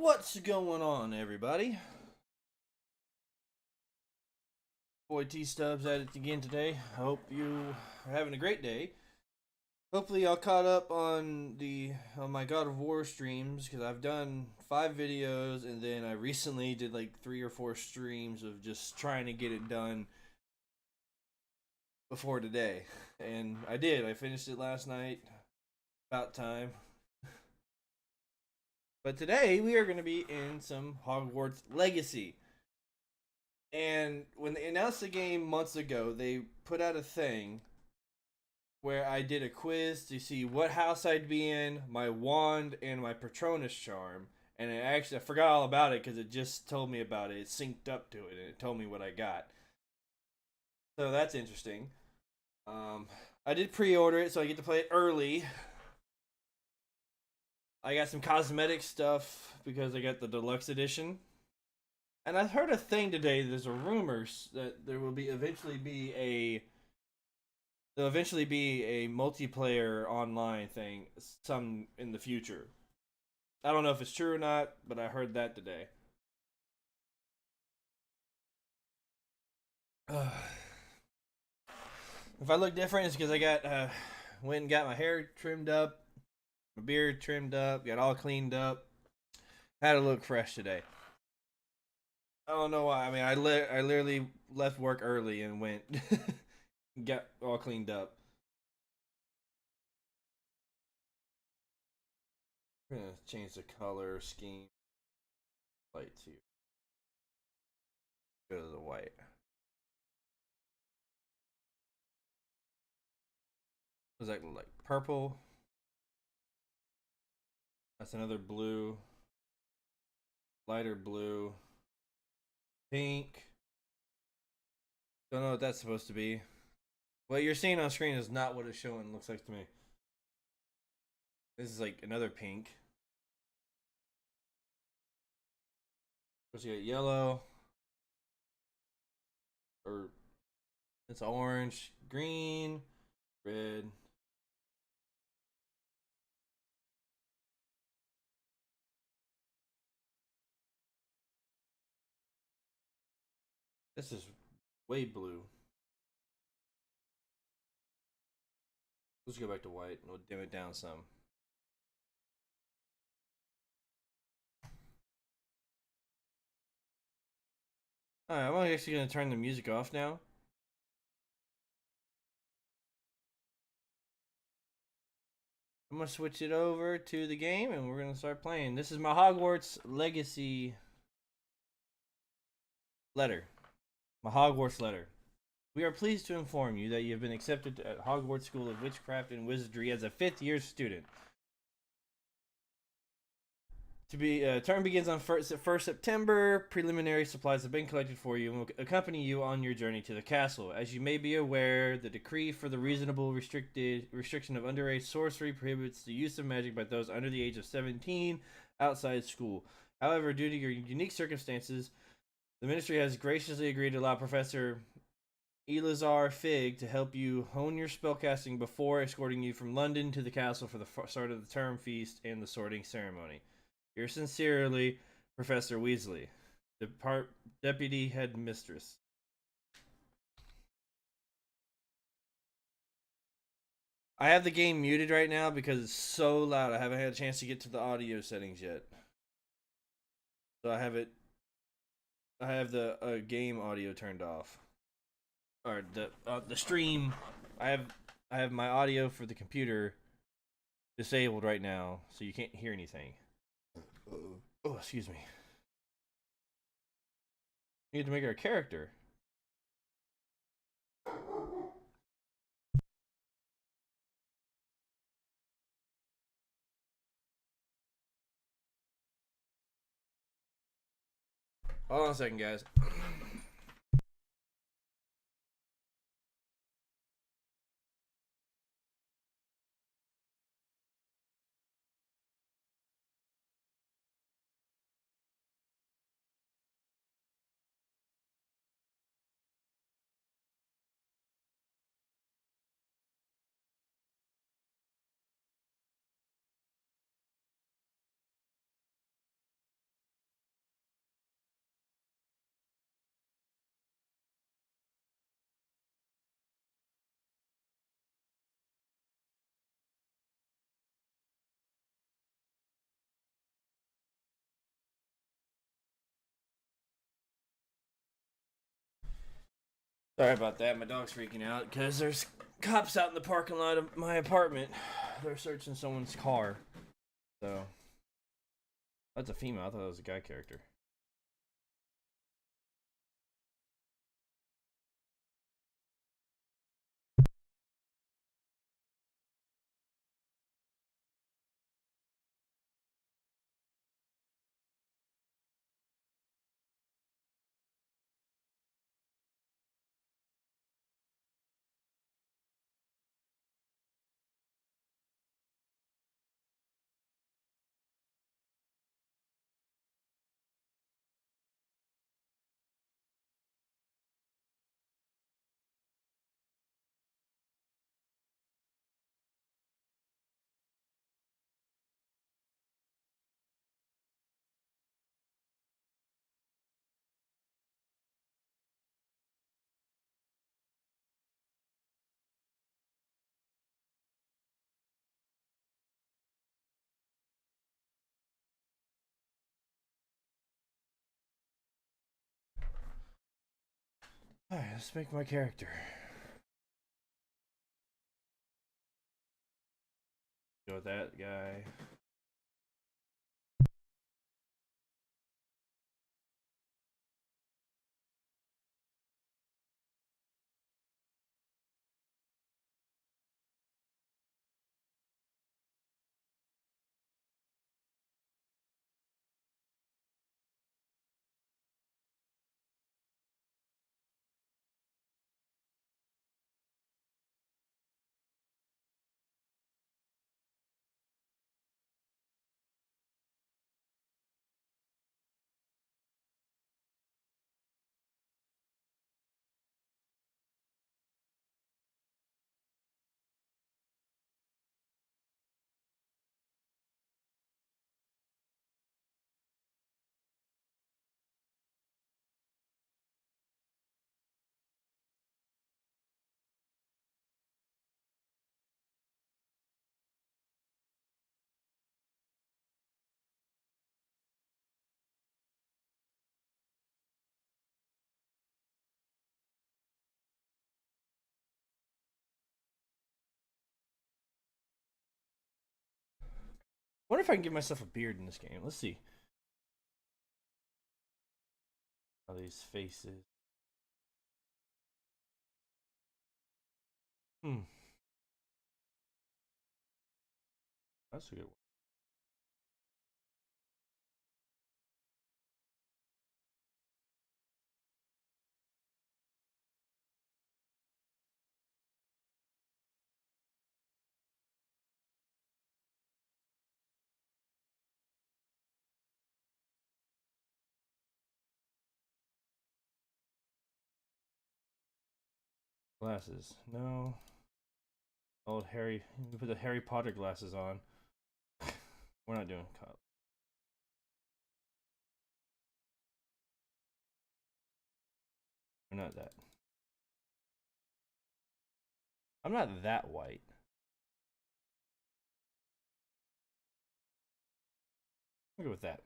What's going on, everybody? Boy T Stubbs at it again today. I hope you are having a great day. Hopefully, y'all caught up on my God of War streams because I've done 5 videos and then I recently did like 3 or 4 streams of just trying to get it done before today, and I did. I finished it last night, about time. But today we are going to be in some Hogwarts Legacy. And when they announced the game months ago, they put out a thing where I did a quiz to see what house I'd be in, my wand, and my Patronus charm. And I forgot all about it because it just told me about it. It synced up to it and it told me what I got. So that's interesting. I did pre-order it, so I get to play it early. I got some cosmetic stuff because I got the deluxe edition. And I've heard a thing today. There's a rumor that there will eventually be a multiplayer online thing some in the future. I don't know if it's true or not, but I heard that today. If I look different, it's because I went and got my hair trimmed up, my beard trimmed up, got all cleaned up. Had to look fresh today. I don't know why. I mean, I literally left work early and went got all cleaned up. I'm gonna change the color scheme light to go to the white. Does that look like purple? That's another blue. Lighter blue. Pink. Don't know what that's supposed to be. What you're seeing on screen is not what it's showing looks like to me. This is like another pink. First you got yellow. Or it's orange, green, red. This is way blue. Let's go back to white and we'll dim it down some. Alright, I'm actually going to turn the music off now. I'm going to switch it over to the game and we're going to start playing. This is my Hogwarts Legacy letter. My Hogwarts letter. We are pleased to inform you that you have been accepted at Hogwarts School of Witchcraft and Wizardry as a 5th-year student. Term begins on 1st September. Preliminary supplies have been collected for you and will accompany you on your journey to the castle. As you may be aware, the decree for the reasonable restriction of underage sorcery prohibits the use of magic by those under the age of 17 outside school. However, due to your unique circumstances, the ministry has graciously agreed to allow Professor Elazar Fig to help you hone your spellcasting before escorting you from London to the castle for the start of the term feast and the sorting ceremony. Yours sincerely, Professor Weasley, Deputy Headmistress. I have the game muted right now because it's so loud. I haven't had a chance to get to the audio settings yet. So I have the game audio turned off. Or the stream. I have my audio for the computer disabled right now, so you can't hear anything. Oh, excuse me. We need to make our character. Hold on a second, guys. Sorry about that. My dog's freaking out because there's cops out in the parking lot of my apartment. They're searching someone's car. So that's a female. I thought it was a guy character. Alright, let's make my character. Go with that guy. Wonder if I can give myself a beard in this game. Let's see. All these faces. Hmm. That's a good one. Glasses. No. Old Harry. We put the Harry Potter glasses on. We're not doing college. We're not that. I'm not that white. I'll go with that.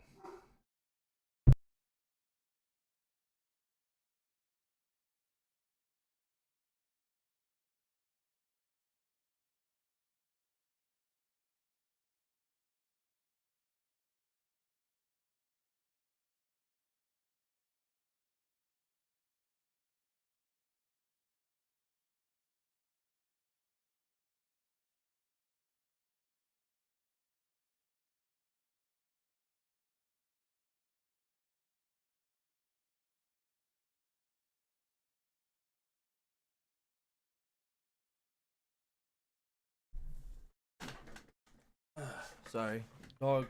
Sorry. Dog.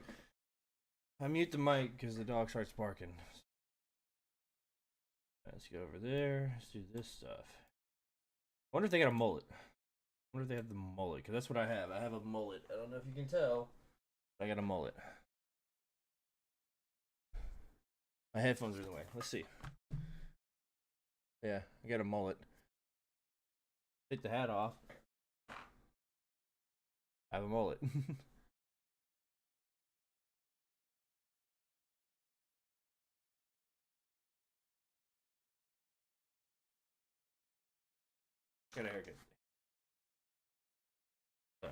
I mute the mic because the dog starts barking. Let's go over there. Let's do this stuff. Wonder if they got a mullet. Wonder if they have the mullet, because that's what I have. I have a mullet. I don't know if you can tell, but I got a mullet. My headphones are in the way. Let's see. Yeah, I got a mullet. Take the hat off. I have a mullet. Got a haircut. So.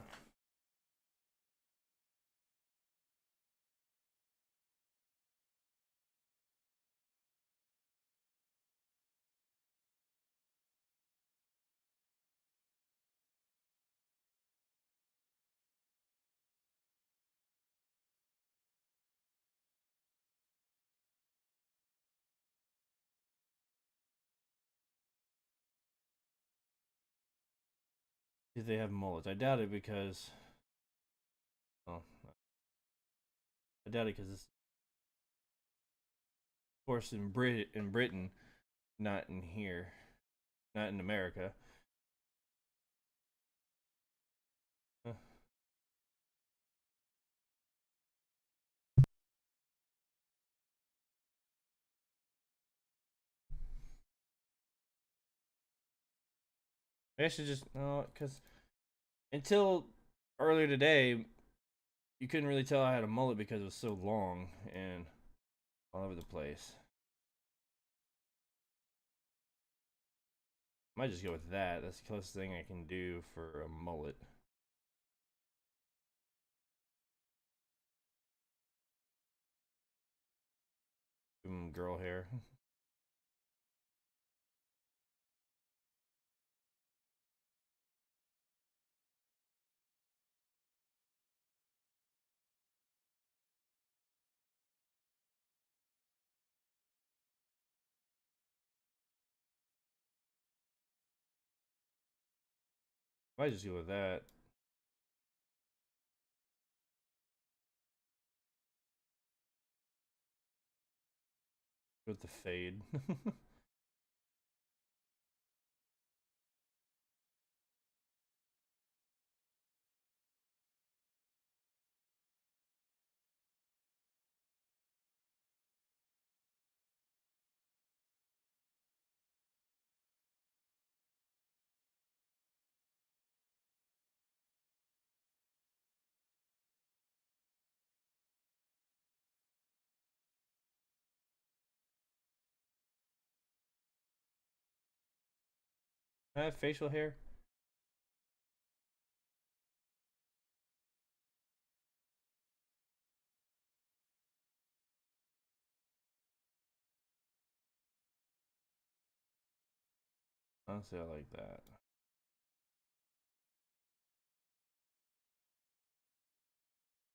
Do they have mullets? I doubt it because. Oh, I doubt it because it's, of course, in Britain, not in here, not in America. Huh. I should just no, because until earlier today, you couldn't really tell I had a mullet because it was so long and all over the place. Might just go with that. That's the closest thing I can do for a mullet. Girl hair. Might just go with that. With the fade. I have facial hair. Honestly, I like that.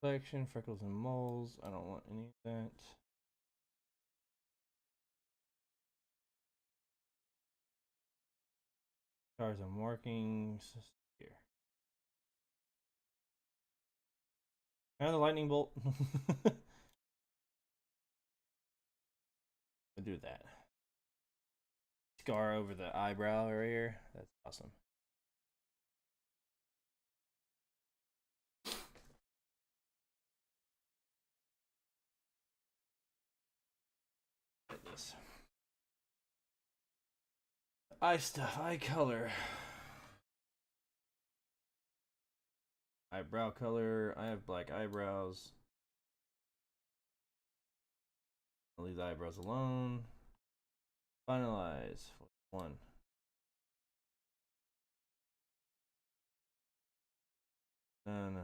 Complexion, freckles, and moles. I don't want any of that. Stars and markings. Here. And the lightning bolt. I'll do that. Scar over the eyebrow right here. That's awesome. Get this. Eye stuff, eye color. Eyebrow color. I have black eyebrows. I'll leave the eyebrows alone. Finalize. One. No.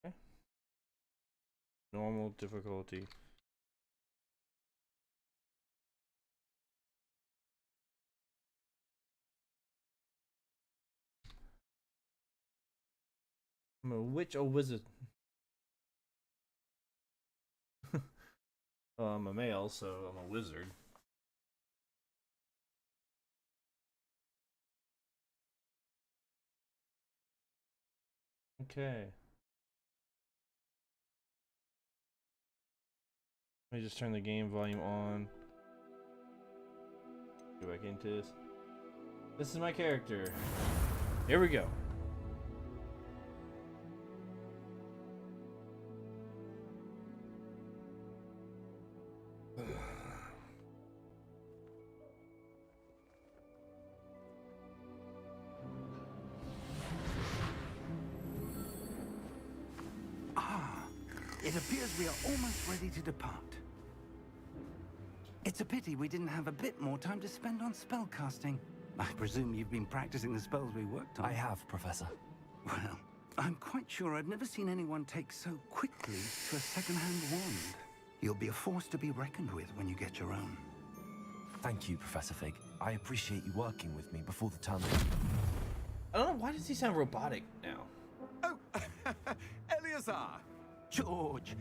Okay. Normal difficulty. I'm a witch or wizard. I'm a male, so I'm a wizard. Okay. Let me just turn the game volume on. Go back into this. This is my character. Here we go. It appears we are almost ready to depart. It's a pity we didn't have a bit more time to spend on spellcasting. I presume you've been practicing the spells we worked on. I have, Professor. Well, I'm quite sure I've never seen anyone take so quickly to a second-hand wand. You'll be a force to be reckoned with when you get your own. Thank you, Professor Fig. I appreciate you working with me before the term. I don't know, why does he sound robotic now? Oh, Eleazar! George,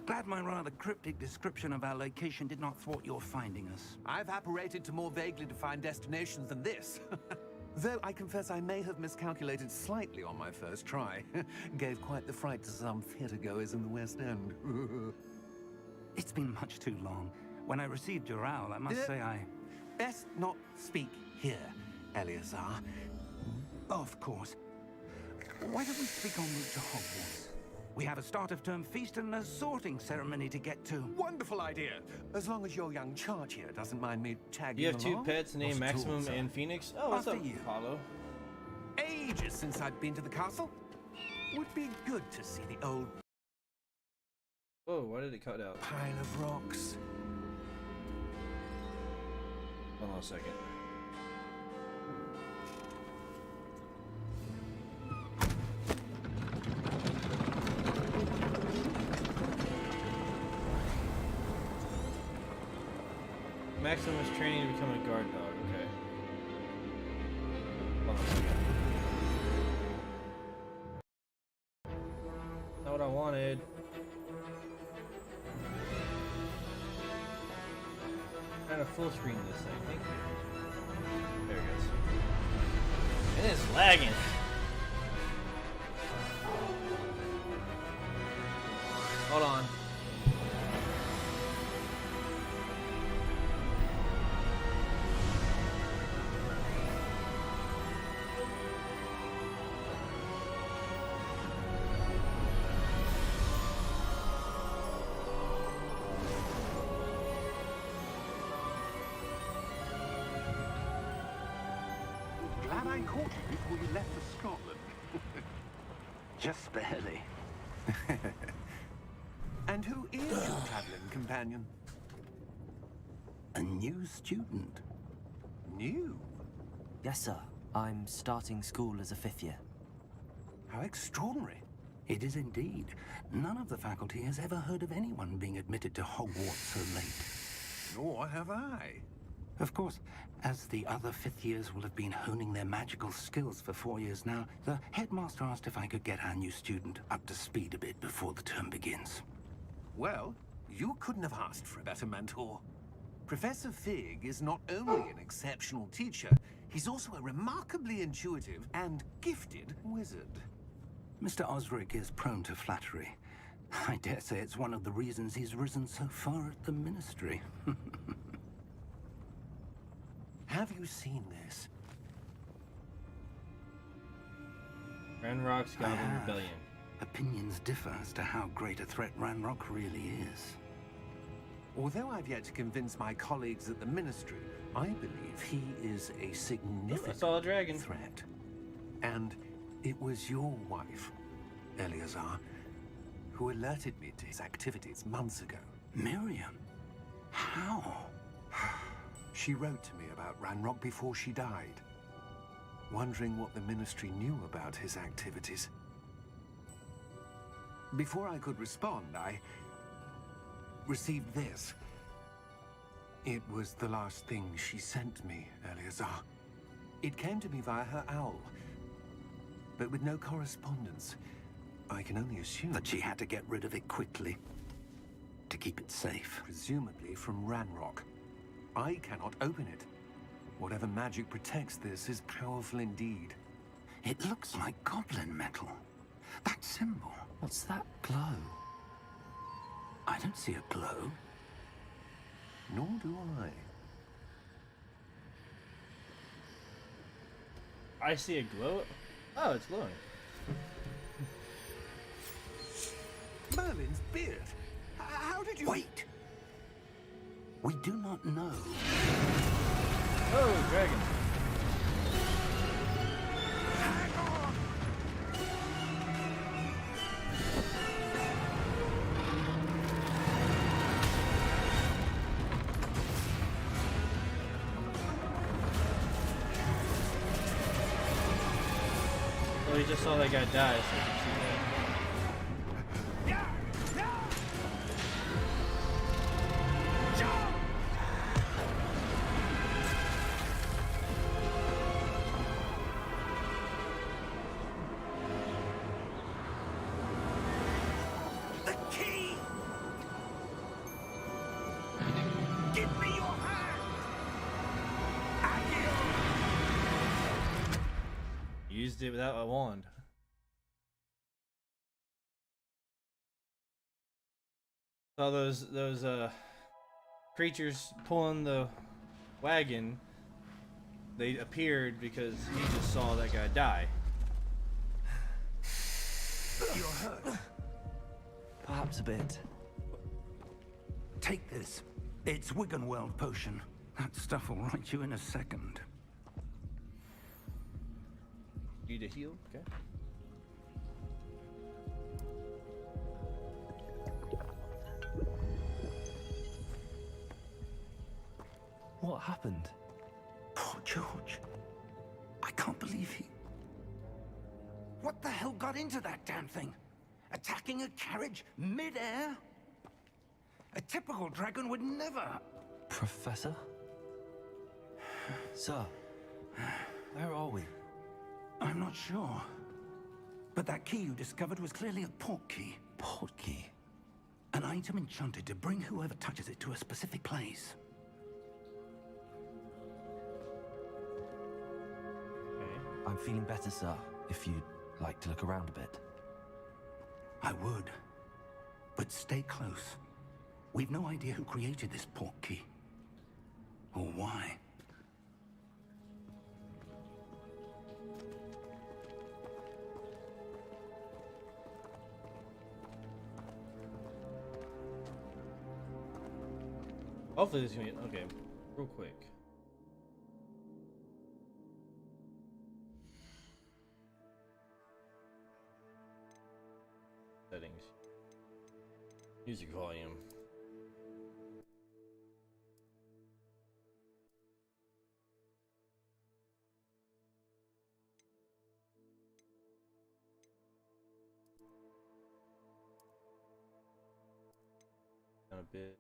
glad my rather cryptic description of our location did not thwart your finding us. I've apparated to more vaguely defined destinations than this. Though I confess I may have miscalculated slightly on my first try. Gave quite the fright to some theatre-goers in the West End. It's been much too long. When I received your owl, I must say I... Best not speak here, Eleazar. Of course. Why don't we speak en route to Hogwarts? We have a start-of-term feast and a sorting ceremony to get to. Wonderful idea! As long as your young charge here doesn't mind me tagging You have two along. pets named Not at all, Maximum sir. and Phoenix? Oh, what's After up, you. Apollo? Ages since I'd been to the castle. Would be good to see the old Oh, why did it cut out? pile of rocks. Hold on a second. Maximus training to become a guard dog. Okay. Hold on a second. Not what I wanted. Trying to full screen this thing. Thank you. There it goes. And it's lagging. Hold on. Glad I caught you before you left for Scotland. Just barely. And who is your traveling companion? A new student. New? Yes, sir. I'm starting school as a 5th year. How extraordinary. It is indeed. None of the faculty has ever heard of anyone being admitted to Hogwarts so late. Nor have I. Of course, as the other 5th years will have been honing their magical skills for 4 years now, the headmaster asked if I could get our new student up to speed a bit before the term begins. Well, you couldn't have asked for a better mentor. Professor Fig is not only an exceptional teacher, he's also a remarkably intuitive and gifted wizard. Mr. Osric is prone to flattery. I dare say it's one of the reasons he's risen so far at the Ministry. Have you seen this? Ranrock's Goblin have. Rebellion. Opinions differ as to how great a threat Ranrock really is. Although I've yet to convince my colleagues at the Ministry, I believe he is a I significant saw a dragon. threat. And it was your wife, Eleazar, who alerted me to his activities months ago. Miriam? How? She wrote to me about Ranrock before she died, wondering what the Ministry knew about his activities. Before I could respond, I received this. It was the last thing she sent me, Eleazar. It came to me via her owl, but with no correspondence. I can only assume That she had to get rid of it quickly to keep it safe. presumably from Ranrock. I cannot open it. Whatever magic protects this is powerful indeed. It looks like goblin metal. That symbol. What's that glow? I don't see a glow. Nor do I. I see a glow. Oh, it's glowing. Merlin's beard. How did you... Wait! We do not know. Oh, dragon. Oh, he just saw that guy die, so I can see that. The key! Give me your hand! Used it without a wand. Saw those creatures pulling the wagon. They appeared because he just saw that guy die. You're hurt. Perhaps a bit. Take this. It's Wiggenweld potion. That stuff will right you in a second. Need to heal? Okay. What happened? Poor George. I can't believe he... What the hell got into that damn thing? Attacking a carriage mid-air? A typical dragon would never... Professor? Sir, where are we? I'm not sure. But that key you discovered was clearly a port key. Port key? An item enchanted to bring whoever touches it to a specific place. Okay. I'm feeling better, sir, if you'd like to look around a bit. I would. But stay close. We've no idea who created this port key. Or why. Hopefully this is gonna be okay. Real quick. Settings. Music volume. Down a bit.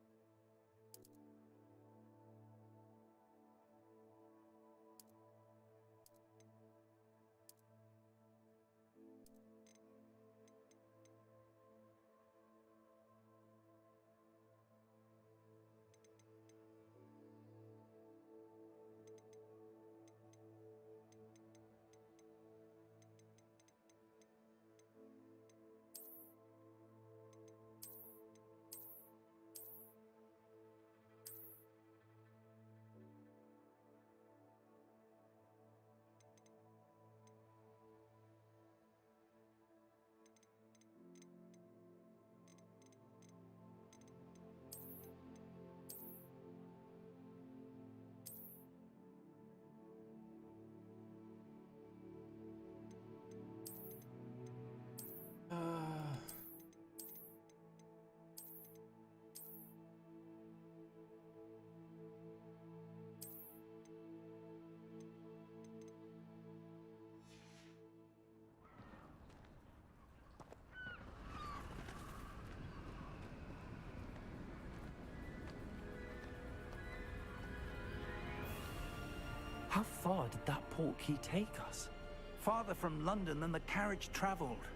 How far did that port key take us? Farther from London than the carriage travelled.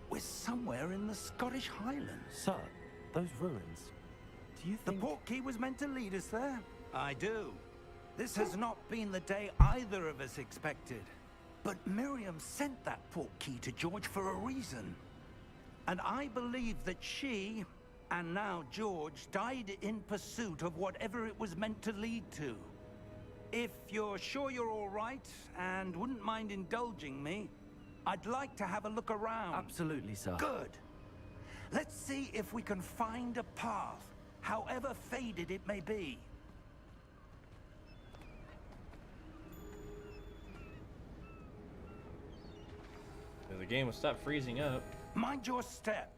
We're somewhere in the Scottish Highlands. Sir, those ruins. Do you The think... port key was meant to lead us there? I do. This has not been the day either of us expected. But Miriam sent that port key to George for a reason. And I believe that she, and now George, died in pursuit of whatever it was meant to lead to. If you're sure you're all right, and wouldn't mind indulging me, I'd like to have a look around. Absolutely, sir. Good. Let's see if we can find a path, however faded it may be. The game will stop freezing up. Mind your step.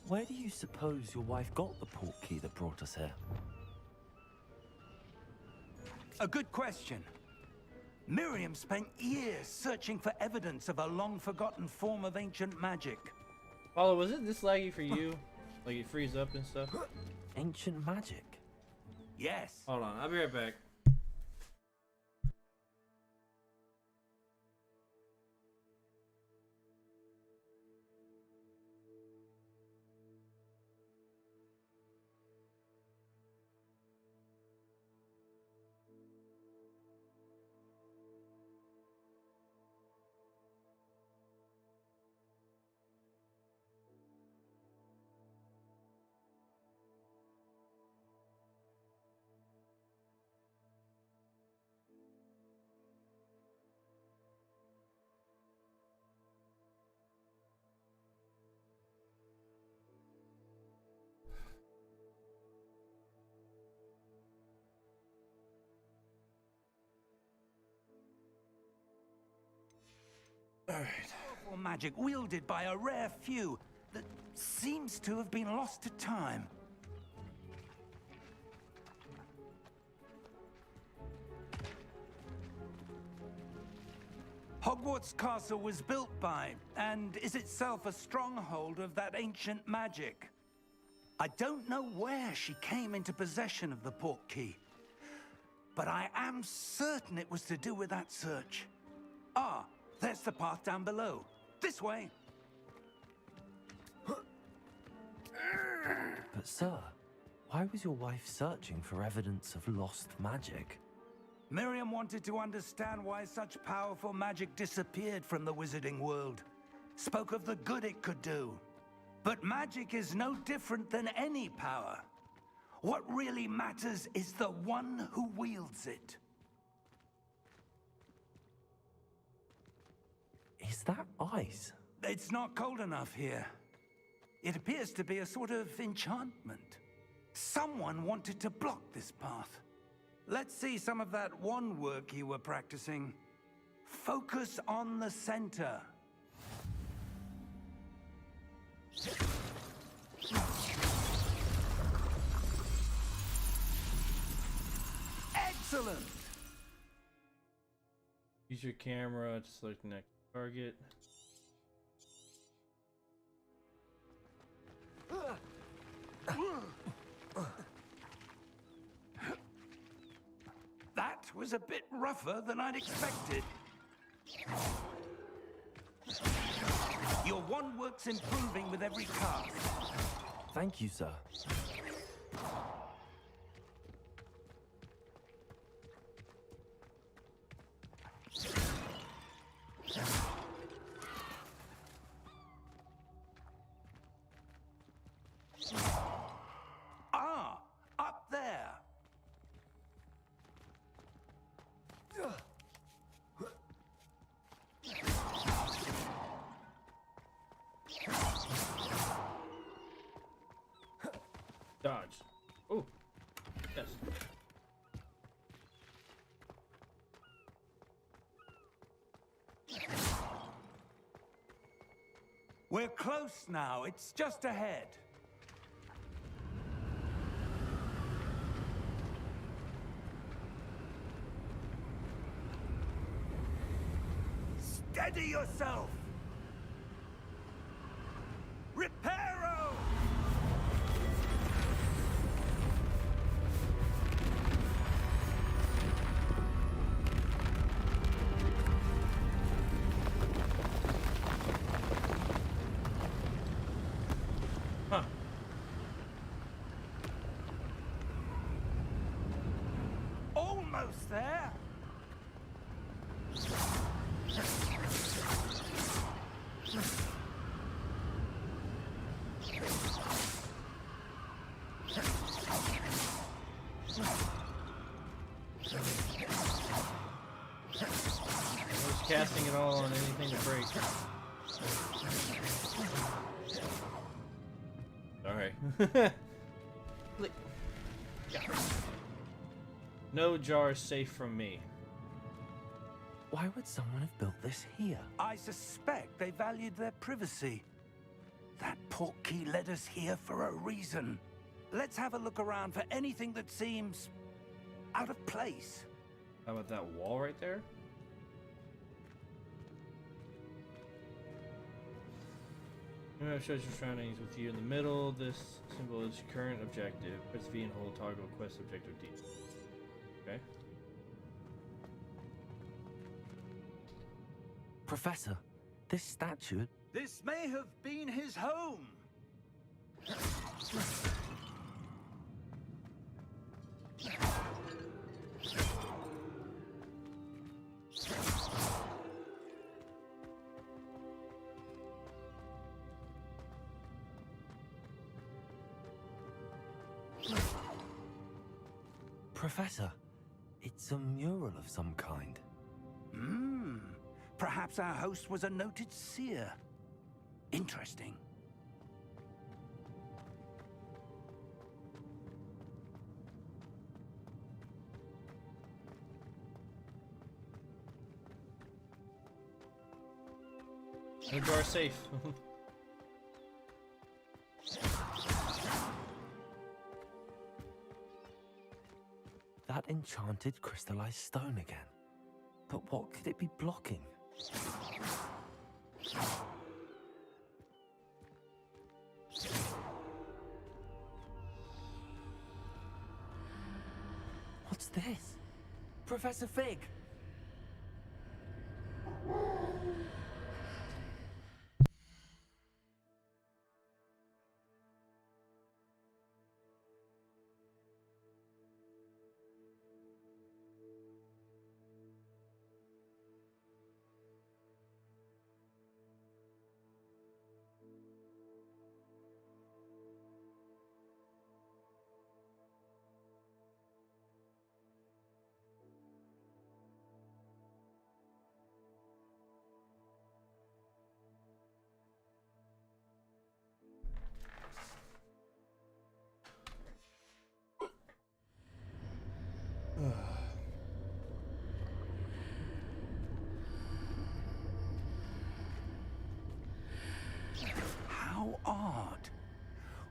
Where do you suppose your wife got the port key that brought us here? A good question. Miriam spent years searching for evidence of a long-forgotten form of ancient magic. Paulo, was it this laggy for you? Like it freeze up and stuff? Ancient magic? Yes. Hold on, I'll be right back. All right. Powerful magic wielded by a rare few that seems to have been lost to time. Hogwarts Castle was built by, and is itself a stronghold of that ancient magic. I don't know where she came into possession of the portkey, but I am certain it was to do with that search. Ah, there's the path down below. This way. But sir, why was your wife searching for evidence of lost magic? Miriam wanted to understand why such powerful magic disappeared from the wizarding world. Spoke of the good it could do. But magic is no different than any power. What really matters is the one who wields it. Is that ice? It's not cold enough here. It appears to be a sort of enchantment. Someone wanted to block this path. Let's see some of that wand work you were practicing. Focus on the center. Excellent! Use your camera to select the next target. That was a bit rougher than I'd expected. Your wand work's improving with every cast. Thank you, sir. Ah, up there. Dodge. Oh, yes. We're close now. It's just ahead. Steady yourself! Reparo! Huh. Almost there. I was casting it all on anything to break. Alright. Click. Yeah. No jar safe from me. Why would someone have built this here? I suspect they valued their privacy. That portkey led us here for a reason. Let's have a look around for anything that seems out of place. How about that wall right there? The map shows your surroundings with you in the middle. This symbol is your current objective. Press V and hold toggle quest objective D. Okay. Professor, this statue... This may have been his home. Professor, it's a mural of some kind. Perhaps our host was a noted seer. Interesting. The door's safe. That enchanted crystallized stone again. But what could it be blocking? What's this? Professor Fig! How odd.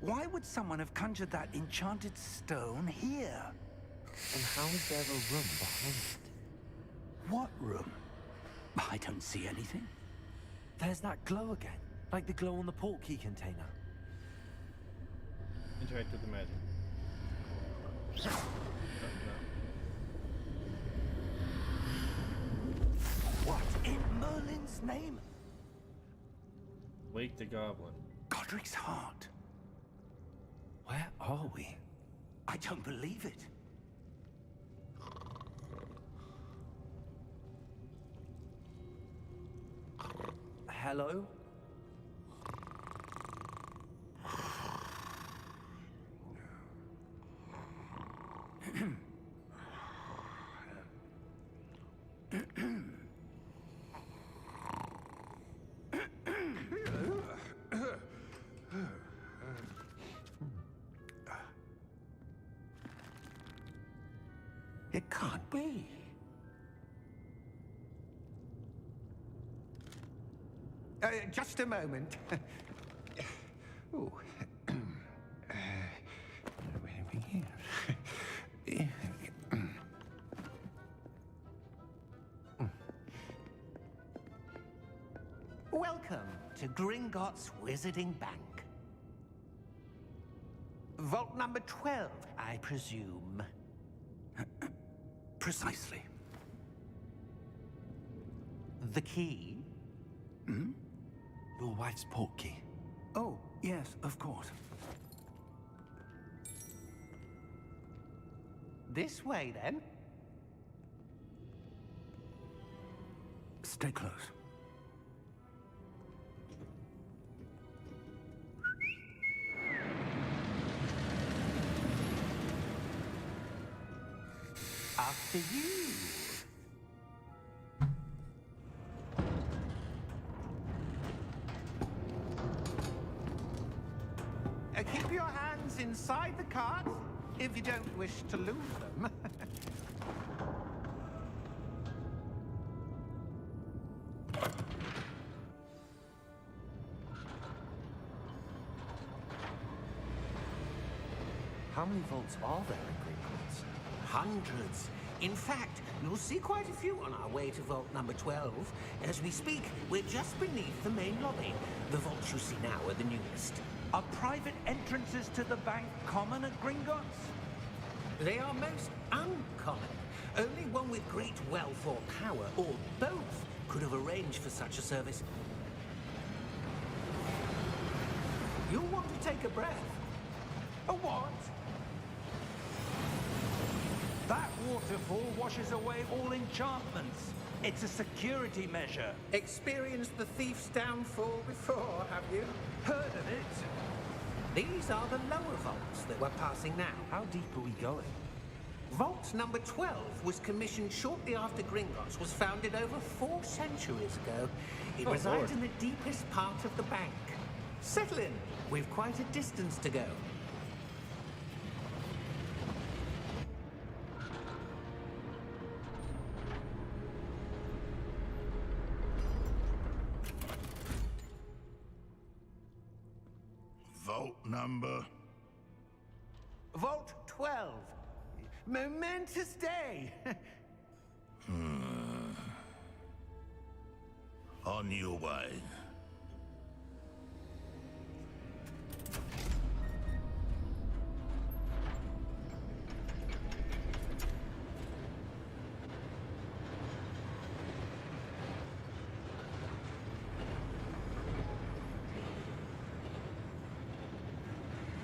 Why would someone have conjured that enchanted stone here? And how is there a room behind it? What room? I don't see anything. There's that glow again, like the glow on the portkey container. Interact with the magic. No, no. What in Merlin's name? Wake the goblin. Godric's heart. Where are we? I don't believe it. Hello? It can't be. Just a moment. Oh. Where are we here? Welcome to Gringotts Wizarding Bank. Vault number 12, I presume. Precisely. The key? Your wife's portkey. Oh, yes, of course. This way, then. Stay close. After you. Keep your hands inside the cart if you don't wish to lose them. How many vaults are there in Gringotts? Hundreds. In fact, you'll see quite a few on our way to vault number 12. As we speak, we're just beneath the main lobby. The vaults you see now are the newest. Are private entrances to the bank common at Gringotts? They are most uncommon. Only one with great wealth or power, or both, could have arranged for such a service. You'll want to take a breath. A what? That waterfall washes away all enchantments. It's a security measure. Experienced the thief's downfall before, have you? Heard of it? These are the lower vaults that we're passing now. How deep are we going? Vault number 12 was commissioned shortly after Gringotts was founded over 4 centuries ago. It resides in the deepest part of the bank. Settle in. We've quite a distance to go. Vault number. Vault 12. Momentous day. On your way.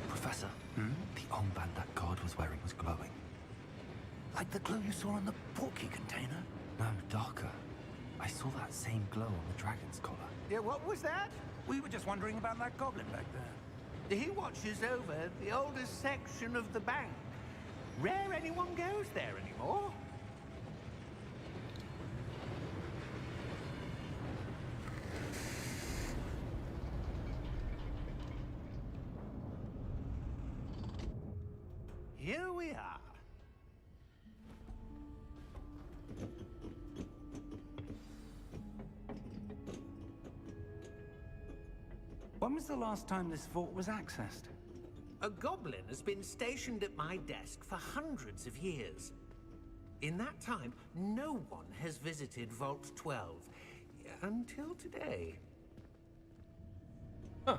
Professor, the armband that guard was wearing was glowing. Like the glow you saw on the portkey container? No, darker. I saw that same glow on the dragon's collar. Yeah, what was that? We were just wondering about that goblin back there. He watches over the oldest section of the bank. Rare anyone goes there anymore. Here we are. When was the last time this vault was accessed? A goblin has been stationed at my desk for hundreds of years. In that time, no one has visited Vault 12. Until today. Huh.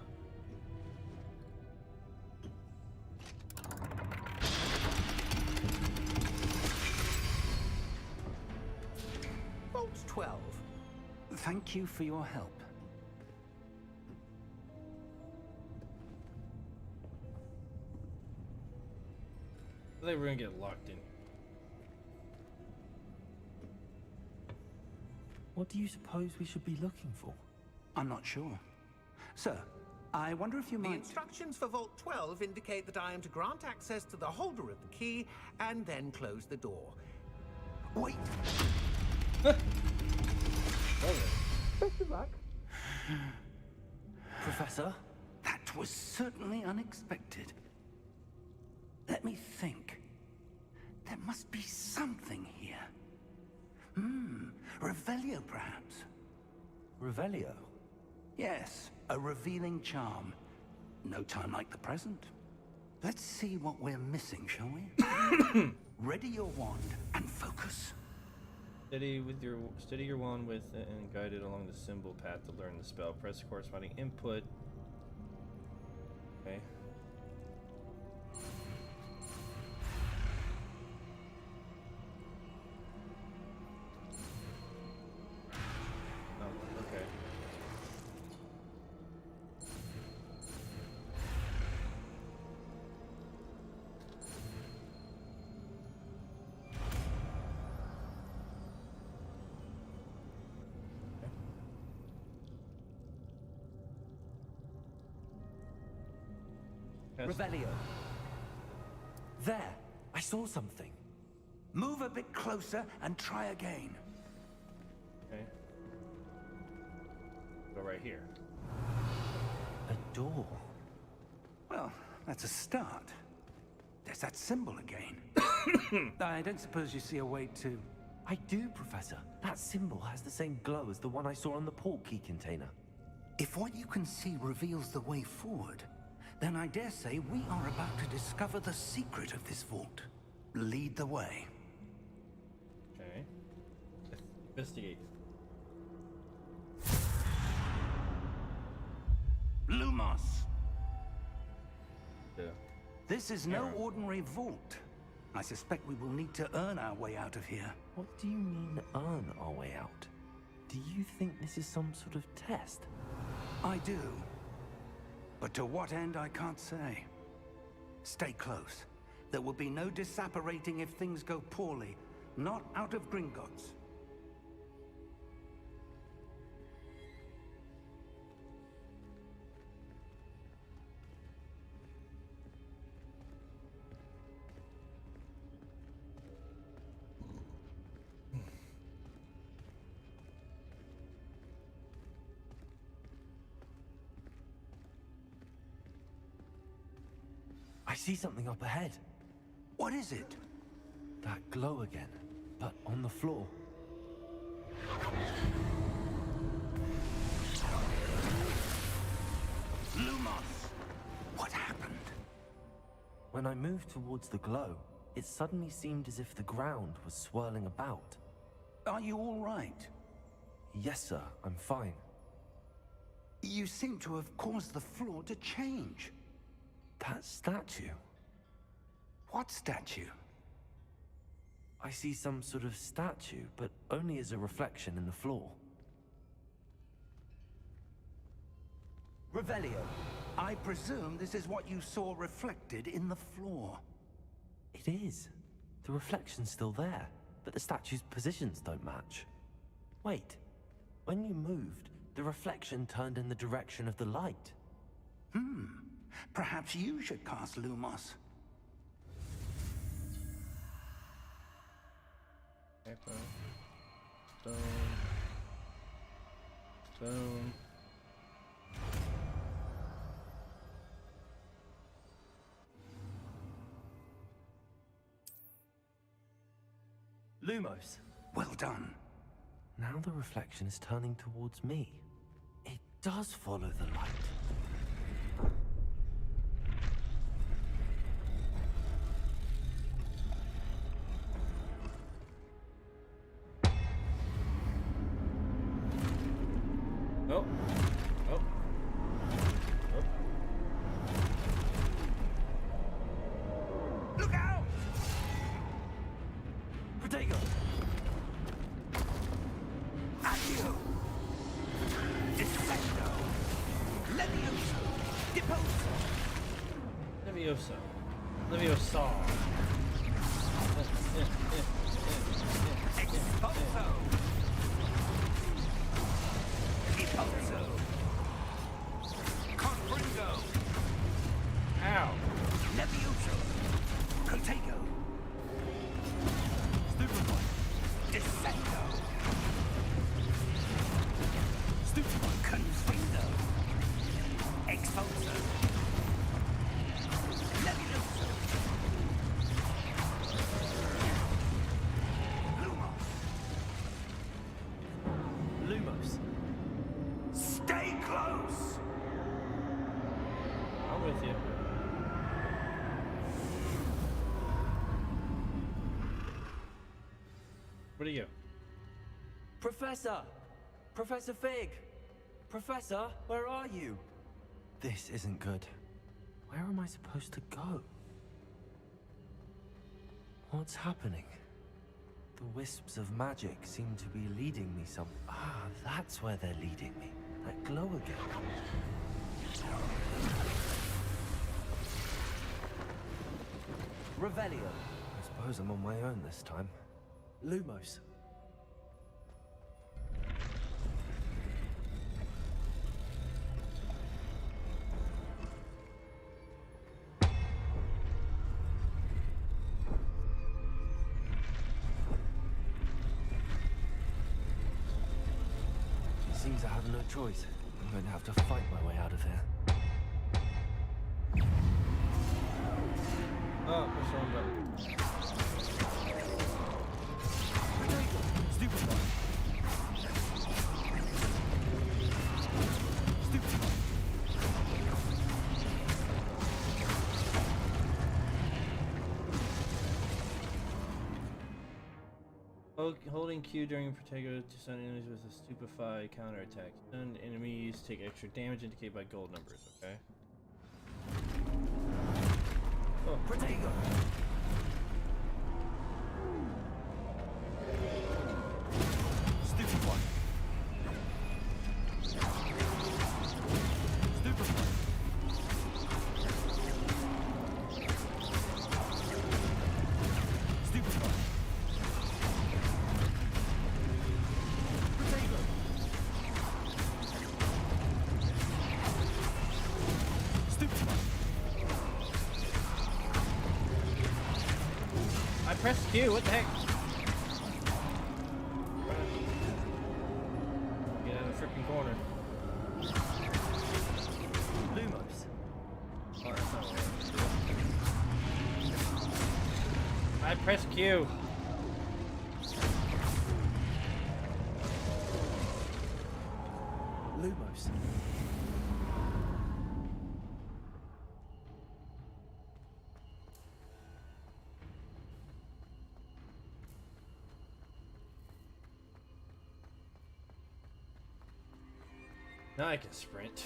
Vault 12. Thank you for your help. They were gonna get locked in. What do you suppose we should be looking for? I'm not sure. Sir, I wonder if you The might... instructions for Vault 12 indicate that I am to grant access to the holder of the key and then close the door. Wait! Best of luck. Professor? That was certainly unexpected. Let me think. There must be something here. Revelio, perhaps? Revelio? Yes, a revealing charm. No time like the present. Let's see what we're missing, shall we? Ready your wand and focus. Steady your wand with it and guide it along the symbol path to learn the spell. Press the corresponding input. Okay. Oh, okay. Revelio. There! I saw something. Move a bit closer and try again. Okay. Go right here. A door. Well, that's a start. There's that symbol again. I don't suppose you see a way to... I do, Professor. That symbol has the same glow as the one I saw on the portkey container. If what you can see reveals the way forward, then I dare say we are about to discover the secret of this vault. Lead the way. Investigate. Lumos! Yeah. This is no Error. ordinary vault. I suspect we will need to earn our way out of here. What do you mean, earn our way out? Do you think this is some sort of test? I do. But to what end, I can't say. Stay close. There will be no disapparating if things go poorly. Not out of Gringotts. I see something up ahead. What is it? That glow again, but on the floor. Lumos! What happened? When I moved towards the glow, it suddenly seemed as if the ground was swirling about. Are you all right? Yes, sir, I'm fine. You seem to have caused the floor to change. That statue. What statue? I see some sort of statue, but only as a reflection in the floor. Revelio, I presume this is what you saw reflected in the floor. It is. The reflection's still there, but the statue's positions don't match. Wait, when you moved, the reflection turned in the direction of the light. Perhaps you should cast Lumos. Echo. Stone. Stone. Lumos! Well done. Now the reflection is turning towards me. It does follow the light. Oh. Oh. Oh. Look out! Protego! Accio! Defendo! Levioso! Deposo! Leviosa. Leviosa. Expulso! Deposo! Confringo! Ow. Levioso! Protego! Stupefy! Descendo! Stupefy! Confringo! Expulso! Levioso! Lumos! Lumos! Stay close! I'm with you. Where do you go? Professor! Professor Fig! Professor, where are you? This isn't good. Where am I supposed to go? What's happening? The wisps of magic seem to be leading me some... Ah, that's where they're leading me. That glow again. Revelio. I suppose I'm on my own this time. Lumos. Seems I have no choice. I'm going to have to fight my way out of here. Oh, push the wrong button. Stupefy! Stupefy! Holding Q during Protego to stun enemies with a stupefy counterattack. Stunned enemies take extra damage indicated by gold numbers, okay? Oh. Protego! Stupefy! Stupefy! Stupefy! Protego! Stupefy! I pressed Q, what the heck? Get out of the freaking corner. Lumos! Oh, that's not what I pressed Q. Lumos. Now I can sprint.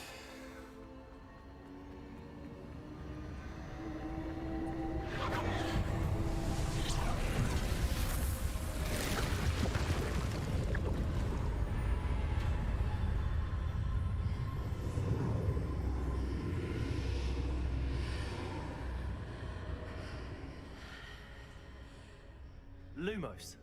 Lumos.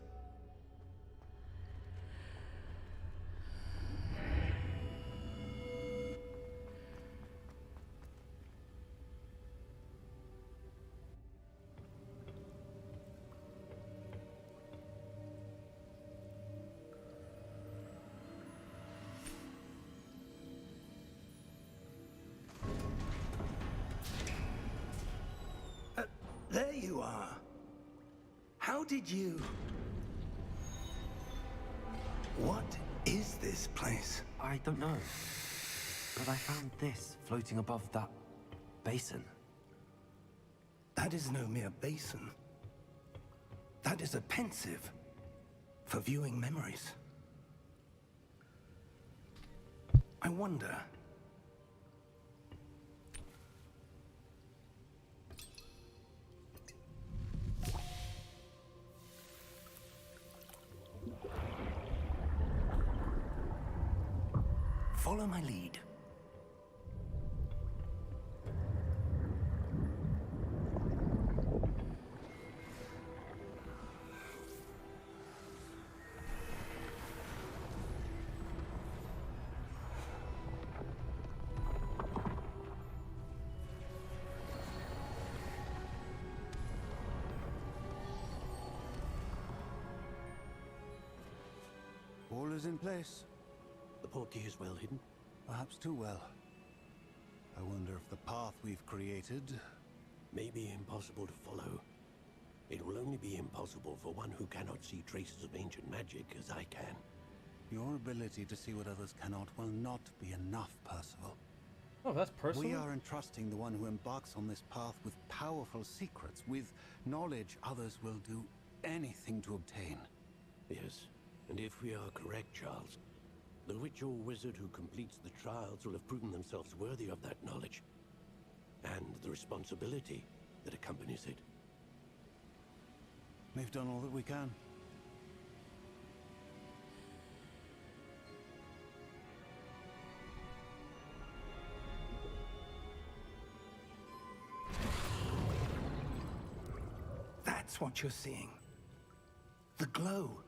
There you are. How did you... What is this place? I don't know. But I found this floating above that basin. That is no mere basin. That is a pensive for viewing memories. I wonder... Follow my lead. All is in place. The portkey is well hidden. Perhaps too well. I wonder if the path we've created... May be impossible to follow. It will only be impossible for one who cannot see traces of ancient magic as I can. Your ability to see what others cannot will not be enough, Percival. Oh, that's personal. We are entrusting the one who embarks on this path with powerful secrets, with knowledge others will do anything to obtain. Yes, and if we are correct, Charles, the witch or wizard who completes the trials will have proven themselves worthy of that knowledge, and the responsibility that accompanies it. We've done all that we can. That's what you're seeing. The glow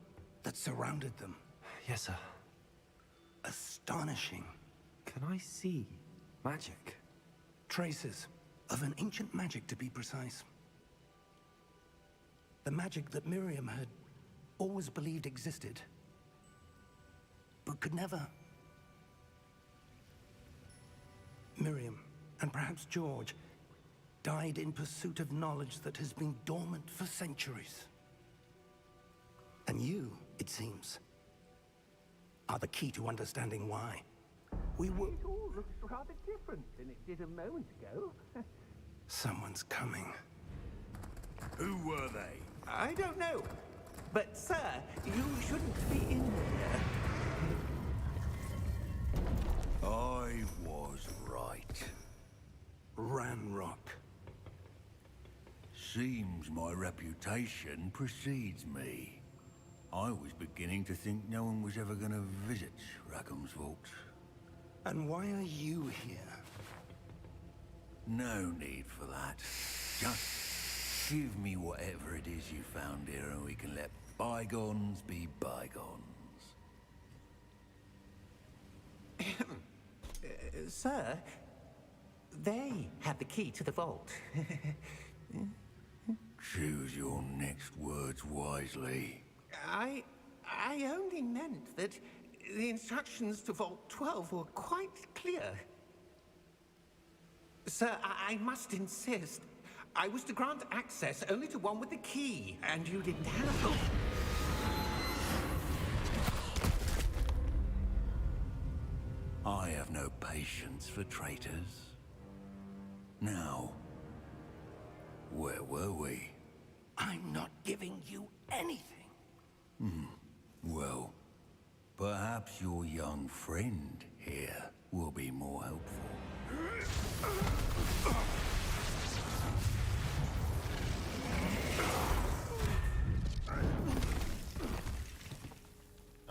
that surrounded them. Yes, sir. Astonishing. Can I see magic? Traces of an ancient magic, to be precise. The magic that Miriam had always believed existed, but could never. Miriam, and perhaps George, died in pursuit of knowledge that has been dormant for centuries. And you, it seems, are the key to understanding why. We were... It all looks rather different than it did a moment ago. Someone's coming. Who were they? I don't know. But, sir, you shouldn't be in here. I was right. Ranrock. Seems my reputation precedes me. I was beginning to think no one was ever going to visit Rackham's vault. And why are you here? No need for that. Just give me whatever it is you found here and we can let bygones be bygones. Sir, they have the key to the vault. Choose your next words wisely. I only meant that the instructions to Vault 12 were quite clear. Sir, I must insist. I was to grant access only to one with the key, and you didn't have it. I have no patience for traitors. Now, where were we? I'm not giving you anything. Well, perhaps your young friend here will be more helpful.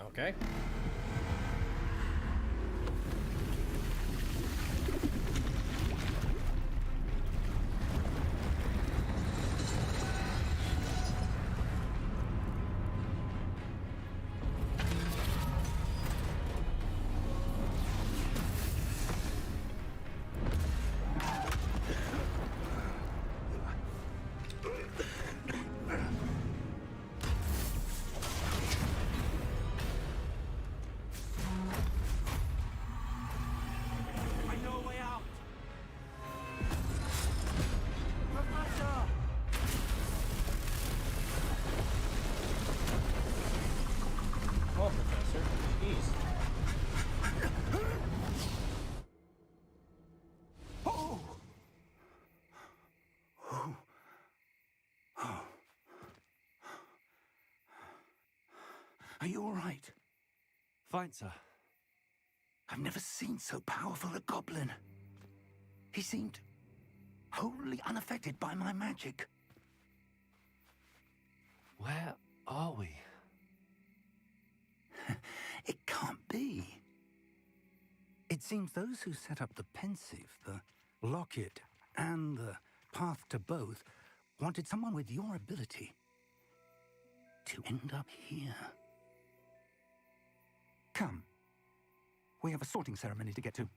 Okay. I know a way out. Come on, Professor. Jeez. Are you all right? Fine, sir. I've never seen so powerful a goblin. He seemed wholly unaffected by my magic. Where are we? It can't be. It seems those who set up the pensive, the locket, and the path to both wanted someone with your ability to end up here. Come. We have a sorting ceremony to get to.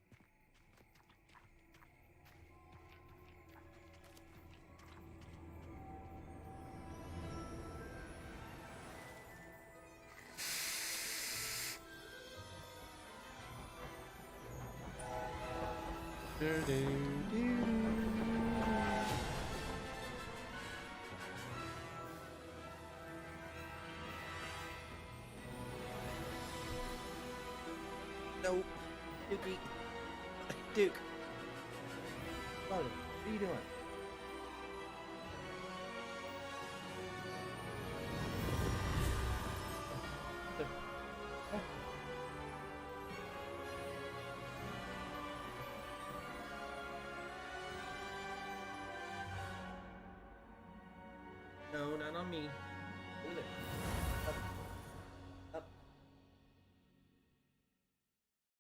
No. Dookie. Duke. What are you doing? No, not on me. Over there. Up. Up.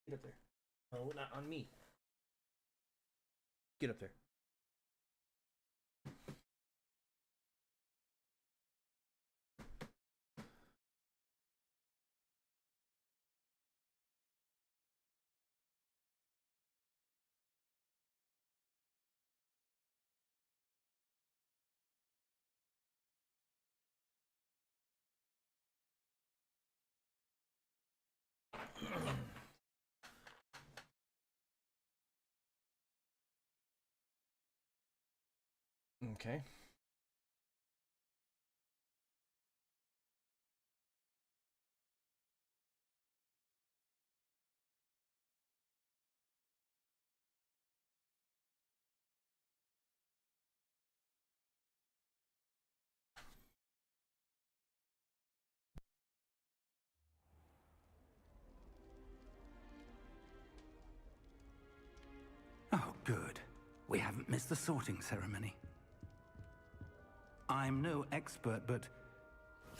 Get up there. No, not on me. Get up there. Okay. Good. We haven't missed the sorting ceremony. I'm no expert, but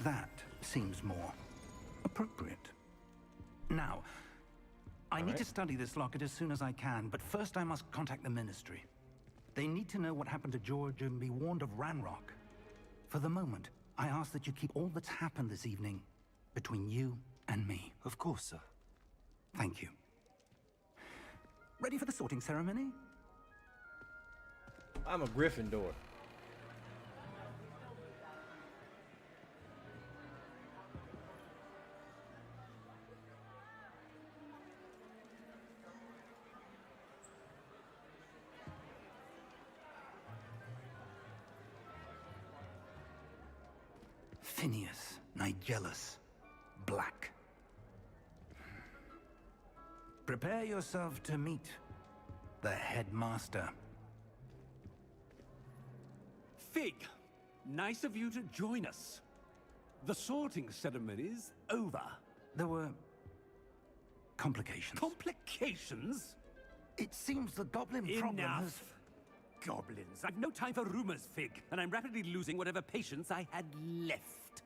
that seems more appropriate. Now, I need to study this locket as soon as I can, but first I must contact the Ministry. They need to know what happened to George and be warned of Ranrock. For the moment, I ask that you keep all that's happened this evening between you and me. Of course, sir. Thank you. Ready for the sorting ceremony? I'm a Gryffindor. Phineas, Nigellus, Black. Prepare yourself to meet the headmaster. Fig, nice of you to join us. The sorting ceremony's over. There were complications. Complications? It seems the goblin problem has... Enough! Goblins. I've no time for rumors, Fig, and I'm rapidly losing whatever patience I had left.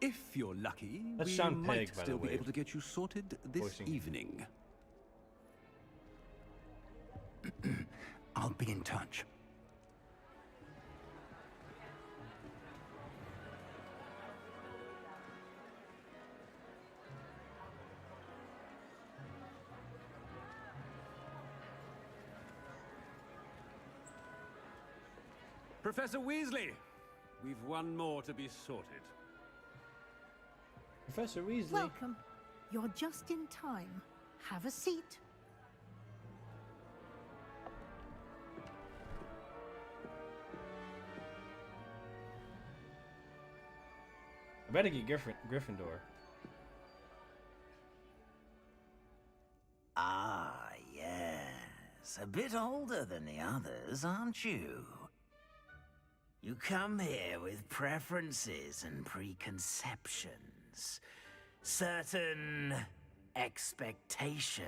If you're lucky, That's we Sean might Pegg, by still the be way. able to get you sorted this Voicing. evening. I'll be in touch. Professor Weasley, we've one more to be sorted. Professor Weasley. Welcome. You're just in time. Have a seat. I better get Gryffindor. Ah, yes. A bit older than the others, aren't you? You come here with preferences and preconceptions. Certain expectations.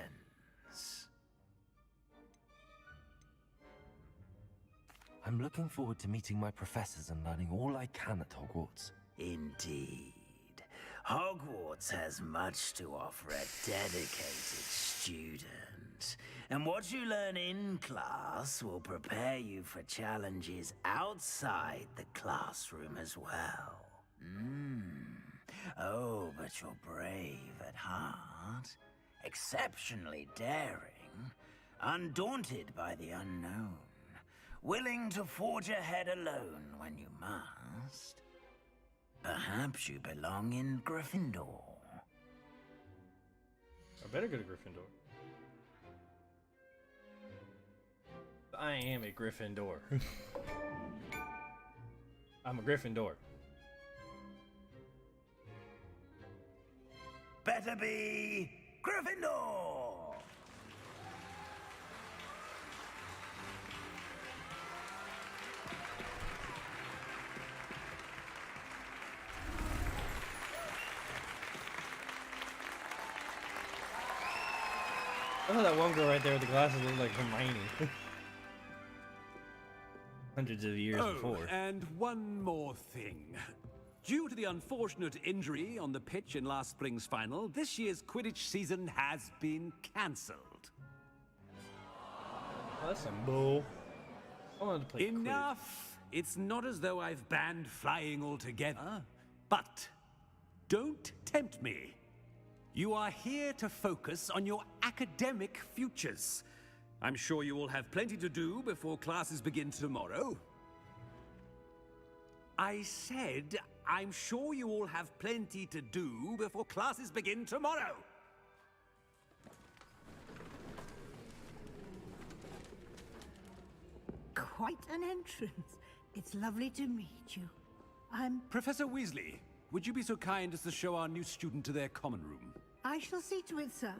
I'm looking forward to meeting my professors and learning all I can at Hogwarts. Indeed. Hogwarts has much to offer a dedicated student. And what you learn in class will prepare you for challenges outside the classroom as well. Oh, but you're brave at heart, exceptionally daring, undaunted by the unknown, willing to forge ahead alone when you must. Perhaps you belong in Gryffindor. I better go to Gryffindor. I am a Gryffindor. I'm a Gryffindor. Better be Gryffindor! Oh, that one girl right there with the glasses looked like Hermione. Hundreds of years before. And one more thing. Due to the unfortunate injury on the pitch in last spring's final, this year's Quidditch season has been cancelled. Oh, that's some bull. I wanted to play Enough! It's not as though I've banned flying altogether. But don't tempt me. You are here to focus on your academic futures. I'm sure you will have plenty to do before classes begin tomorrow. I said, I'm sure you all have plenty to do before classes begin tomorrow. Quite an entrance. It's lovely to meet you. I'm... Professor Weasley, would you be so kind as to show our new student to their common room? I shall see to it, sir.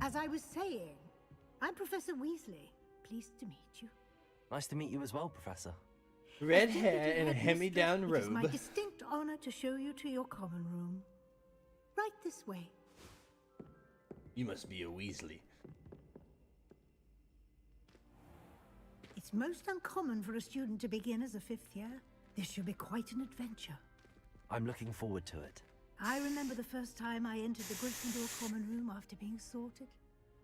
As I was saying, I'm Professor Weasley. Pleased to meet you. Nice to meet you as well, Professor. Red As hair Deputy and a Headmistress, hand-me-down It is my robe. distinct honor to show you to your common room. Right this way. You must be a Weasley. It's most uncommon for a student to begin as a 5th year. This should be quite an adventure. I'm looking forward to it. I remember the first time I entered the Gryffindor common room after being sorted.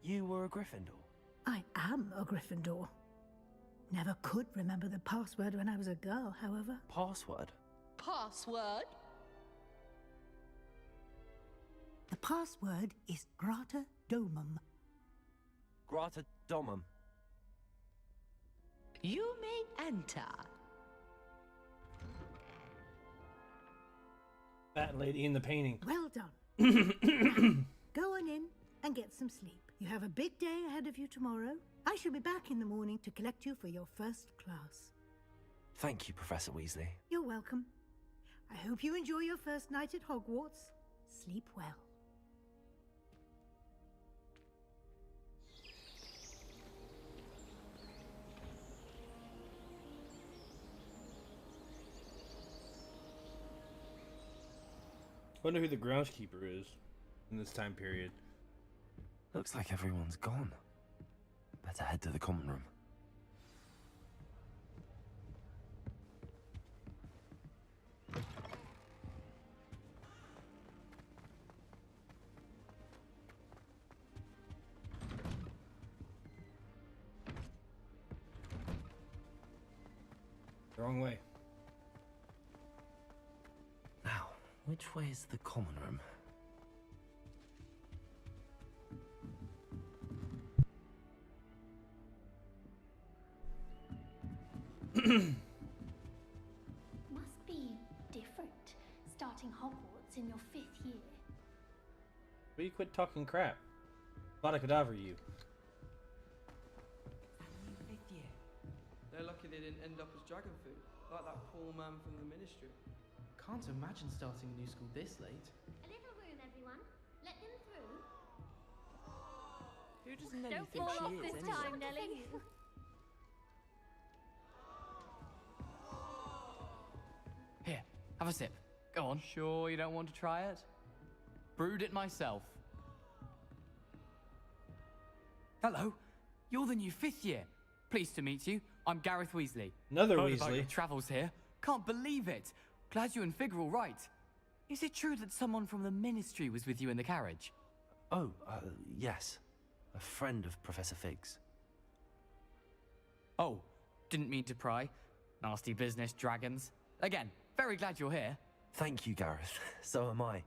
You were a Gryffindor? I am a Gryffindor. Never could remember the password when I was a girl, however. Password? Password? The password is Grata Domum. Grata Domum. You may enter. That lady in the painting. Well done. Now, go on in and get some sleep. You have a big day ahead of you tomorrow. I shall be back in the morning to collect you for your first class. Thank you, Professor Weasley. You're welcome. I hope you enjoy your first night at Hogwarts. Sleep well. Wonder who the groundskeeper is in this time period. Looks like everyone's gone. Better head to the common room. Wrong way. Now, which way is the common room? Must be different, starting Hogwarts in your 5th year. Will you quit talking crap? Vada Kedavra, you. They're lucky they didn't end up as dragon food, like that poor man from the Ministry. Can't imagine starting a new school this late. A little room, everyone. Let them through. Who does Nelly Don't think fall she off is this anyway? time, Nelly. Here, have a sip. Go on. Sure you don't want to try it? Brewed it myself. Hello, you're the new 5th year. Pleased to meet you. I'm Gareth Weasley. Another Heard about your Weasley. travels here. Can't believe it. Glad you and Fig are all right. Is it true that someone from the Ministry was with you in the carriage? Oh, yes. A friend of Professor Fig's. Oh, didn't mean to pry. Nasty business, dragons. Again, very glad you're here. Thank you, Gareth. So am I.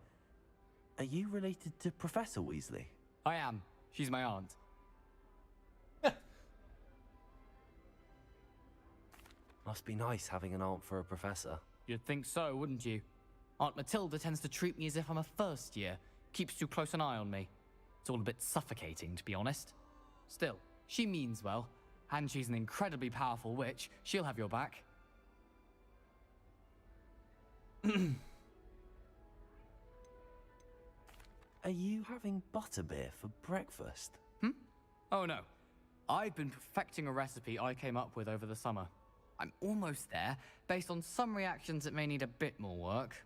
Are you related to Professor Weasley? I am. She's my aunt. Must be nice having an aunt for a professor. You'd think so, wouldn't you? Aunt Matilda tends to treat me as if I'm a first year. Keeps too close an eye on me. It's all a bit suffocating, to be honest. Still, she means well. And she's an incredibly powerful witch. She'll have your back. Are you having butterbeer for breakfast? Oh no. I've been perfecting a recipe I came up with over the summer. I'm almost there, based on some reactions that may need a bit more work.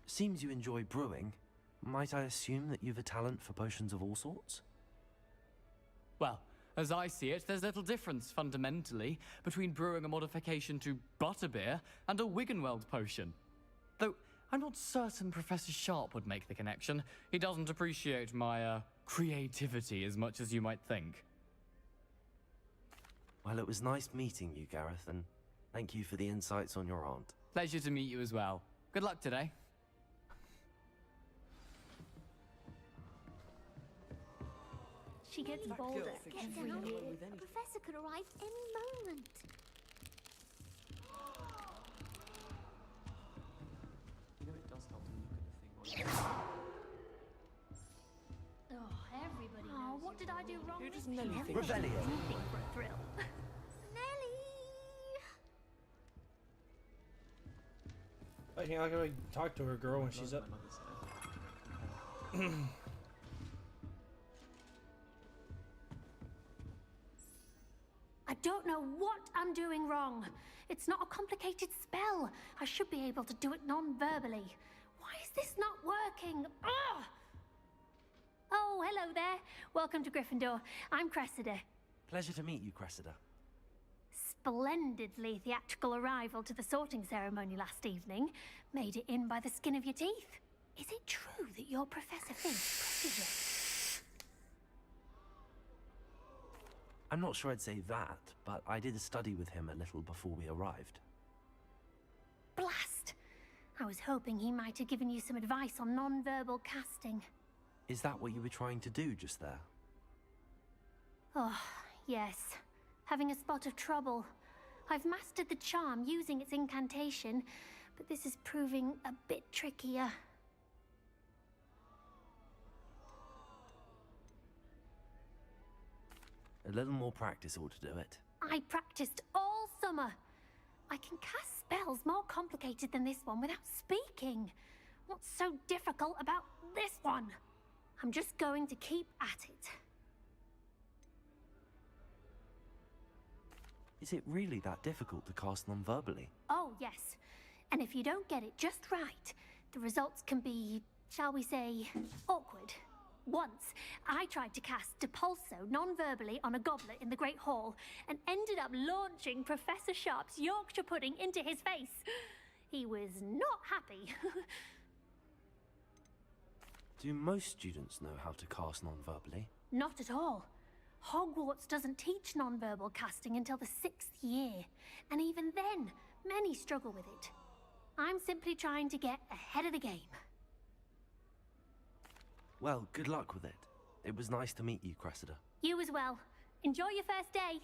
Seems you enjoy brewing. Might I assume that you've a talent for potions of all sorts? Well, as I see it, there's little difference, fundamentally, between brewing a modification to butterbeer and a Wiggenweld potion. Though, I'm not certain Professor Sharp would make the connection. He doesn't appreciate my, creativity as much as you might think. Well, it was nice meeting you, Gareth, and thank you for the insights on your aunt. Pleasure to meet you as well. Good luck today. She gets That bolder girl thinks every she can get year. away with A anything. professor could arrive any moment. You know it does help to look at the thing while Oh, everybody knows. What did I do wrong? Who does this Nelly year? think she is? Anything for a thrill. Nelly! I think I can talk to her girl when she's up. I don't know what I'm doing wrong. It's not a complicated spell. I should be able to do it non-verbally. Why is this not working? Ugh! Oh, hello there. Welcome to Gryffindor. I'm Cressida. Pleasure to meet you, Cressida. Splendidly theatrical arrival to the sorting ceremony last evening. Made it in by the skin of your teeth. Is it true that you're Professor Finn's protege? I'm not sure I'd say that, but I did study with him a little before we arrived. Blast! I was hoping he might have given you some advice on non-verbal casting. Is that what you were trying to do just there? Oh, yes. Having a spot of trouble. I've mastered the charm using its incantation, but this is proving a bit trickier. A little more practice ought to do it. I practiced all summer. I can cast spells more complicated than this one without speaking. What's so difficult about this one? I'm just going to keep at it. Is it really that difficult to cast non-verbally? Oh, yes. And if you don't get it just right, the results can be, shall we say, awkward. Once, I tried to cast Depulso non-verbally on a goblet in the Great Hall and ended up launching Professor Sharp's Yorkshire pudding into his face. He was not happy. Do most students know how to cast non-verbally? Not at all. Hogwarts doesn't teach non-verbal casting until the 6th year, and even then, many struggle with it. I'm simply trying to get ahead of the game. Well, good luck with it. It was nice to meet you, Cressida. You as well. Enjoy your first day.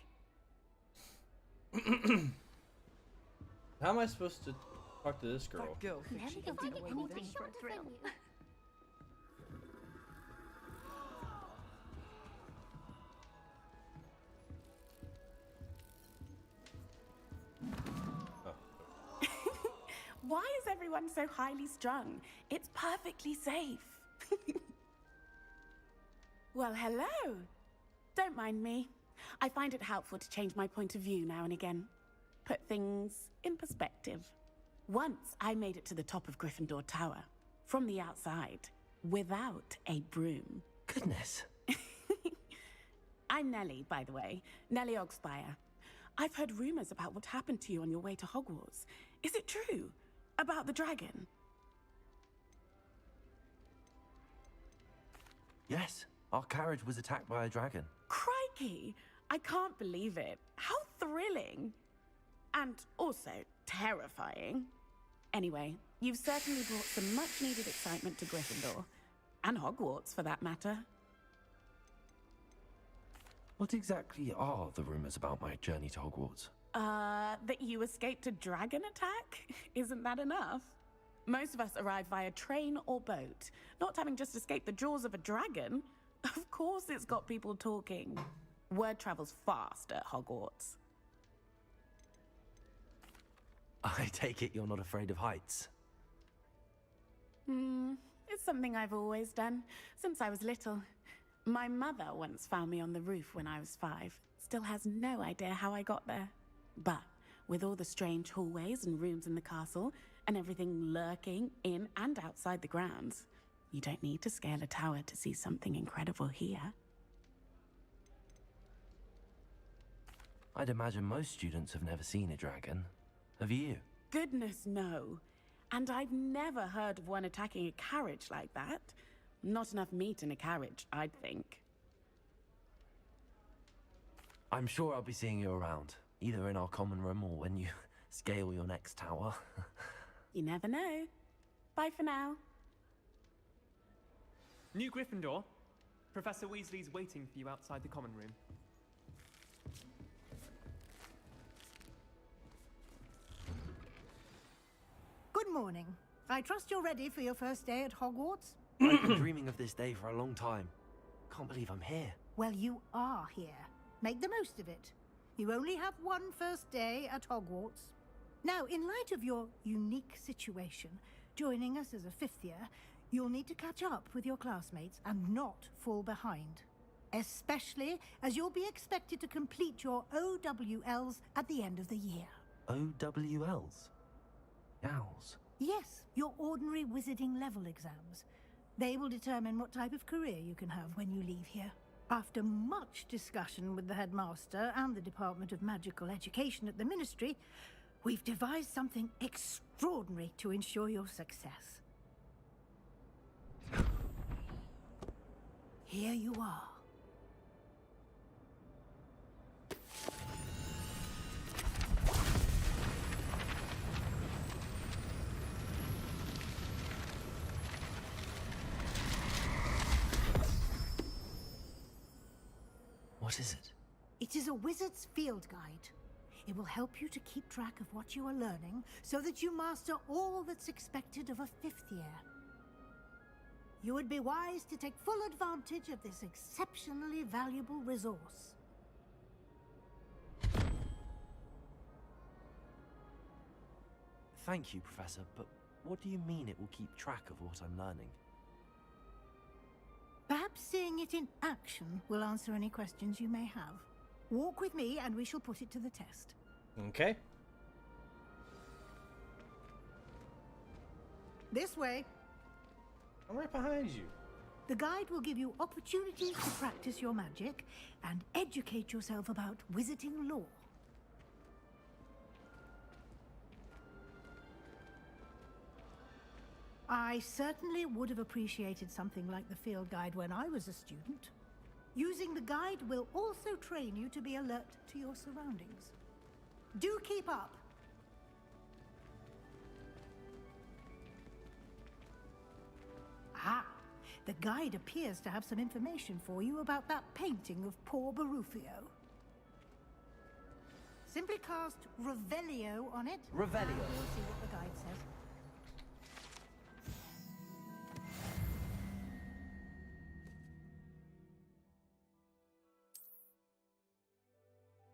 How am I supposed to talk to this girl? That girl thinks she can get away with anything. For a thrill. Why is everyone so highly strung? It's perfectly safe. Well, hello. Don't mind me. I find it helpful to change my point of view now and again. Put things in perspective. Once I made it to the top of Gryffindor Tower, from the outside, without a broom. Goodness. I'm Nellie, by the way. Nellie Ogspire. I've heard rumors about what happened to you on your way to Hogwarts. Is it true? About the dragon? Yes, our carriage was attacked by a dragon. Crikey! I can't believe it. How thrilling! And also terrifying. Anyway, you've certainly brought some much-needed excitement to Gryffindor. And Hogwarts, for that matter. What exactly are the rumors about my journey to Hogwarts? That you escaped a dragon attack? Isn't that enough? Most of us arrive via train or boat, not having just escaped the jaws of a dragon. Of course it's got people talking. Word travels fast at Hogwarts. I take it you're not afraid of heights. It's something I've always done, since I was little. My mother once found me on the roof when I was 5. Still has no idea how I got there. But with all the strange hallways and rooms in the castle, and everything lurking in and outside the grounds, you don't need to scale a tower to see something incredible here. I'd imagine most students have never seen a dragon. Have you? Goodness, no. And I've never heard of one attacking a carriage like that. Not enough meat in a carriage, I'd think. I'm sure I'll be seeing you around, either in our common room or when you scale your next tower. You never know. Bye for now. New Gryffindor. Professor Weasley's waiting for you outside the common room. Good morning. I trust you're ready for your first day at Hogwarts? I've been dreaming of this day for a long time. Can't believe I'm here. Well, you are here. Make the most of it. You only have one first day at Hogwarts. Now, in light of your unique situation, joining us as a 5th year, you'll need to catch up with your classmates and not fall behind. Especially as you'll be expected to complete your OWLs at the end of the year. OWLs? Owls? Yes, your ordinary wizarding level exams. They will determine what type of career you can have when you leave here. After much discussion with the headmaster and the Department of Magical Education at the Ministry, we've devised something extraordinary to ensure your success. Here you are. What is it? It is a wizard's field guide. It will help you to keep track of what you are learning so that you master all that's expected of a 5th year. You would be wise to take full advantage of this exceptionally valuable resource. Thank you, Professor, but what do you mean it will keep track of what I'm learning? Perhaps seeing it in action will answer any questions you may have. Walk with me and we shall put it to the test. Okay. This way. I'm right behind you. The guide will give you opportunities to practice your magic and educate yourself about wizarding lore. I certainly would have appreciated something like the field guide when I was a student. Using the guide will also train you to be alert to your surroundings. Do keep up! Ah, the guide appears to have some information for you about that painting of poor Barufio. Simply cast Revelio on it. Revelio. We'll see what the guide says.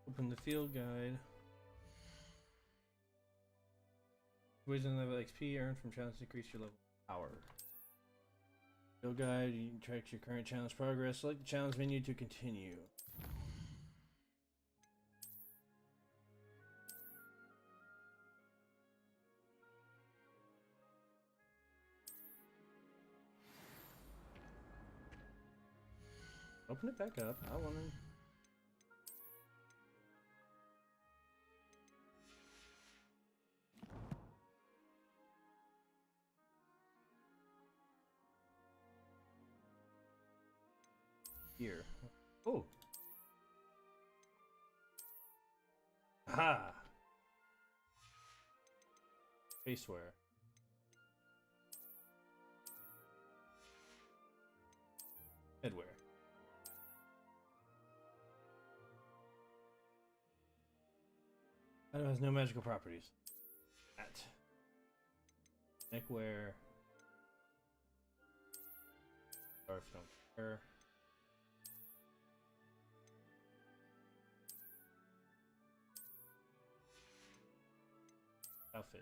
Open the field guide. Wisdom level XP earned from challenge to increase your level of power. Field guide, you can track your current challenge progress. Select the challenge menu to continue. Open it back up. I want to. Here. Oh. Aha. Faceware. Headwear. Item has no magical properties. Hat. Neckwear. Scarf don't care. Outfit.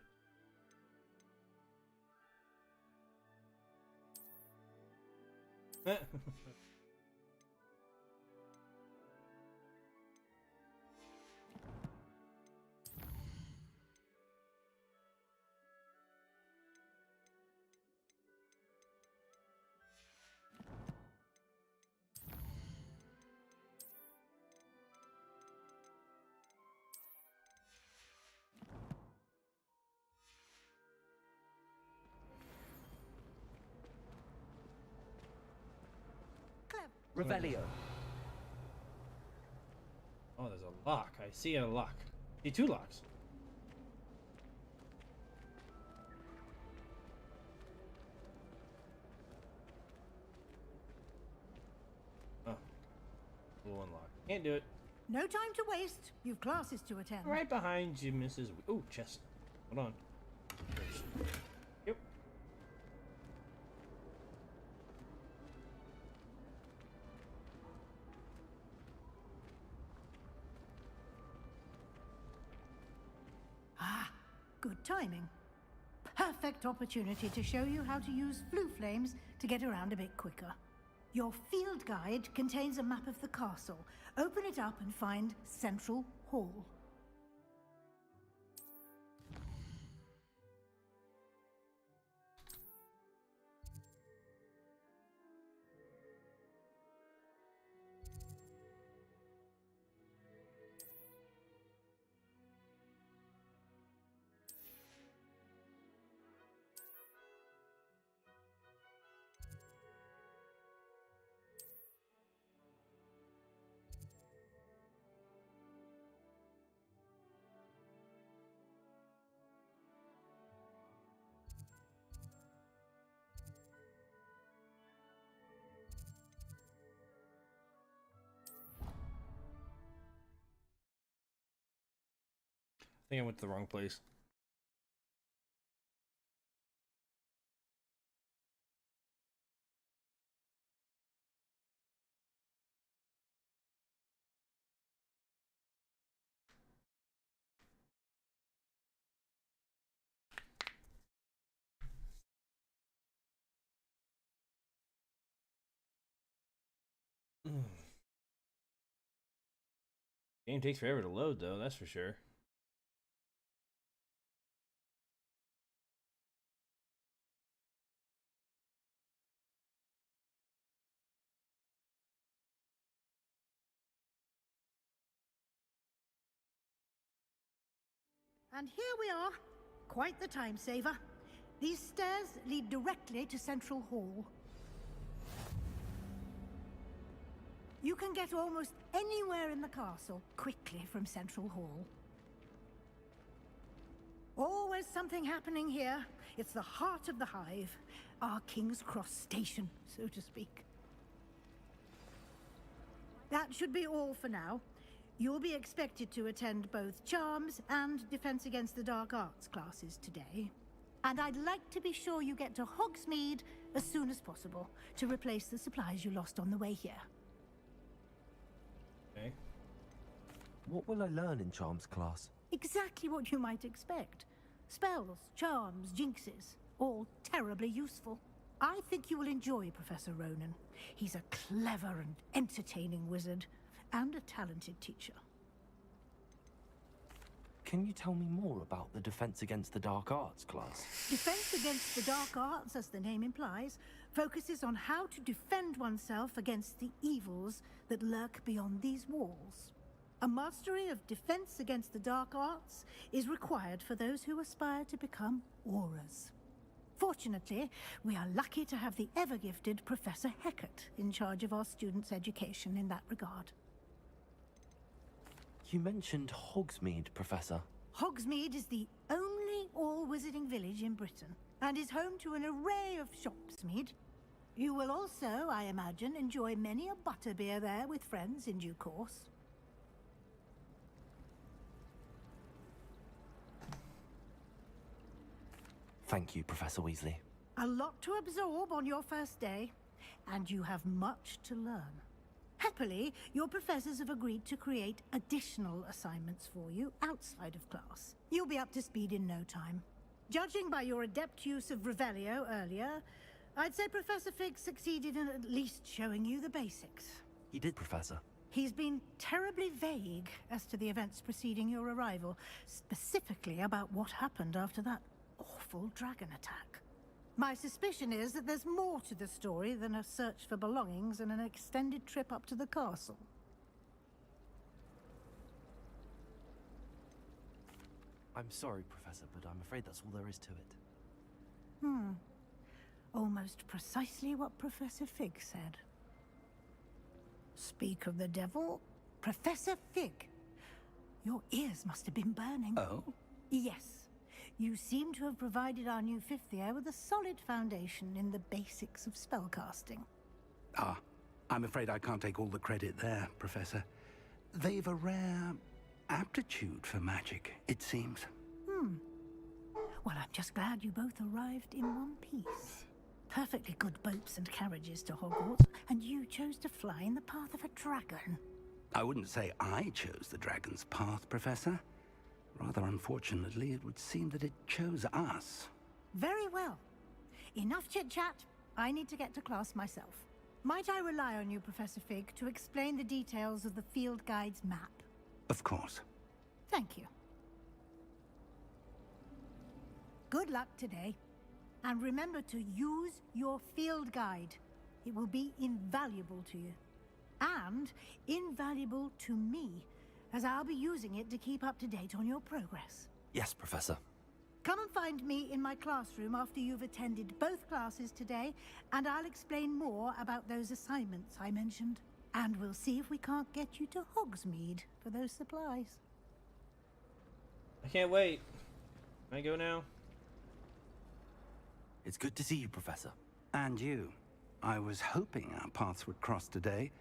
Revelio. Oh, there's a lock. I see a lock. See two locks. Oh. We'll unlock. Can't do it. No time to waste. You've classes to attend. Right behind you, Mrs. Oh, chest. Hold on. Yep. Ah, good timing. Perfect opportunity to show you how to use flue flames to get around a bit quicker. Your field guide contains a map of the castle. Open it up and find Central Hall. think I went to the wrong place. Game takes forever to load, though, that's for sure. And here we are. Quite the time saver. These stairs lead directly to Central Hall. You can get almost anywhere in the castle quickly from Central Hall. Always something happening here. It's the heart of the Hive, our King's Cross station, so to speak. That should be all for now. You'll be expected to attend both Charms and Defense Against the Dark Arts classes today. And I'd like to be sure you get to Hogsmeade as soon as possible to replace the supplies you lost on the way here. Okay. What will I learn in Charms class? Exactly what you might expect. Spells, charms, jinxes, all terribly useful. I think you will enjoy Professor Ronan. He's a clever and entertaining wizard, and a talented teacher. Can you tell me more about the Defense Against the Dark Arts class? Defense Against the Dark Arts, as the name implies, focuses on how to defend oneself against the evils that lurk beyond these walls. A mastery of Defense Against the Dark Arts is required for those who aspire to become auras. Fortunately, we are lucky to have the ever-gifted Professor Hecat in charge of our students' education in that regard. You mentioned Hogsmeade, Professor. Hogsmeade is the only all-wizarding village in Britain, and is home to an array of shopsmead. You will also, I imagine, enjoy many a butterbeer there with friends in due course. Thank you, Professor Weasley. A lot to absorb on your first day, and you have much to learn. Happily, your professors have agreed to create additional assignments for you outside of class. You'll be up to speed in no time. Judging by your adept use of Revelio earlier, I'd say Professor Fig succeeded in at least showing you the basics. He did, Professor. He's been terribly vague as to the events preceding your arrival, specifically about what happened after that awful dragon attack. My suspicion is that there's more to the story than a search for belongings and an extended trip up to the castle. I'm sorry, Professor, but I'm afraid that's all there is to it. Almost precisely what Professor Fig said. Speak of the devil, Professor Fig. Your ears must have been burning. Oh? Yes. You seem to have provided our new fifth year with a solid foundation in the basics of spellcasting. Ah, I'm afraid I can't take all the credit there, Professor. They've a rare aptitude for magic, it seems. Well, I'm just glad you both arrived in one piece. Perfectly good boats and carriages to Hogwarts, and you chose to fly in the path of a dragon. I wouldn't say I chose the dragon's path, Professor. Rather unfortunately, it would seem that it chose us. Very well. Enough chit-chat. I need to get to class myself. Might I rely on you, Professor Fig, to explain the details of the field guide's map? Of course. Thank you. Good luck today. And remember to use your field guide. It will be invaluable to you. And invaluable to me, as I'll be using it to keep up to date on your progress. Yes, Professor. Come and find me in my classroom after you've attended both classes today, and I'll explain more about those assignments I mentioned. And we'll see if we can't get you to Hogsmeade for those supplies. I can't wait. Can I go now? It's good to see you, Professor. And you. I was hoping our paths would cross today,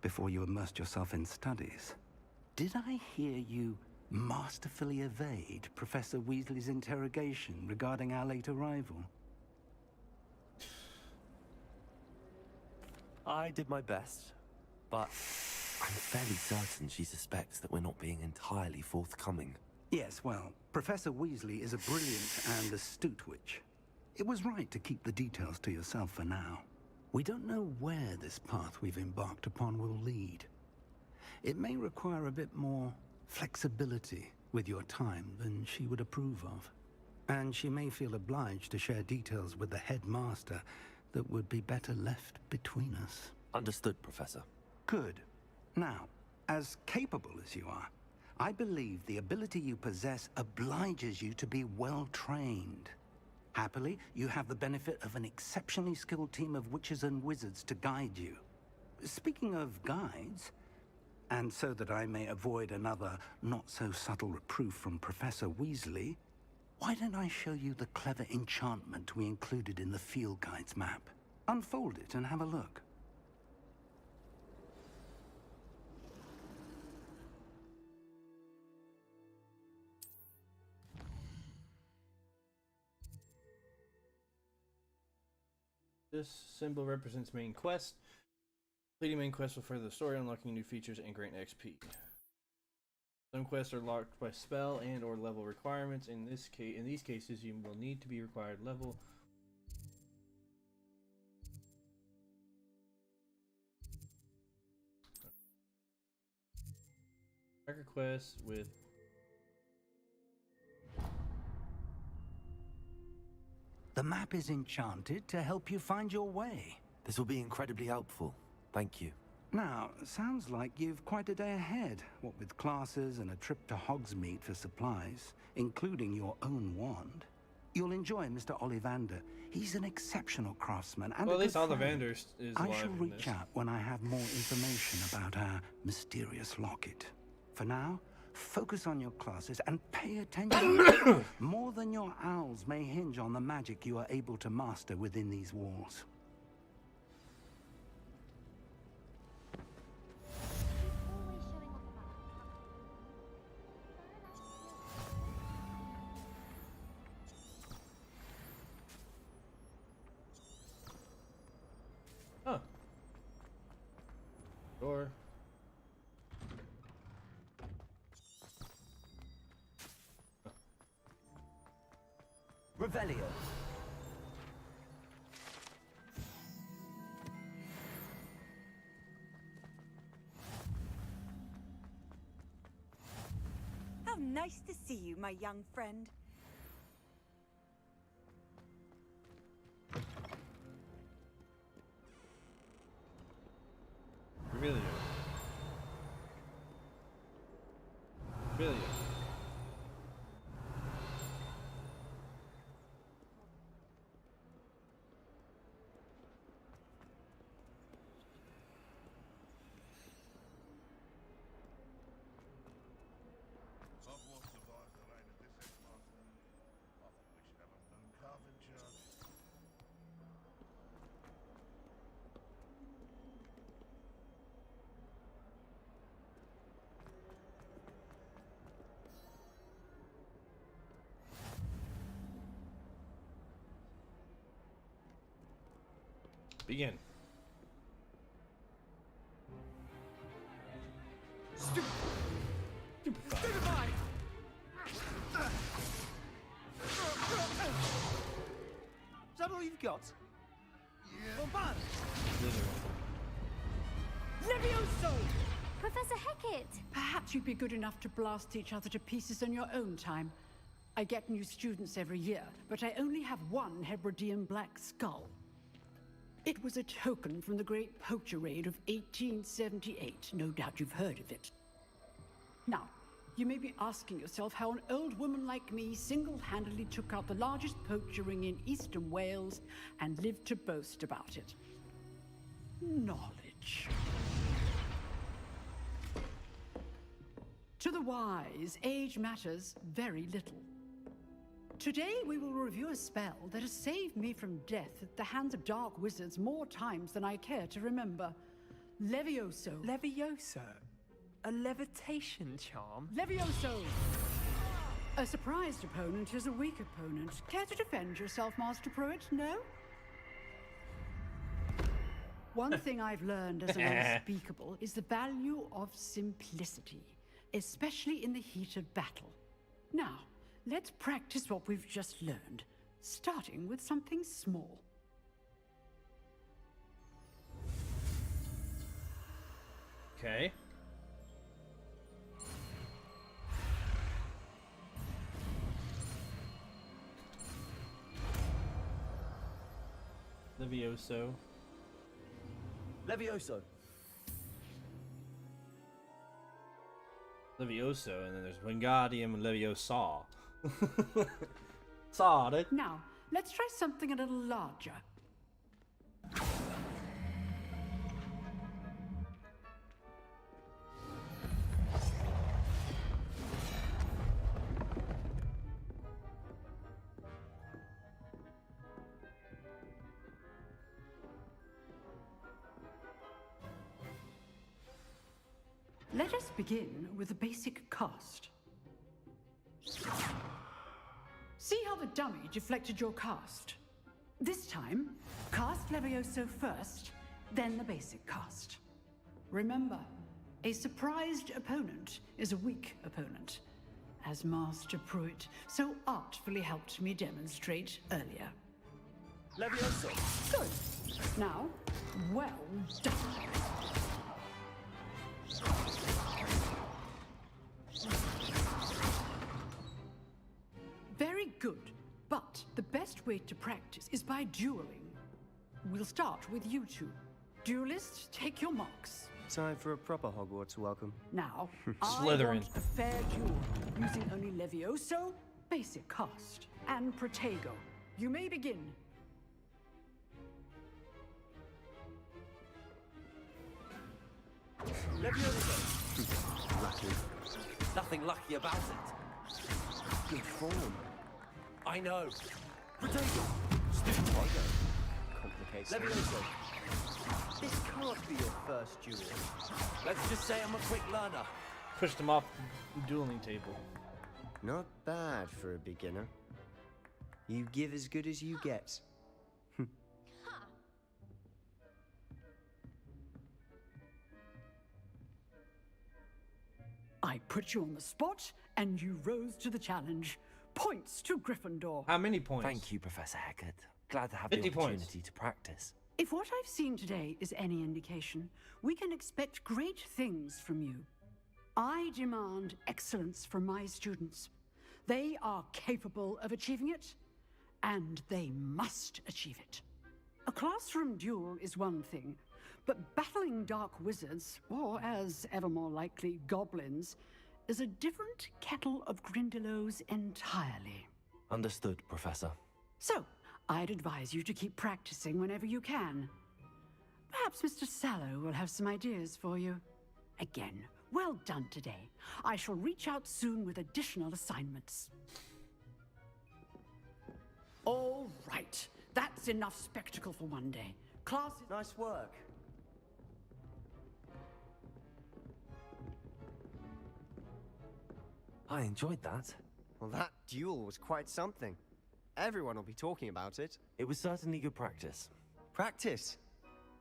before you immersed yourself in studies. Did I hear you masterfully evade Professor Weasley's interrogation regarding our late arrival? I did my best, but I'm fairly certain she suspects that we're not being entirely forthcoming. Yes, well, Professor Weasley is a brilliant and astute witch. It was right to keep the details to yourself for now. We don't know where this path we've embarked upon will lead. It may require a bit more flexibility with your time than she would approve of. And she may feel obliged to share details with the headmaster that would be better left between us. Understood, Professor. Good. Now, as capable as you are, I believe the ability you possess obliges you to be well trained. Happily, you have the benefit of an exceptionally skilled team of witches and wizards to guide you. Speaking of guides, and so that I may avoid another not-so-subtle reproof from Professor Weasley, why don't I show you the clever enchantment we included in the field guide's map? Unfold it and have a look. This symbol represents main quest. Completing main quest will further the story, unlocking new features, and grant XP. Some quests are locked by spell and or level requirements. In these cases, you will need to be required level. Tracker quests with The map is enchanted to help you find your way. This will be incredibly helpful. Thank you. Now, sounds like you've quite a day ahead, what with classes and a trip to Hogsmeade for supplies, including your own wand. You'll enjoy Mr. Ollivander. He's an exceptional craftsman and well, a at least good friend. Ollivander is I alive shall in reach this. out when I have more information about our mysterious locket. For now, focus on your classes and pay attention. More than your owls may hinge on the magic you are able to master within these walls. Huh. Door. Revelio. How nice to see you, my young friend. Revelio. Revelio. Begin. Stupefy! Is that all you've got? Bombard! Levioso! Professor Hecat! Perhaps you'd be good enough to blast each other to pieces on your own time. I get new students every year, but I only have one Hebridean black skull. It was a token from the Great Poacher Raid of 1878. No doubt you've heard of it. Now, you may be asking yourself how an old woman like me single-handedly took out the largest poacher ring in eastern Wales and lived to boast about it. Knowledge. To the wise, age matters very little. Today we will review a spell that has saved me from death at the hands of dark wizards more times than I care to remember. Levioso. Levioso? A levitation charm? Levioso! A surprised opponent is a weak opponent. Care to defend yourself, Master Pruitt? No? One thing I've learned as an unspeakable is the value of simplicity, especially in the heat of battle. Now, let's practice what we've just learned, starting with something small. Okay. Levioso. Levioso. Levioso, and then there's Wingardium Leviosa. Saw it. Now, let's try something a little larger. Let us begin with a basic cast. See how the dummy deflected your cast? This time, cast Levioso first, then the basic cast. Remember, a surprised opponent is a weak opponent, as Master Pruitt so artfully helped me demonstrate earlier. Levioso. Good. Now, well done. Very good, but the best way to practice is by dueling. We'll start with you two. Duelists, take your marks. Time for a proper Hogwarts welcome. Now, Slytherin. I want a fair duel, using only Levioso, basic cast, and Protego. You may begin. Levioso. Lucky. Nothing lucky about it. Good form. I know. Protego. Stupid Protego. Complicates Levioso. This can't be your first duel. Let's just say I'm a quick learner. Pushed him off the dueling table. Not bad for a beginner. You give as good as you get. I put you on the spot, and you rose to the challenge. Points to Gryffindor. How many points? Thank you, Professor Hecat. Glad to have the 50 opportunity points. to practice. If what I've seen today is any indication, we can expect great things from you. I demand excellence from my students. They are capable of achieving it, and they must achieve it. A classroom duel is one thing, but battling dark wizards, or as ever more likely, goblins, is a different kettle of Grindylows entirely. Understood, Professor. So, I'd advise you to keep practicing whenever you can. Perhaps Mr. Sallow will have some ideas for you. Again, well done today. I shall reach out soon with additional assignments. All right, that's enough spectacle for one day. Class is... Nice work. I enjoyed that. Well, that duel was quite something. Everyone will be talking about it. It was certainly good practice. Practice?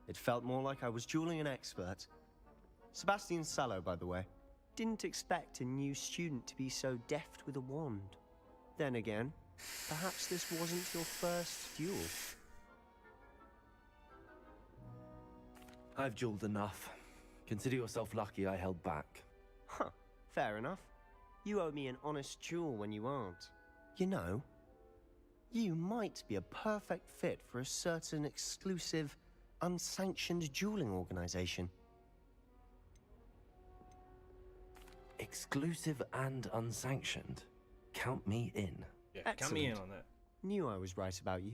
It felt more like I was dueling an expert. Sebastian Sallow, by the way. Didn't expect a new student to be so deft with a wand. Then again, perhaps this wasn't your first duel. I've dueled enough. Consider yourself lucky I held back. Huh, fair enough. You owe me an honest duel when you aren't. You know, you might be a perfect fit for a certain exclusive, unsanctioned dueling organization. Exclusive and unsanctioned. Count me in. Yeah, count me in on that. Knew I was right about you.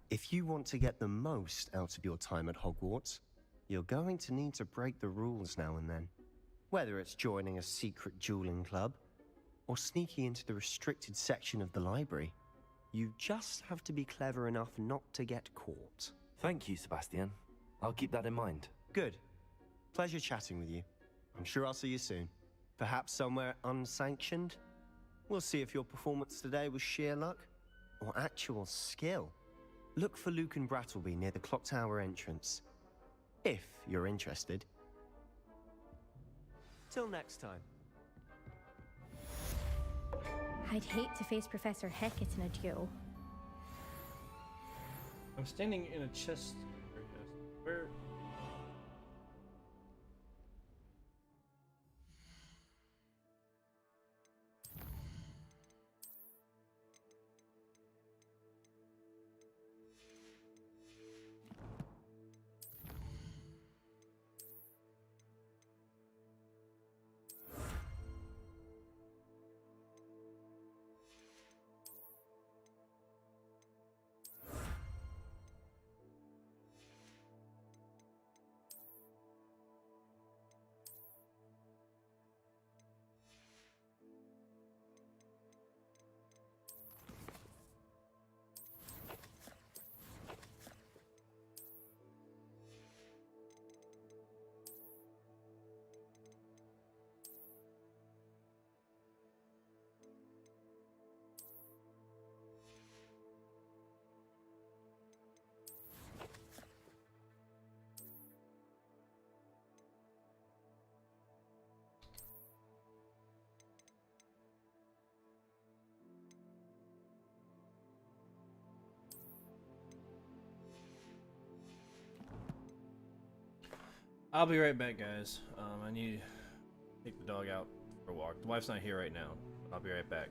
If you want to get the most out of your time at Hogwarts, you're going to need to break the rules now and then. Whether it's joining a secret dueling club, or sneaking into the restricted section of the library, you just have to be clever enough not to get caught. Thank you, Sebastian. I'll keep that in mind. Good. Pleasure chatting with you. I'm sure I'll see you soon. Perhaps somewhere unsanctioned? We'll see if your performance today was sheer luck or actual skill. Look for Luke and Brattleby near the clock tower entrance, if you're interested. Till next time. I'd hate to face Professor Hecat in a duel. I'm standing in a chest. Where? I'll be right back, guys. I need to take the dog out for a walk. The wife's not here right now. I'll be right back.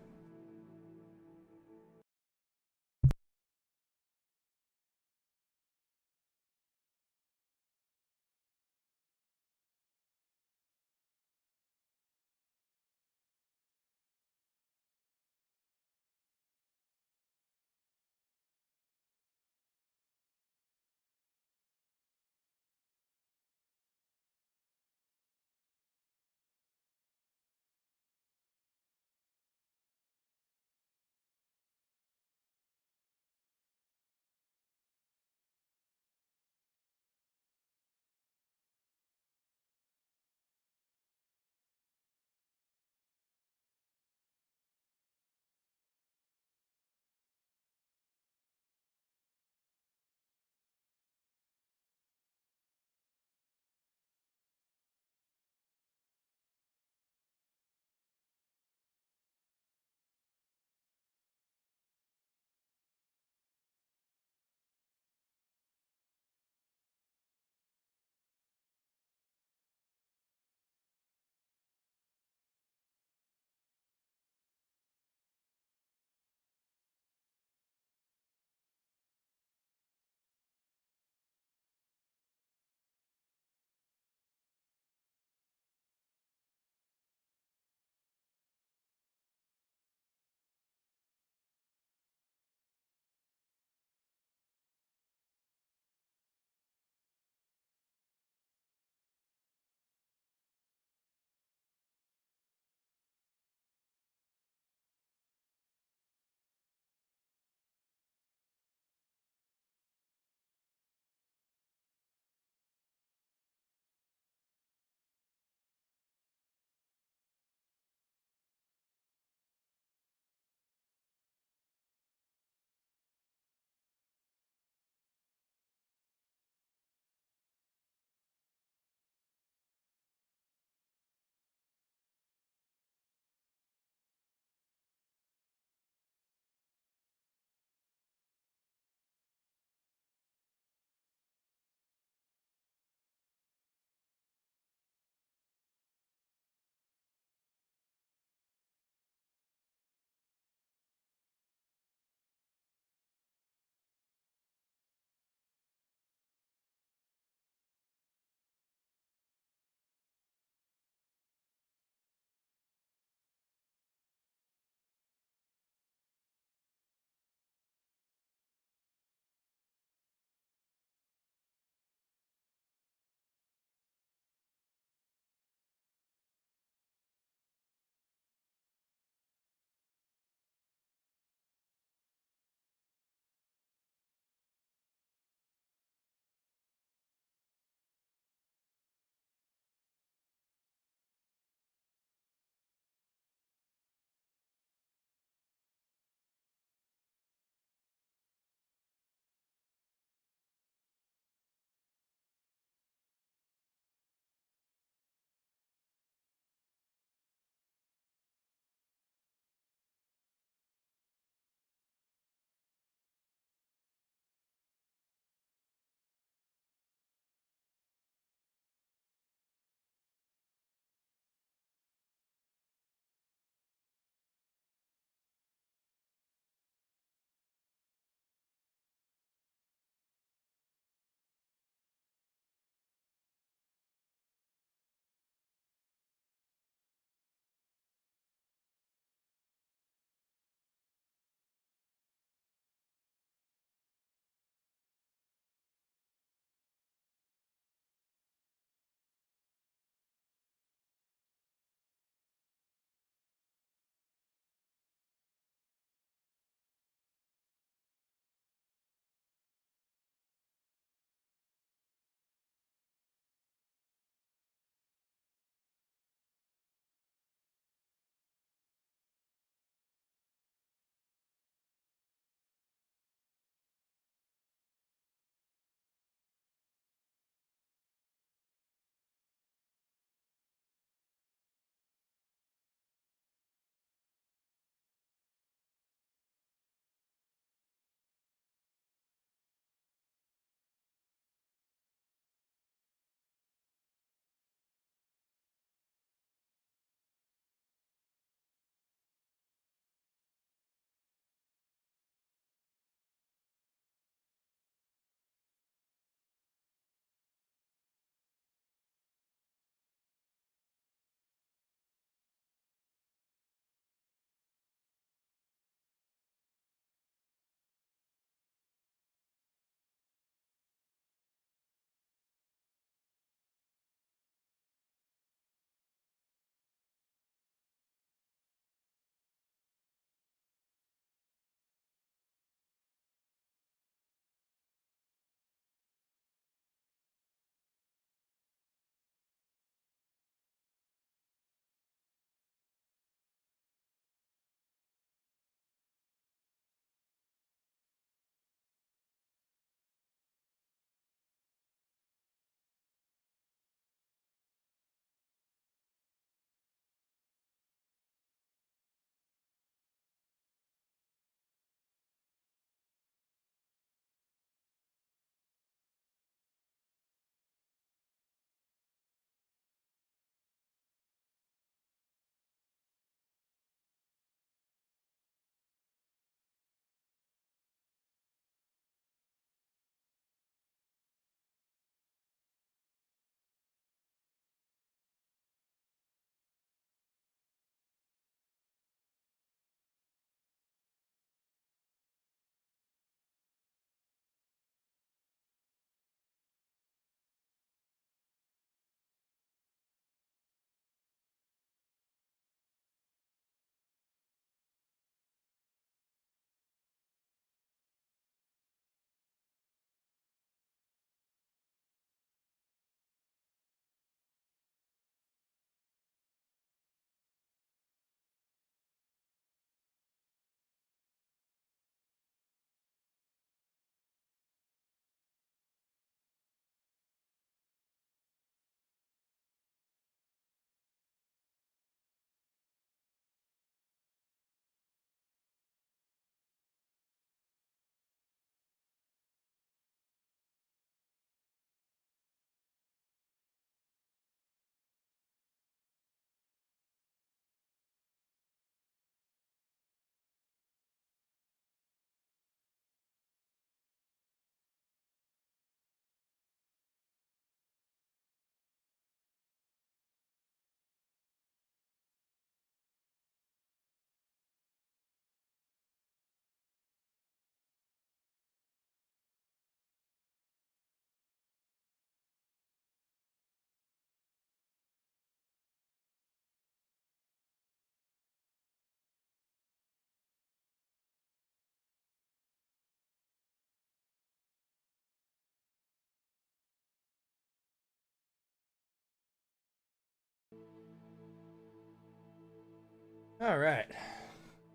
All right.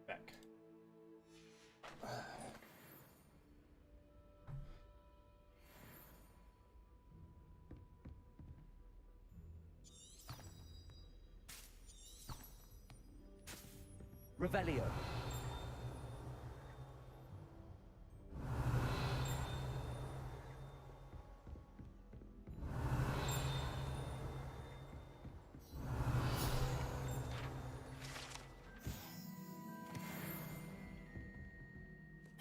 Back. Revelio.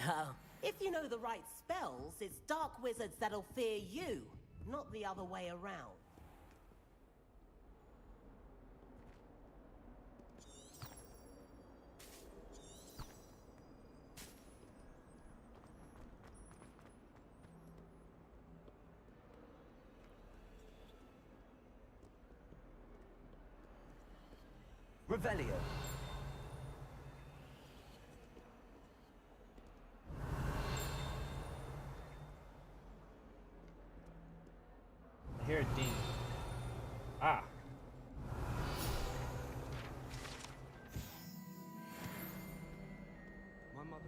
Oh, if you know the right spells, it's dark wizards that'll fear you, not the other way around. Revelio. I hear a ding. Ah. My mother.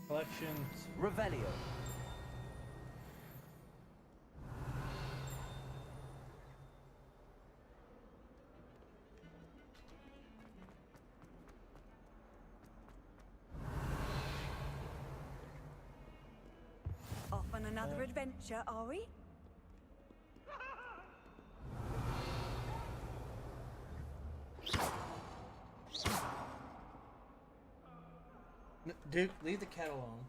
Collections. Revelio. Off on another adventure, are we? Duke, leave the cat alone.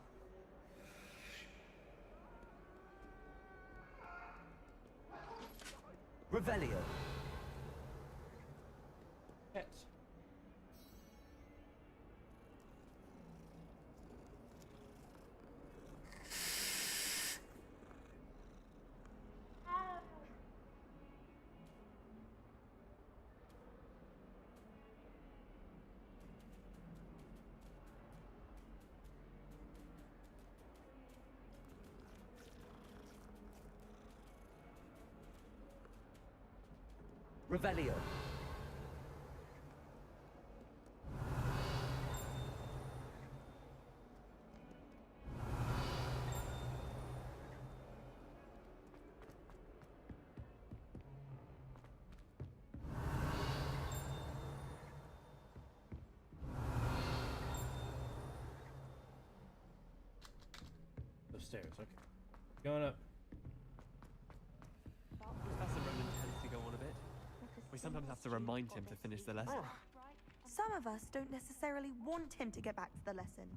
Revelio. Pets. Revelio. Those stairs, okay. Going up. Professor Roman tends to go on a bit. We sometimes have to remind him to finish the lesson. Some of us don't necessarily want him to get back to the lesson.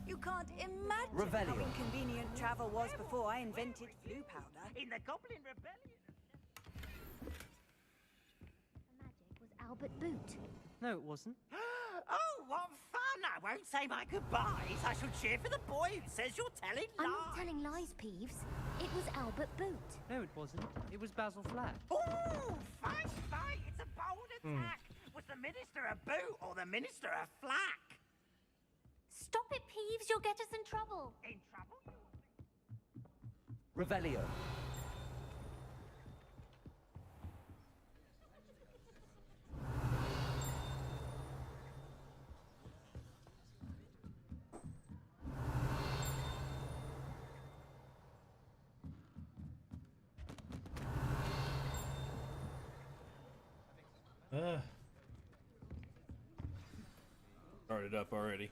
You can't imagine how Revelio. inconvenient travel was before I invented flu powder. In the Goblin Rebellion. The magic was Albert Boot. No, it wasn't. Oh, what fun! I won't say my goodbyes. I shall cheer for the boy who says you're telling lies. I'm not telling lies, Peeves. It was Albert Boot. No, it wasn't. It was Basil Flack. Ooh, fight, fight! It's a bold attack. Was the minister a boot or the minister a flack? Stop it, Peeves. You'll get us in trouble. In trouble? Revelio. Started up already.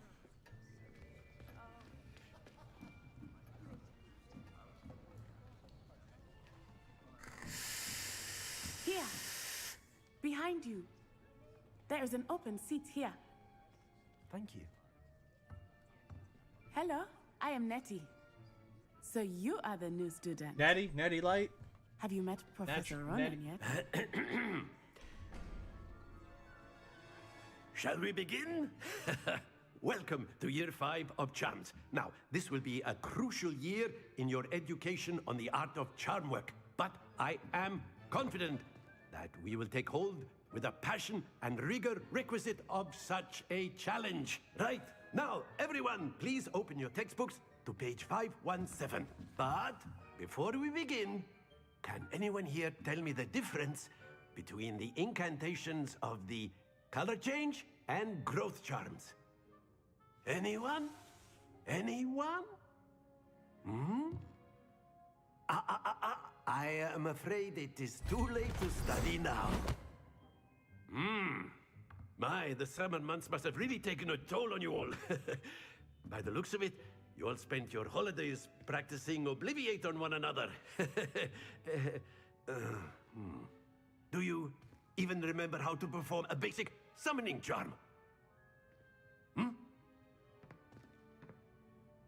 Here. Behind you. There is an open seat here. Thank you. Hello, I am Nettie. So you are the new student. Natty Light. Have you met Professor Ronan yet? Shall we begin? Welcome to year 5 of charms. Now, this will be a crucial year in your education on the art of charm work, but I am confident that we will take hold with the passion and rigor requisite of such a challenge. Right, now, everyone, please open your textbooks to page 517. But before we begin, can anyone here tell me the difference between the incantations of the color change and growth charms? Anyone? Anyone? Hmm? I am afraid it is too late to study now. My, the summer months must have really taken a toll on you all. By the looks of it, you all spent your holidays practicing Obliviate on one another. Do you even remember how to perform a basic summoning charm?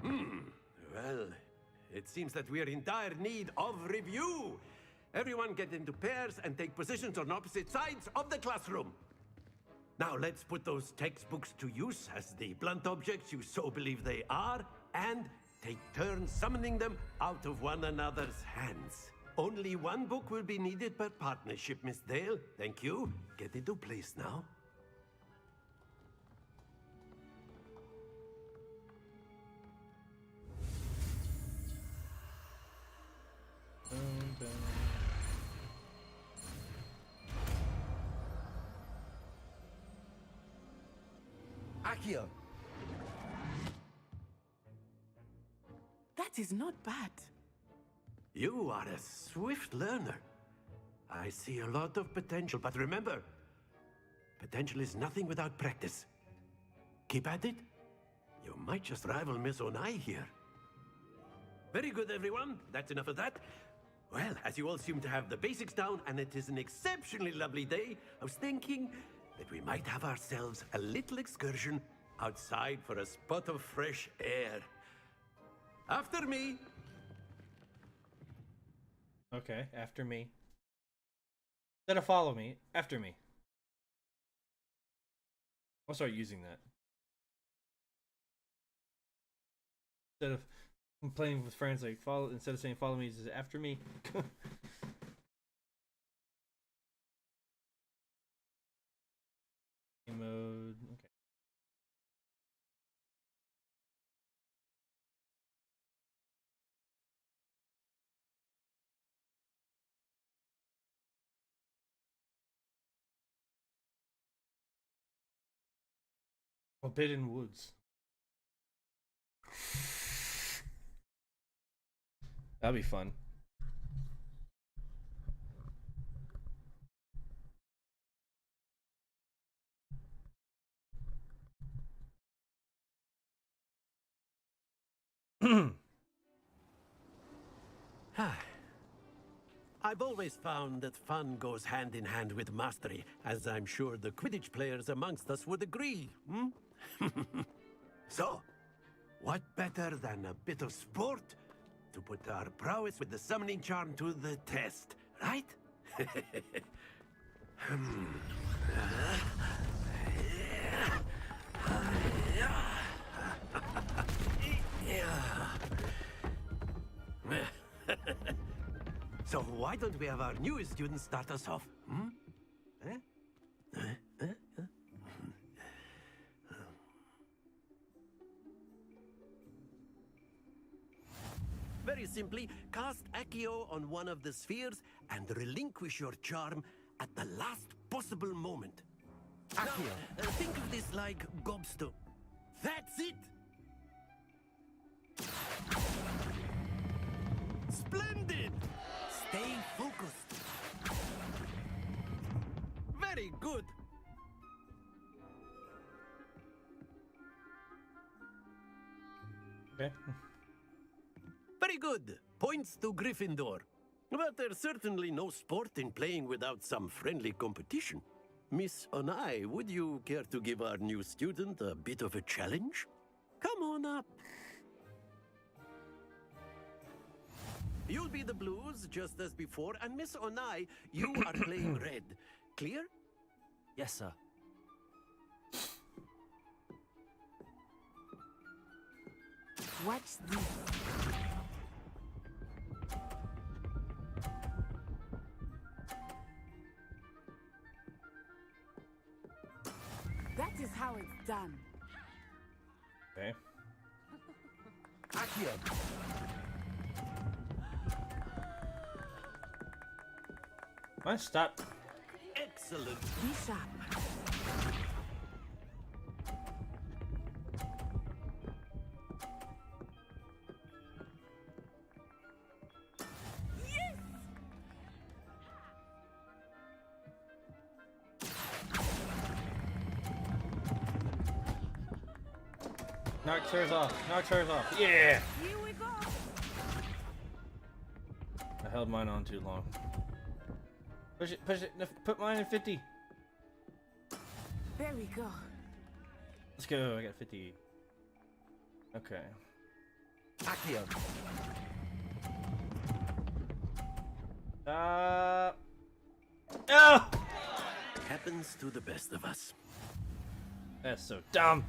Well, it seems that we are in dire need of review. Everyone get into pairs and take positions on opposite sides of the classroom. Now let's put those textbooks to use as the blunt objects you so believe they are, and take turns summoning them out of one another's hands. Only one book will be needed per partnership, Miss Dale. Thank you. Get into place now. Accio! That is not bad. You are a swift learner. I see a lot of potential, but remember, potential is nothing without practice. Keep at it. You might just rival Miss Onai here. Very good, everyone. That's enough of that. Well, as you all seem to have the basics down, and it is an exceptionally lovely day, I was thinking that we might have ourselves a little excursion outside for a spot of fresh air. After me. Okay, after me. Instead of follow me, after me. I'll start using that. Instead of complaining with friends, like follow, instead of saying follow me, it's after me. Mode. Okay. Forbidden Woods. That'd be fun. I've always found that fun goes hand in hand with mastery, as I'm sure the Quidditch players amongst us would agree. So, what better than a bit of sport to put our prowess with the summoning charm to the test, right? So why don't we have our newest student start us off? Very simply, cast Accio on one of the spheres and relinquish your charm at the last possible moment. Accio. Now, think of this like gobstone. That's it! Splendid! Stay focused. Very good. Okay. Very good. Points to Gryffindor. But there's certainly no sport in playing without some friendly competition. Miss Onai, would you care to give our new student a bit of a challenge? Come on up. You'll be the blues, just as before, and Miss Onai, you are playing red. Clear? Yes, sir. What's this? Accio. Why stop? Excellent. Be sharp. Knock hers off. Knock hers off. Yeah. Here we go. I held mine on too long. Push it. Push it. No, put mine in 50. There we go. Let's go. I got 50. Okay. Accio. Oh! Happens to the best of us. That's so dumb.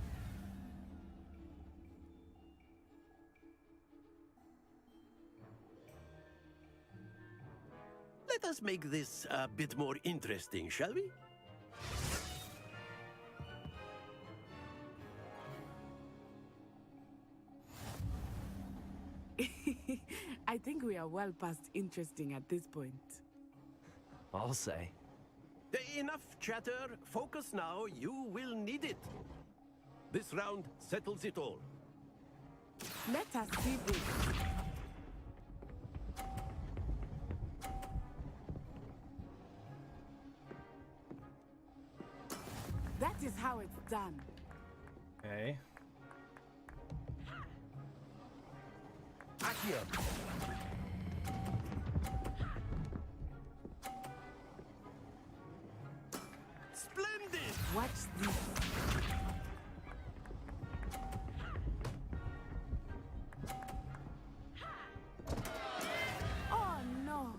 Let us make this a bit more interesting, shall we? I think we are well past interesting at this point. I'll say. Enough chatter. Focus now. You will need it. This round settles it all. Let us see this. That is how it's done. Okay. Accio. Splendid. Watch this. Oh no.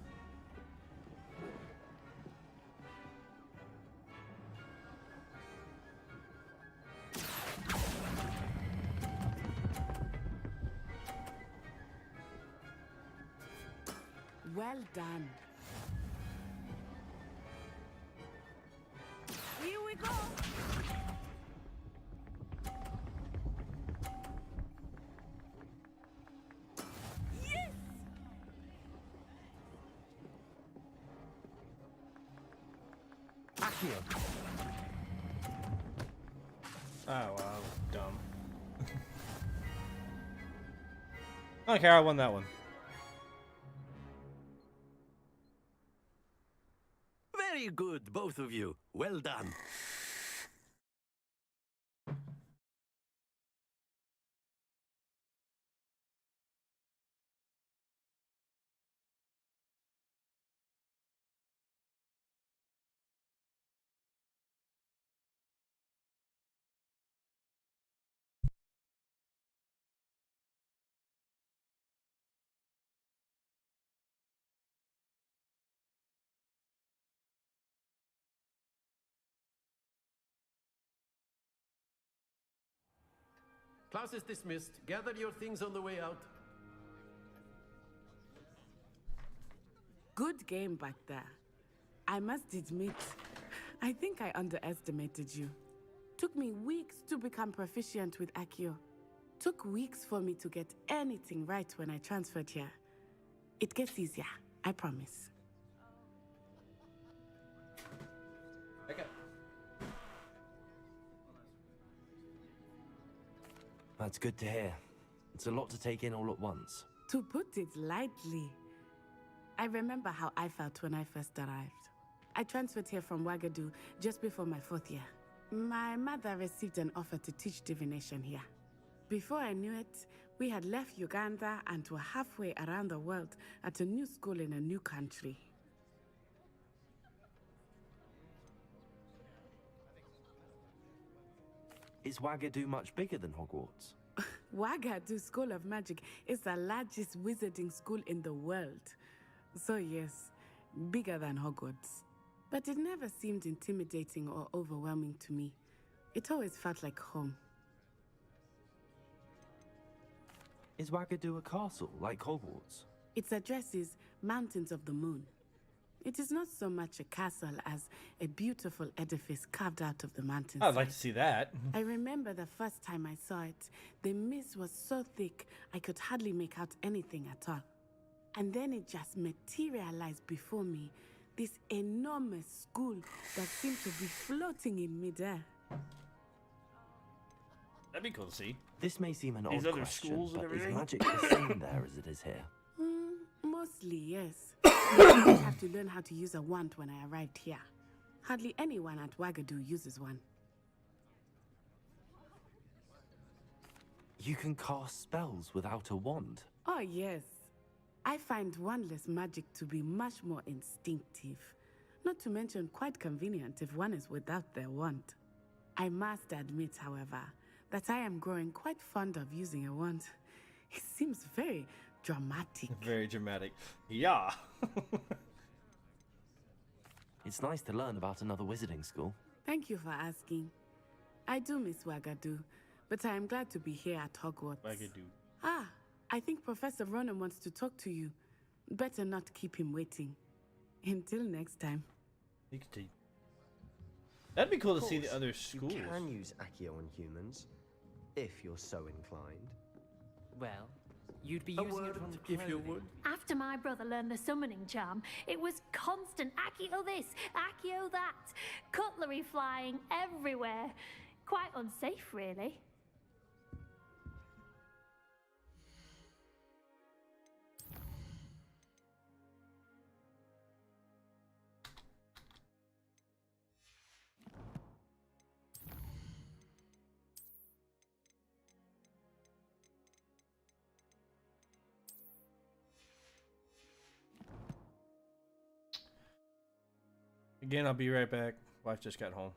Well done. Here we go. Yes. Accio. Oh, wow, that was dumb. I don't care, I won that one. Very good, both of you. Well done. Class is dismissed. Gather your things on the way out. Good game back there. I must admit, I think I underestimated you. Took me weeks to become proficient with Accio. Took weeks for me to get anything right when I transferred here. It gets easier, I promise. Okay. That's good to hear. It's a lot to take in all at once. To put it lightly, I remember how I felt when I first arrived. I transferred here from Ouagadougou just before my 4th year. My mother received an offer to teach divination here. Before I knew it, we had left Uganda and were halfway around the world at a new school in a new country. Is Ouagadougou much bigger than Hogwarts? Ouagadougou School of Magic is the largest wizarding school in the world. So yes, bigger than Hogwarts. But it never seemed intimidating or overwhelming to me. It always felt like home. Is Ouagadougou a castle, like Hogwarts? Its address is Mountains of the Moon. It is not so much a castle as a beautiful edifice carved out of the mountain. I'd like to see that. I remember the first time I saw it. The mist was so thick I could hardly make out anything at all. And then it just materialized before me. This enormous school that seemed to be floating in midair. That'd be cool to see. This may seem an These odd other question, schools and but is everything? magic the same there as it is here? Mostly, yes. I did have to learn how to use a wand when I arrived here. Hardly anyone at Wagadu uses one. You can cast spells without a wand. Oh, yes. I find wandless magic to be much more instinctive. Not to mention quite convenient if one is without their wand. I must admit, however, that I am growing quite fond of using a wand. It seems very dramatic. Very dramatic. Yeah. It's nice to learn about another wizarding school. Thank you for asking. I do miss Wagadu, but I am glad to be here at Hogwarts. Wagadu. Ah, I think Professor Ronan wants to talk to you. Better not keep him waiting. Until next time. You can take. That'd be cool to see the other schools. You can use Accio on humans, if you're so inclined. Well, you'd be using it on if you would. After my brother learned the summoning charm, it was constant Accio this, Accio that. Cutlery flying everywhere. Quite unsafe, really. Again, I'll be right back. Wife just got home.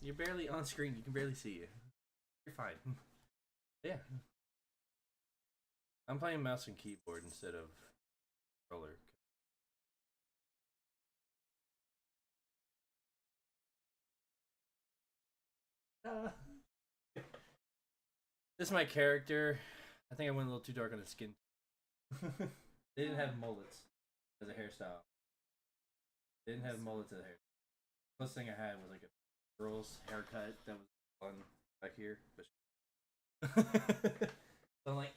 You're barely on screen. You can barely see you. You're fine. Yeah. I'm playing mouse and keyboard instead of controller. This is my character. I think I went a little too dark on the skin. They didn't have mullets as a hairstyle. They didn't have mullets as a hair. The closest thing I had was like a girl's haircut that was on back here. But so I'm like,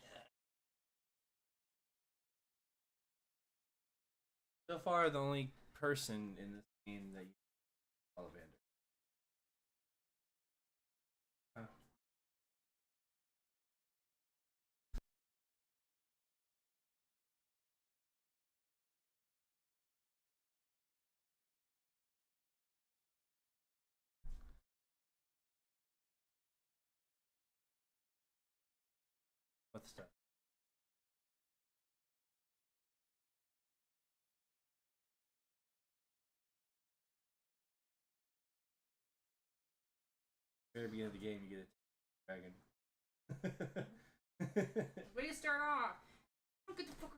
so far the only person in this game that you Ollivander. Huh. What stuff? Very beginning of the game, you get a dragon. Way to start off. Look at the fuck.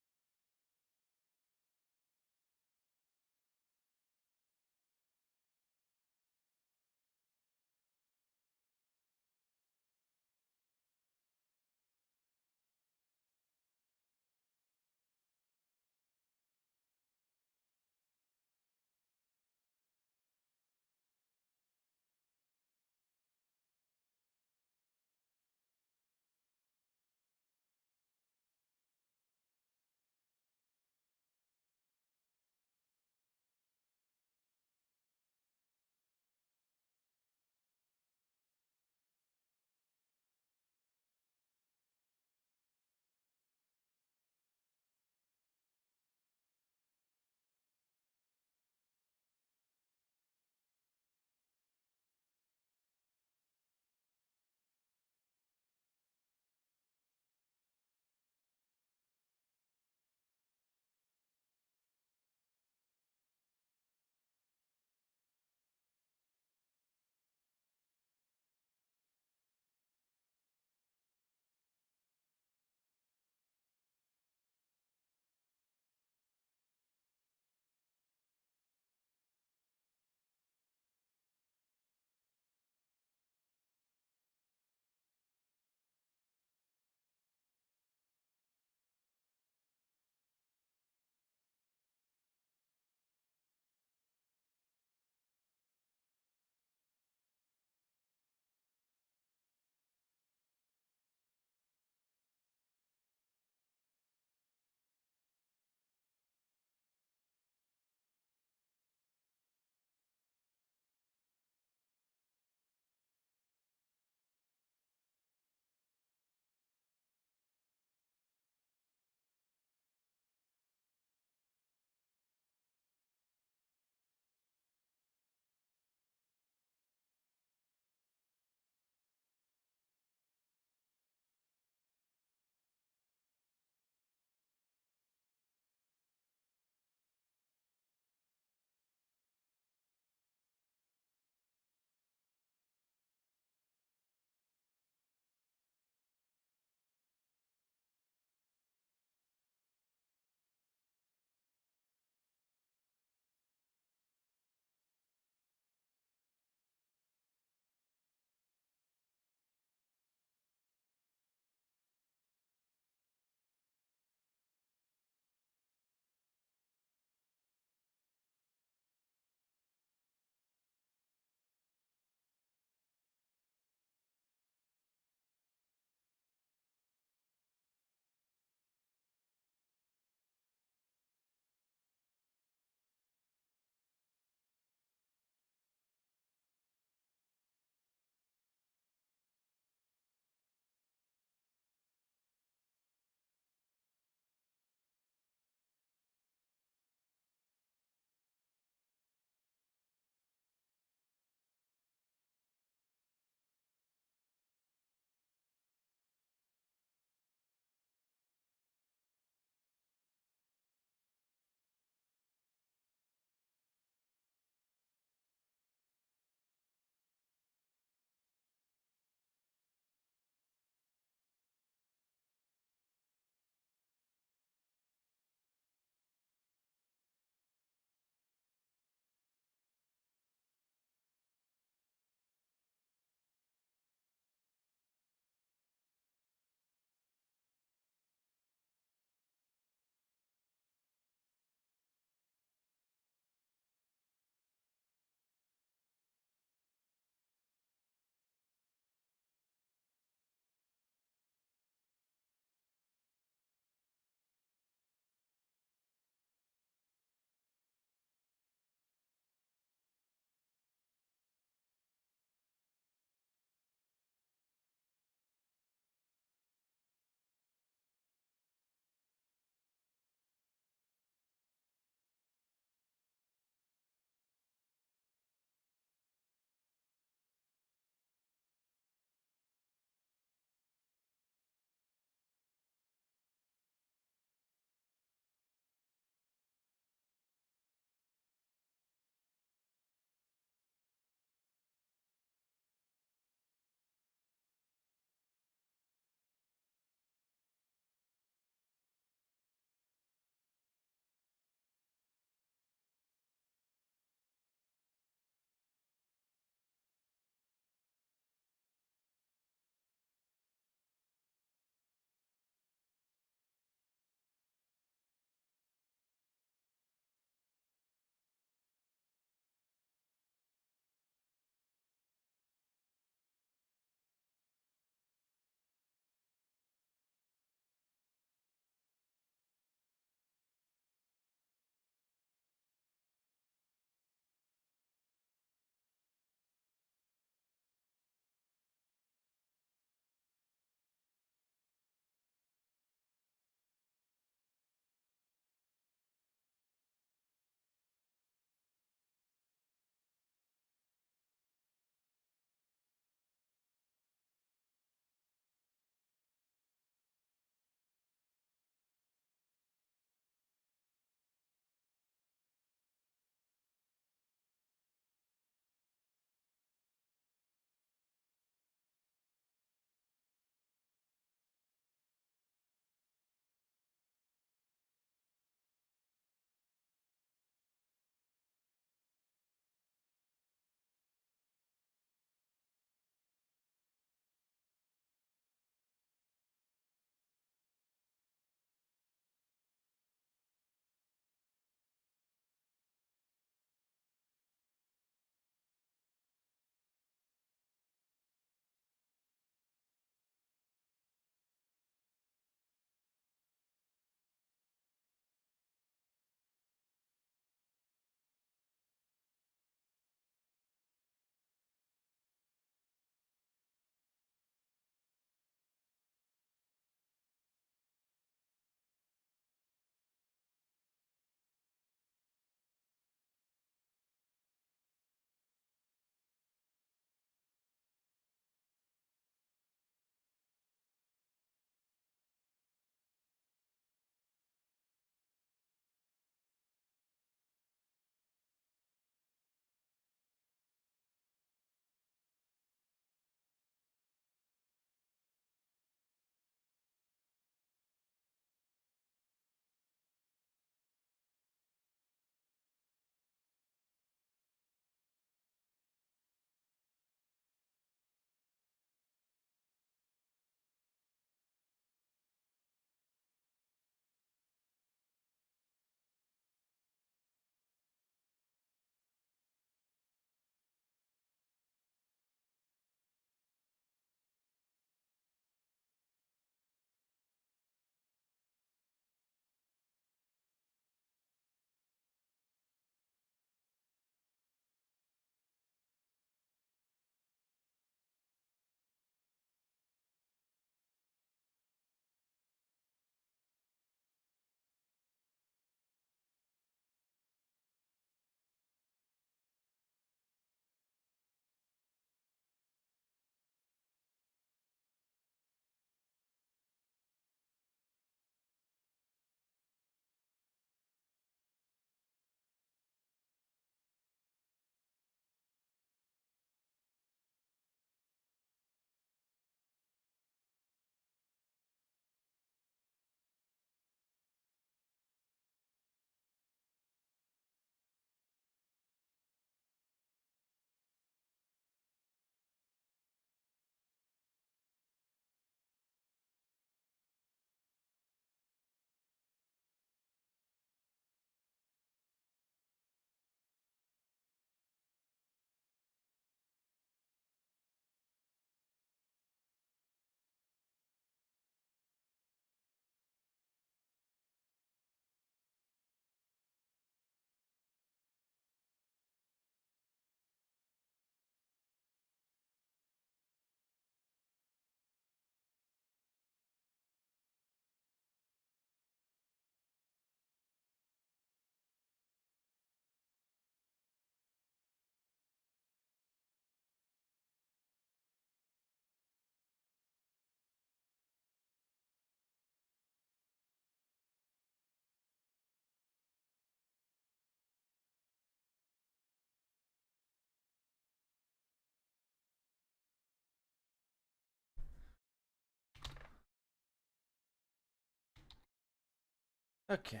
Okay.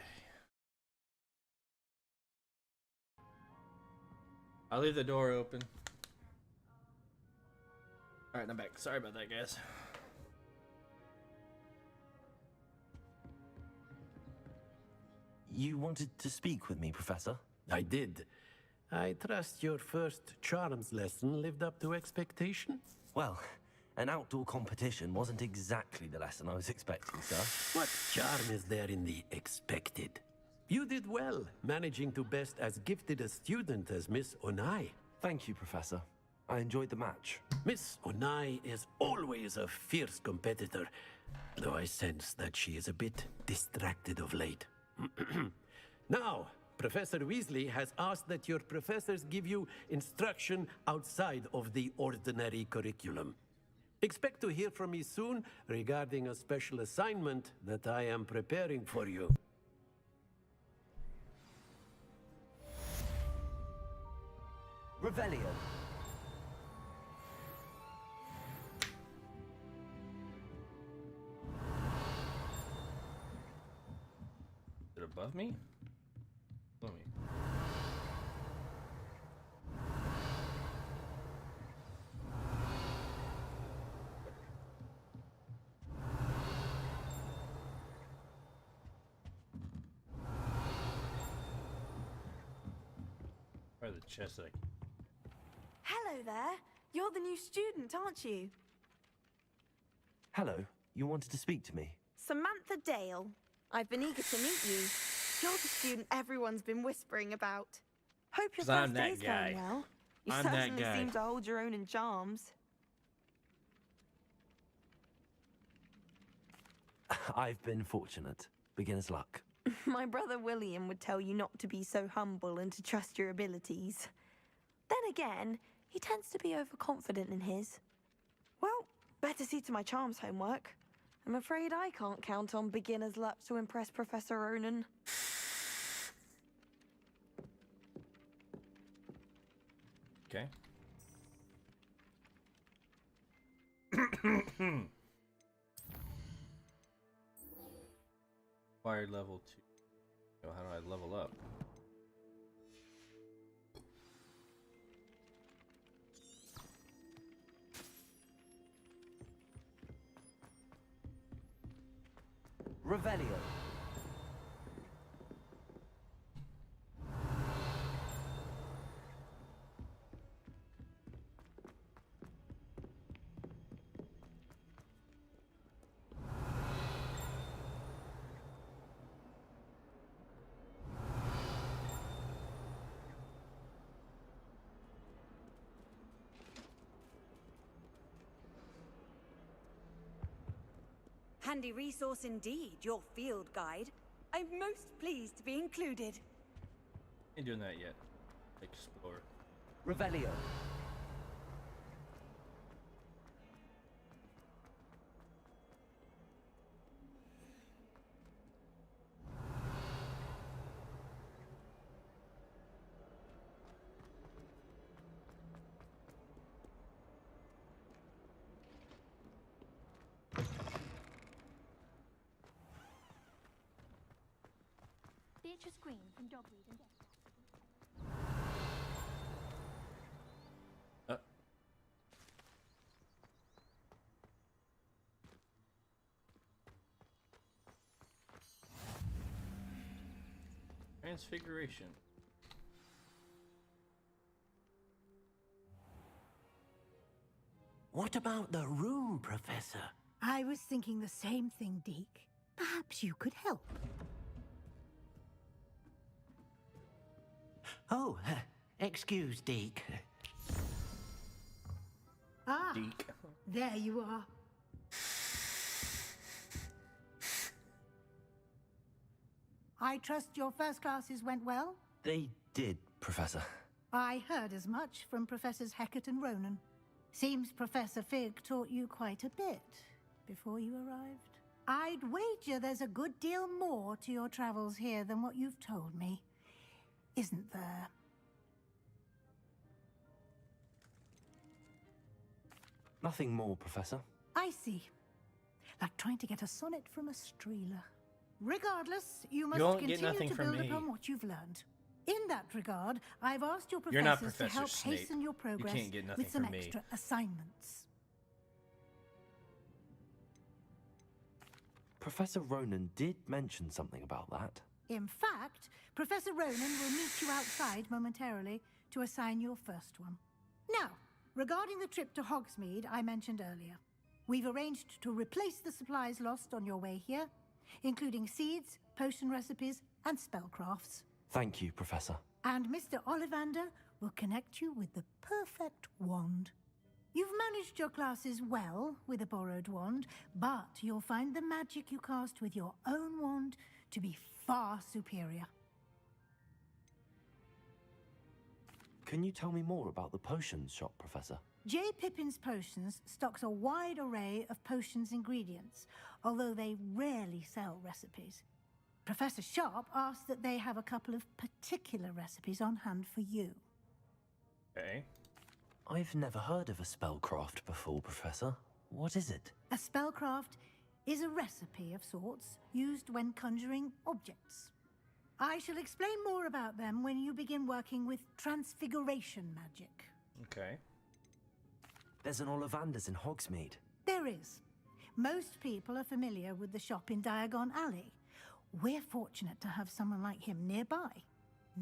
I'll leave the door open. Alright, I'm back. Sorry about that, guys. You wanted to speak with me, Professor? I did. I trust your first charms lesson lived up to expectation? Well, an outdoor competition wasn't exactly the lesson I was expecting, sir. What charm is there in the expected? You did well, managing to best as gifted a student as Miss Onai. Thank you, Professor. I enjoyed the match. Miss Onai is always a fierce competitor, though I sense that she is a bit distracted of late. Now, Professor Weasley has asked that your professors give you instruction outside of the ordinary curriculum. Expect to hear from me soon regarding a special assignment that I am preparing for you. Revelio. Is it above me? Below me. Or the chest like. Hello there. You're the new student, aren't you? Hello. You wanted to speak to me? Samantha Dale. I've been eager to meet you. You're the student everyone's been whispering about. Hope your 'Cause I'm first that day's guy. going well. You I'm that certainly guy. seem to hold your own in charms. I've been fortunate. Beginner's luck. My brother William would tell you not to be so humble and to trust your abilities. Then again, he tends to be overconfident in his. Well, better see to my charms homework. I'm afraid I can't count on beginner's luck to impress Professor Ronan. Okay. Acquired level 2. Oh, how do I level up? Revelio. Handy resource indeed, your field guide. I'm most pleased to be included. Ain't doing that yet. Explore. Revelio. Beatrice Green from Dogweed and Death. Transfiguration. What about the room, Professor? I was thinking the same thing, Deke. Perhaps you could help. Oh, excuse, Deke. Ah, Deke. there you are. I trust your first classes went well? They did, Professor. I heard as much from Professors Hecat and Ronan. Seems Professor Fig taught you quite a bit before you arrived. I'd wager there's a good deal more to your travels here than what you've told me. Isn't there? Nothing more, Professor. I see. Like trying to get a sonnet from a streeler. Regardless, you must won't get continue nothing to from build me. upon what you've learned. In that regard, I've asked your You're not professors to Professor help Snape. hasten your You progress can't get nothing with some from me. extra assignments. Professor Ronan did mention something about that. In fact, Professor Ronan will meet you outside momentarily to assign your first one. Now, regarding the trip to Hogsmeade I mentioned earlier, we've arranged to replace the supplies lost on your way here, including seeds, potion recipes, and spellcrafts. Thank you, Professor. And Mr. Ollivander will connect you with the perfect wand. You've managed your classes well with a borrowed wand, but you'll find the magic you cast with your own wand to be far superior. Can you tell me more about the potions shop, Professor? J. Pippin's Potions stocks a wide array of potions ingredients, although they rarely sell recipes. Professor Sharp asked that they have a couple of particular recipes on hand for you. Okay. I've never heard of a spellcraft before, Professor. What is it? A spellcraft is a recipe of sorts used when conjuring objects. I shall explain more about them when you begin working with transfiguration magic. Okay. There's an Ollivander's in Hogsmeade. There is. Most people are familiar with the shop in Diagon Alley. We're fortunate to have someone like him nearby.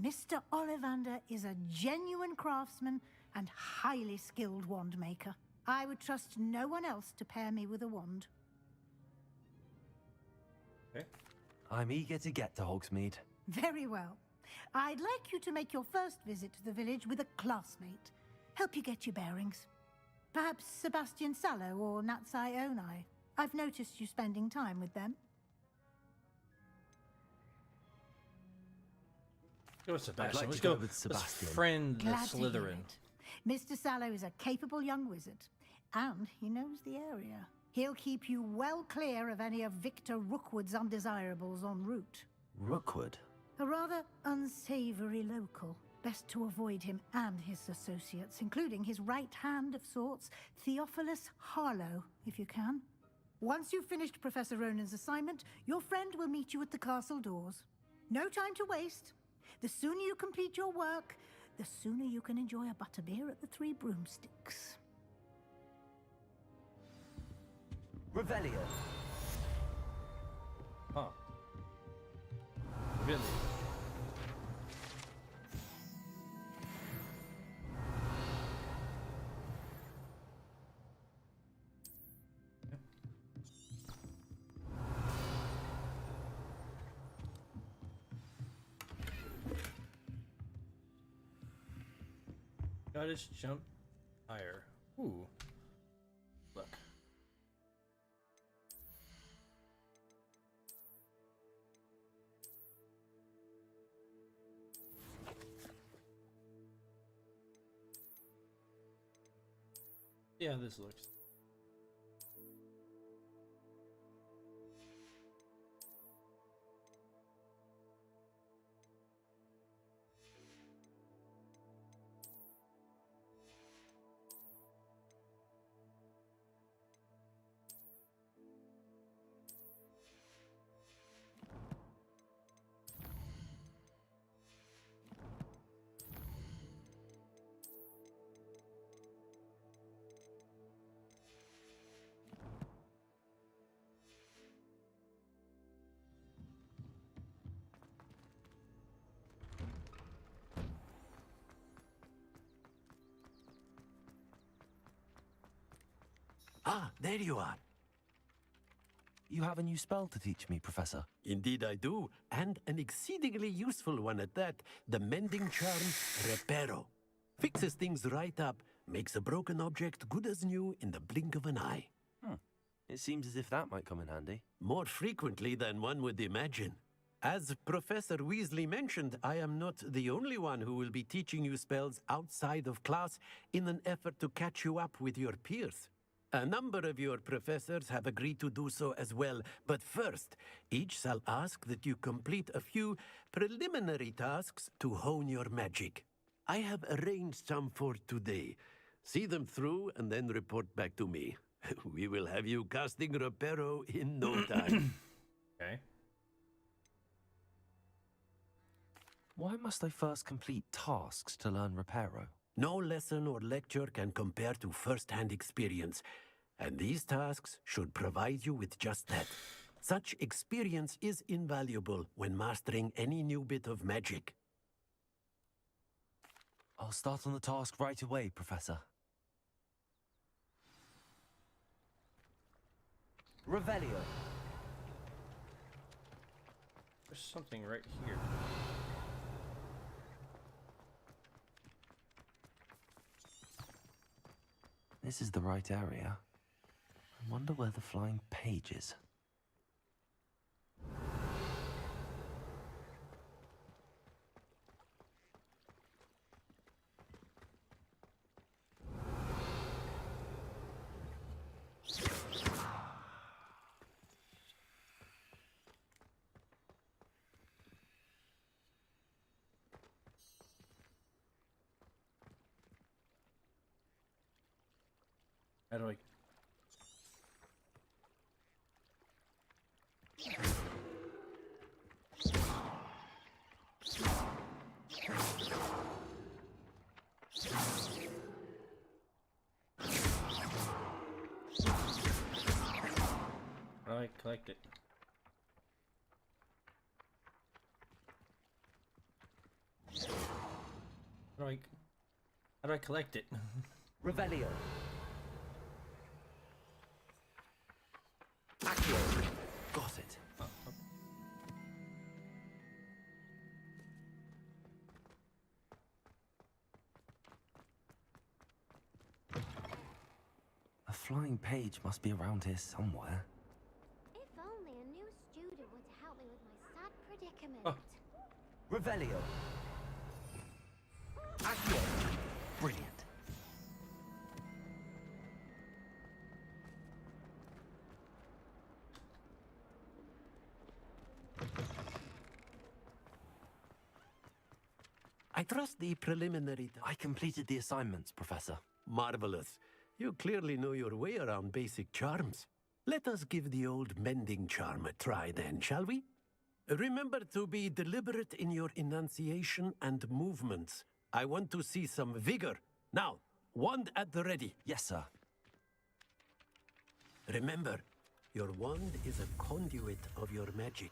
Mr. Ollivander is a genuine craftsman and highly skilled wand maker. I would trust no one else to pair me with a wand. Okay. I'm eager to get to Hogsmeade. Very well. I'd like you to make your first visit to the village with a classmate. Help you get your bearings. Perhaps Sebastian Sallow or Natsai Onai. I've noticed you spending time with them. Go with Sebastian. like Let's to go go with Sebastian. Let's friend the Glad to hear Slytherin. it. Mr. Sallow is a capable young wizard, and he knows the area. He'll keep you well clear of any of Victor Rookwood's undesirables en route. Rookwood? A rather unsavory local. Best to avoid him and his associates, including his right hand of sorts, Theophilus Harlow, if you can. Once you've finished Professor Ronan's assignment, your friend will meet you at the castle doors. No time to waste. The sooner you complete your work, the sooner you can enjoy a butterbeer at the Three Broomsticks. Revelio. Huh. Really? Gotta just jump higher. Ooh. Look. Yeah, this looks. Ah, there you are. You have a new spell to teach me, Professor. Indeed I do, and an exceedingly useful one at that. The mending charm Reparo. Fixes things right up, makes a broken object good as new in the blink of an eye. It seems as if that might come in handy. More frequently than one would imagine. As Professor Weasley mentioned, I am not the only one who will be teaching you spells outside of class in an effort to catch you up with your peers. A number of your professors have agreed to do so as well, but first, each shall ask that you complete a few preliminary tasks to hone your magic. I have arranged some for today. See them through and then report back to me. We will have you casting Reparo in no time. Okay. Why must I first complete tasks to learn Reparo? No lesson or lecture can compare to first-hand experience, and these tasks should provide you with just that. Such experience is invaluable when mastering any new bit of magic. I'll start on the task right away, Professor. Revelio. There's something right here. This is the right area. I wonder where the flying page is. How do I... How do I collect it? How do I collect it? Revelio. Accio. Got it. A flying page must be around here somewhere. If only a new student were to help me with my sad predicament. Oh. Revelio. Accio. Brilliant. I trust the preliminary... I completed the assignments, Professor. Marvelous. You clearly know your way around basic charms. Let us give the old mending charm a try then, shall we? Remember to be deliberate in your enunciation and movements. I want to see some vigor. Now, wand at the ready. Yes, sir. Remember, your wand is a conduit of your magic.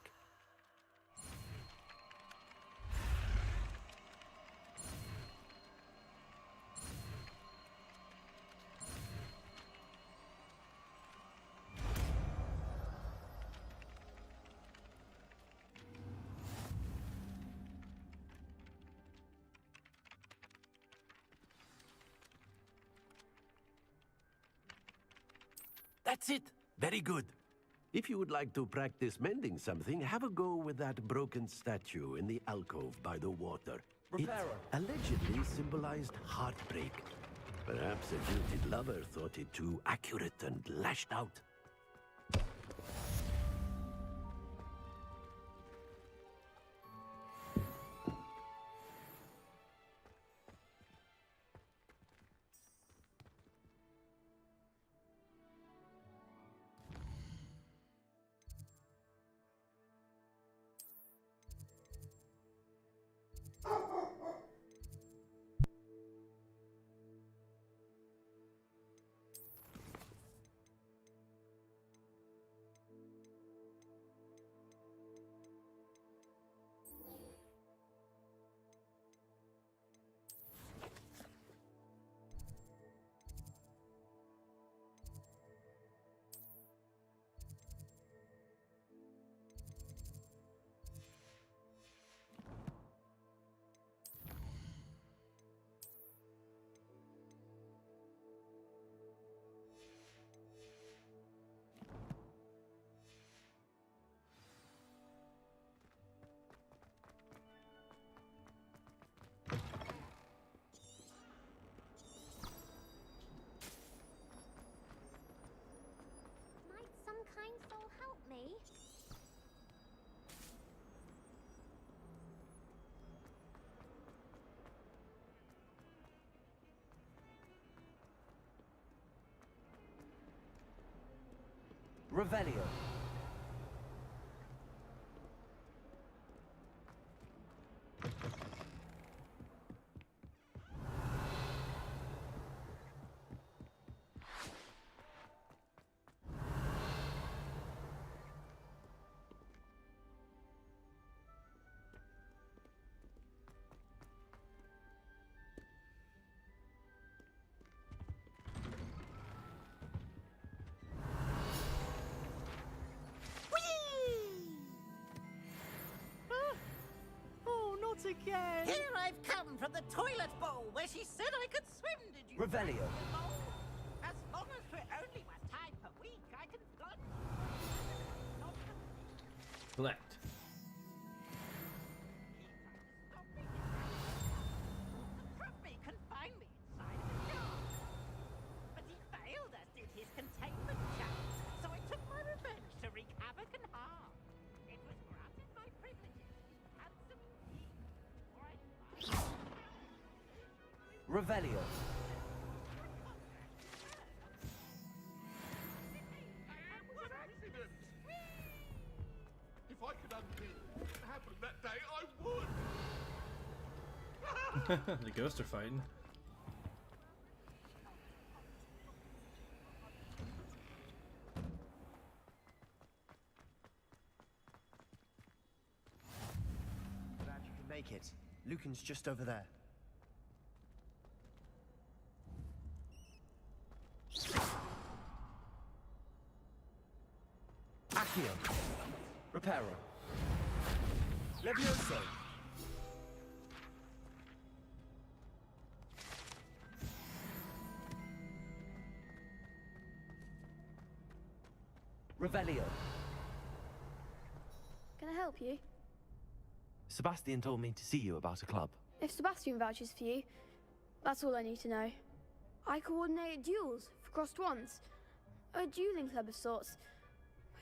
That's it. Very good. If you would like to practice mending something, have a go with that broken statue in the alcove by the water. It allegedly symbolized heartbreak. Perhaps a jilted lover thought it too accurate and lashed out. Might some kind soul help me? Revelio. again! Here I've come from the toilet bowl where she said I could swim, did you? Revelio. As long as we're only one time per week, I can flood. Collect. Trap me, confine me inside of a jar. But he failed, as did his containment chance. So I took my revenge to wreak havoc and harm. It was granted my privileges, handsome indeed. Revelio. If I could undo what happened that day, I would. The ghosts are fighting. Glad you can make it. Lucan's just over there. Accio. Reparo. Levioso. Revelio. Can I help you? Sebastian told me to see you about a club. If Sebastian vouches for you, that's all I need to know. I coordinate duels for crossed ones. A dueling club of sorts.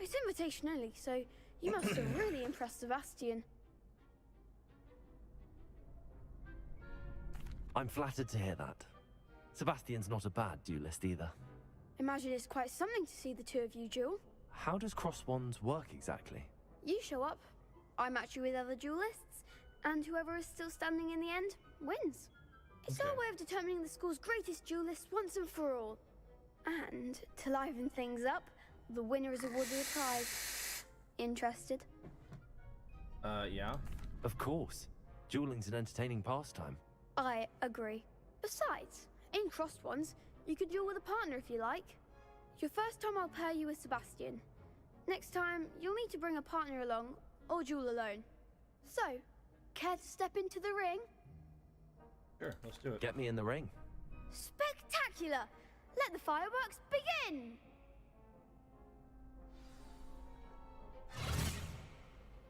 It's invitation only, so you must have really impressed Sebastian. I'm flattered to hear that. Sebastian's not a bad duelist either. Imagine it's quite something to see the two of you duel. How does cross wands work exactly? You show up, I match you with other duelists, and whoever is still standing in the end wins. It's our way of determining the school's greatest duelist once and for all. And to liven things up, the winner is awarded a prize. Interested? Yeah. Of course. Dueling's an entertaining pastime. I agree. Besides, in crossed ones, you could duel with a partner if you like. Your first time I'll pair you with Sebastian. Next time, you'll need to bring a partner along, or duel alone. So, care to step into the ring? Sure, let's do it. Get me in the ring. Spectacular! Let the fireworks begin!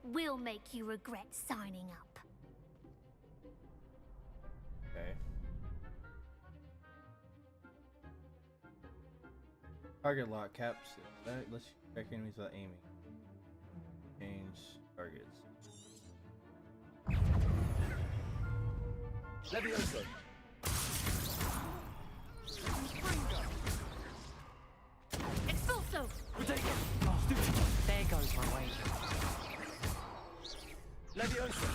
We'll make you regret signing up. Okay. Target lock caps. Let's check enemies without aiming. Change targets. Levioso. Expulso! There goes my wager. Levioso.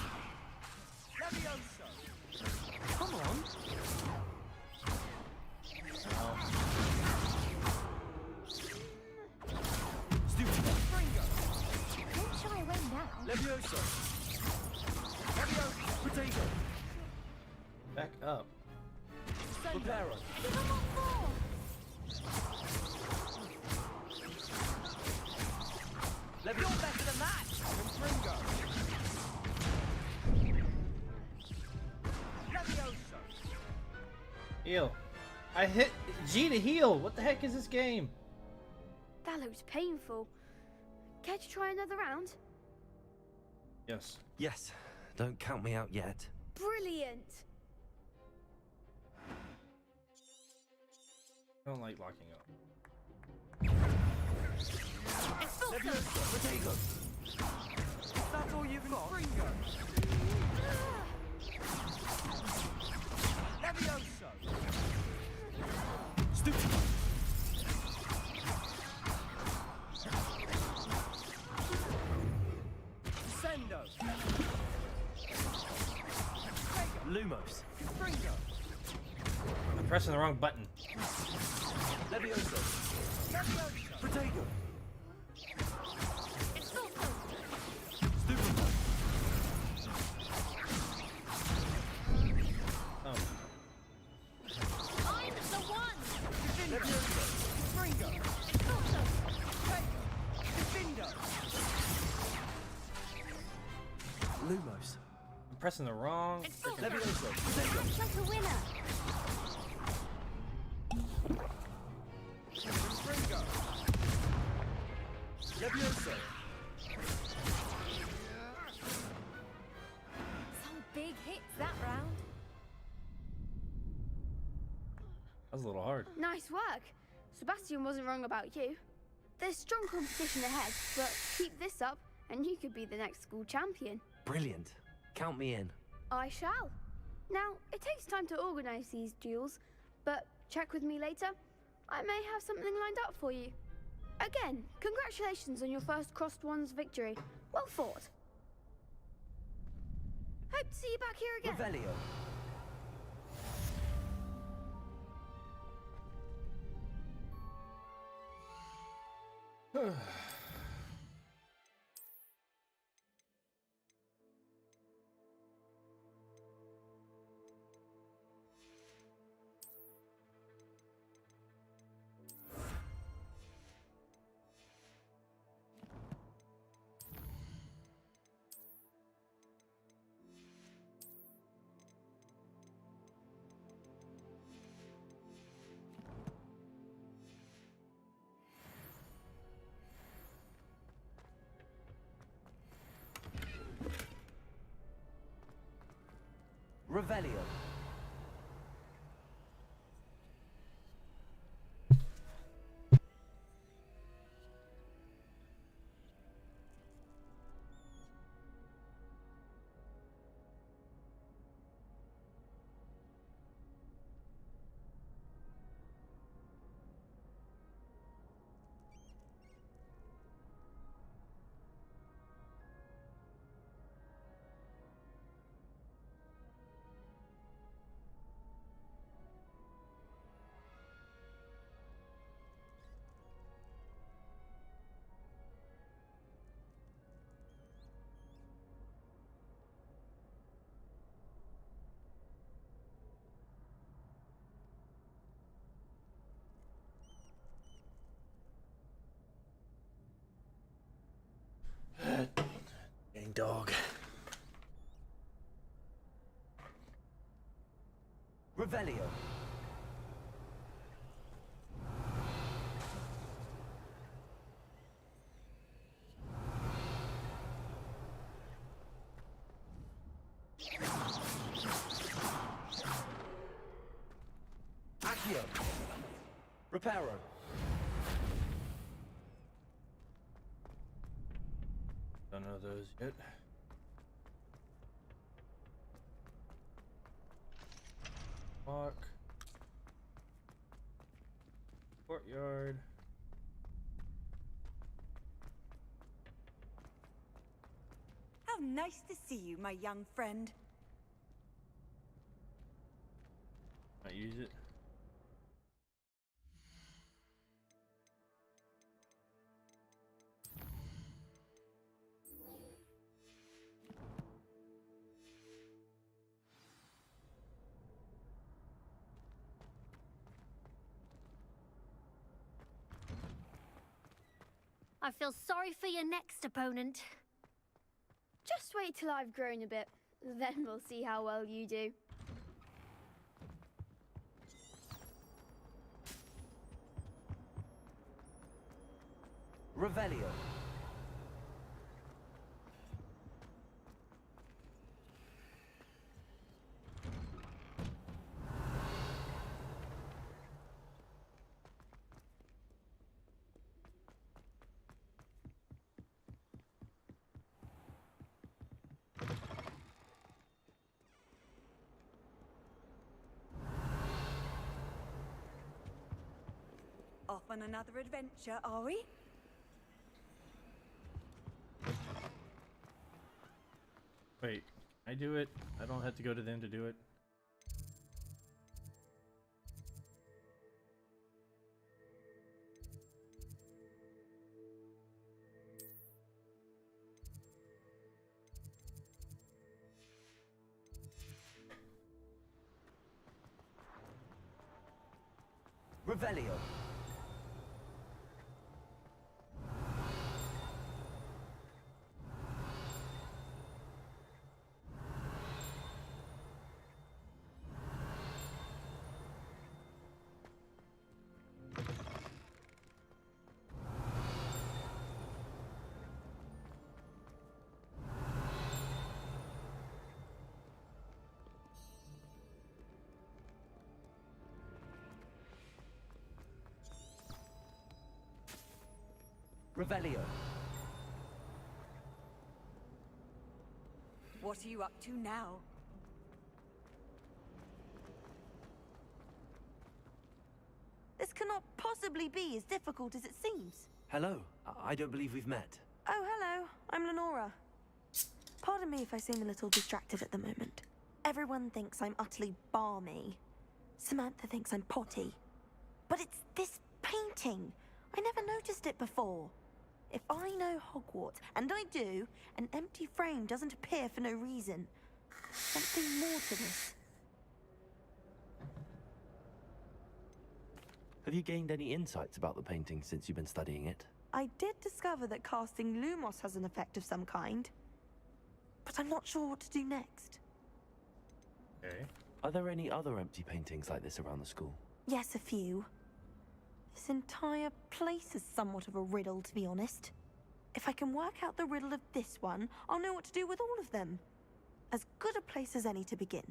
Levioso. Come on. Don't shy away now. Levioso. Levioso. Potato. Back up. Reparo. Give him what for? You're better than that! Confringo! Levioso! Heal. I hit G to heal. What the heck is this game? That looks painful. Care to try another round? Yes. Yes. Don't count me out yet. Brilliant! I don't like locking up. Levioso! Potato! That's all you've got? Confringo! Levioso! Stupid! Descendo! Lumos! Confringo! I'm pressing the wrong button. Levioso! Levioso! Potato! Oh. I'm the one! Levioso! Confringo! Expulso! Defendo! Lumos. pressing the wrong. That's like a winner. Some big hits that round. That was a little hard. Nice work. Sebastian wasn't wrong about you. There's strong competition ahead, but keep this up and you could be the next school champion. Brilliant. Count me in. I shall. Now, it takes time to organize these duels, but check with me later. I may have something lined up for you. Again, congratulations on your first Crossed Ones victory. Well fought. Hope to see you back here again. Revelio. Revelio. Dang dog. Revelio. Accio. Reparo. Don't know those yet. Walk. Courtyard. How nice to see you, my young friend. Might use it. I feel sorry for your next opponent. Just wait till I've grown a bit. Then we'll see how well you do. Revelio. Off on another adventure, are we? Wait, can I do it? I don't have to go to them to do it. Revelio. Revelio. What are you up to now? This cannot possibly be as difficult as it seems. Hello. I don't believe we've met. Oh, hello. I'm Lenora. Pardon me if I seem a little distracted at the moment. Everyone thinks I'm utterly balmy. Samantha thinks I'm potty. But it's this painting. I never noticed it before. If I know Hogwarts, and I do, an empty frame doesn't appear for no reason. There's something more to this. Have you gained any insights about the painting since you've been studying it? I did discover that casting Lumos has an effect of some kind. But I'm not sure what to do next. Okay. Are there any other empty paintings like this around the school? Yes, a few. This entire place is somewhat of a riddle, to be honest. If I can work out the riddle of this one, I'll know what to do with all of them. As good a place as any to begin.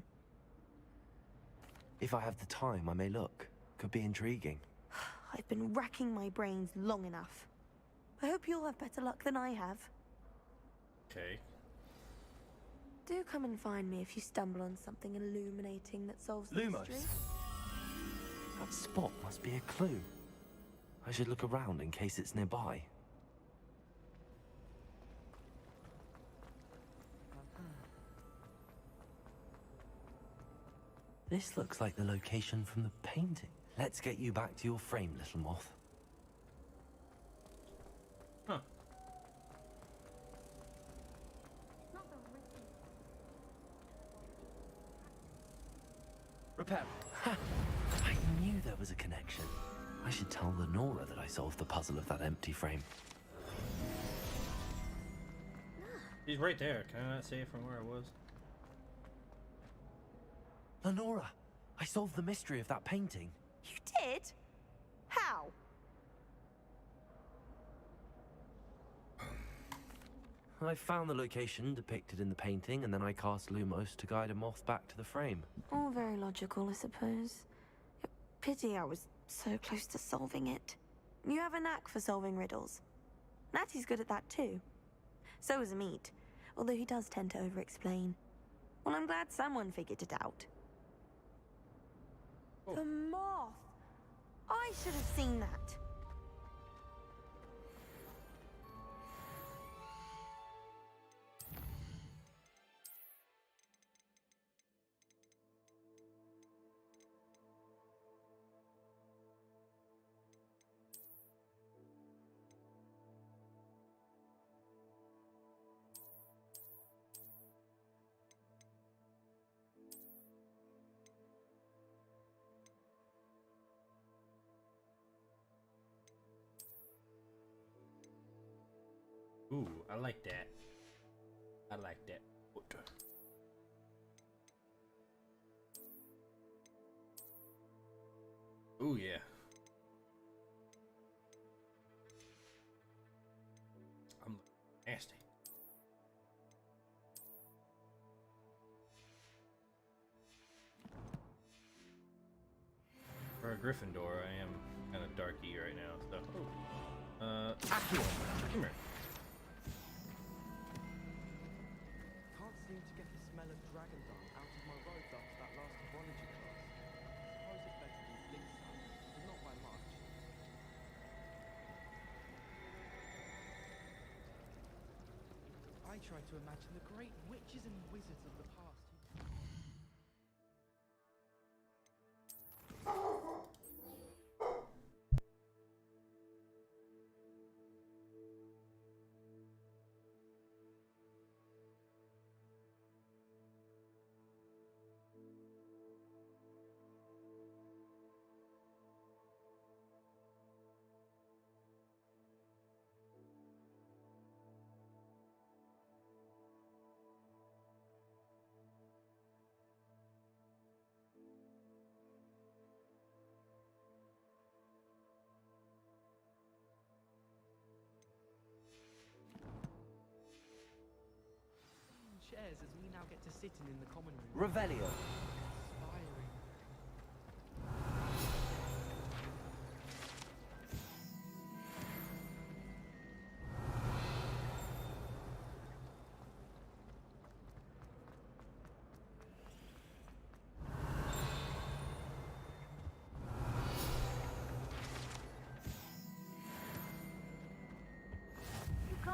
If I have the time, I may look. Could be intriguing. I've been racking my brains long enough. I hope you'll have better luck than I have. Okay. Do come and find me if you stumble on something illuminating that solves the Lumos. mystery. That spot must be a clue. I should look around in case it's nearby. This looks like the location from the painting. Let's get you back to your frame, little moth. Huh. Repair. Ha! I knew there was a connection. I should tell Lenora that I solved the puzzle of that empty frame. He's right there. Can I not see it from where I was? Lenora, I solved the mystery of that painting. You did? How? I found the location depicted in the painting, and then I cast Lumos to guide a moth back to the frame. All very logical, I suppose. Pity I was so close to solving it. You have a knack for solving riddles. Natty's good at that too. So is Amit, although he does tend to over-explain. Well, I'm glad someone figured it out. Oh. The moth! I should have seen that. Ooh, I like that. I like that. Ooh, yeah. I'm nasty. For a Gryffindor, I am kind of darky right now, so. Aqua, come here. Can't seem to get the smell of dragon dung out of my robes after that last biology class. Suppose it's better than blink sun, but not by much. I try to imagine the great witches and wizards of the past. Chairs as we now get to sit in the common room. Revelio. Inspiring.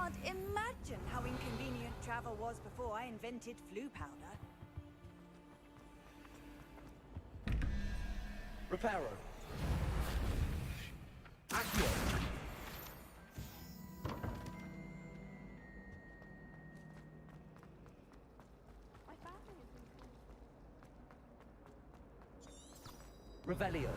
can't imagine how inconvenient travel was before I invented flu powder. Reparo. Accio. Revelio.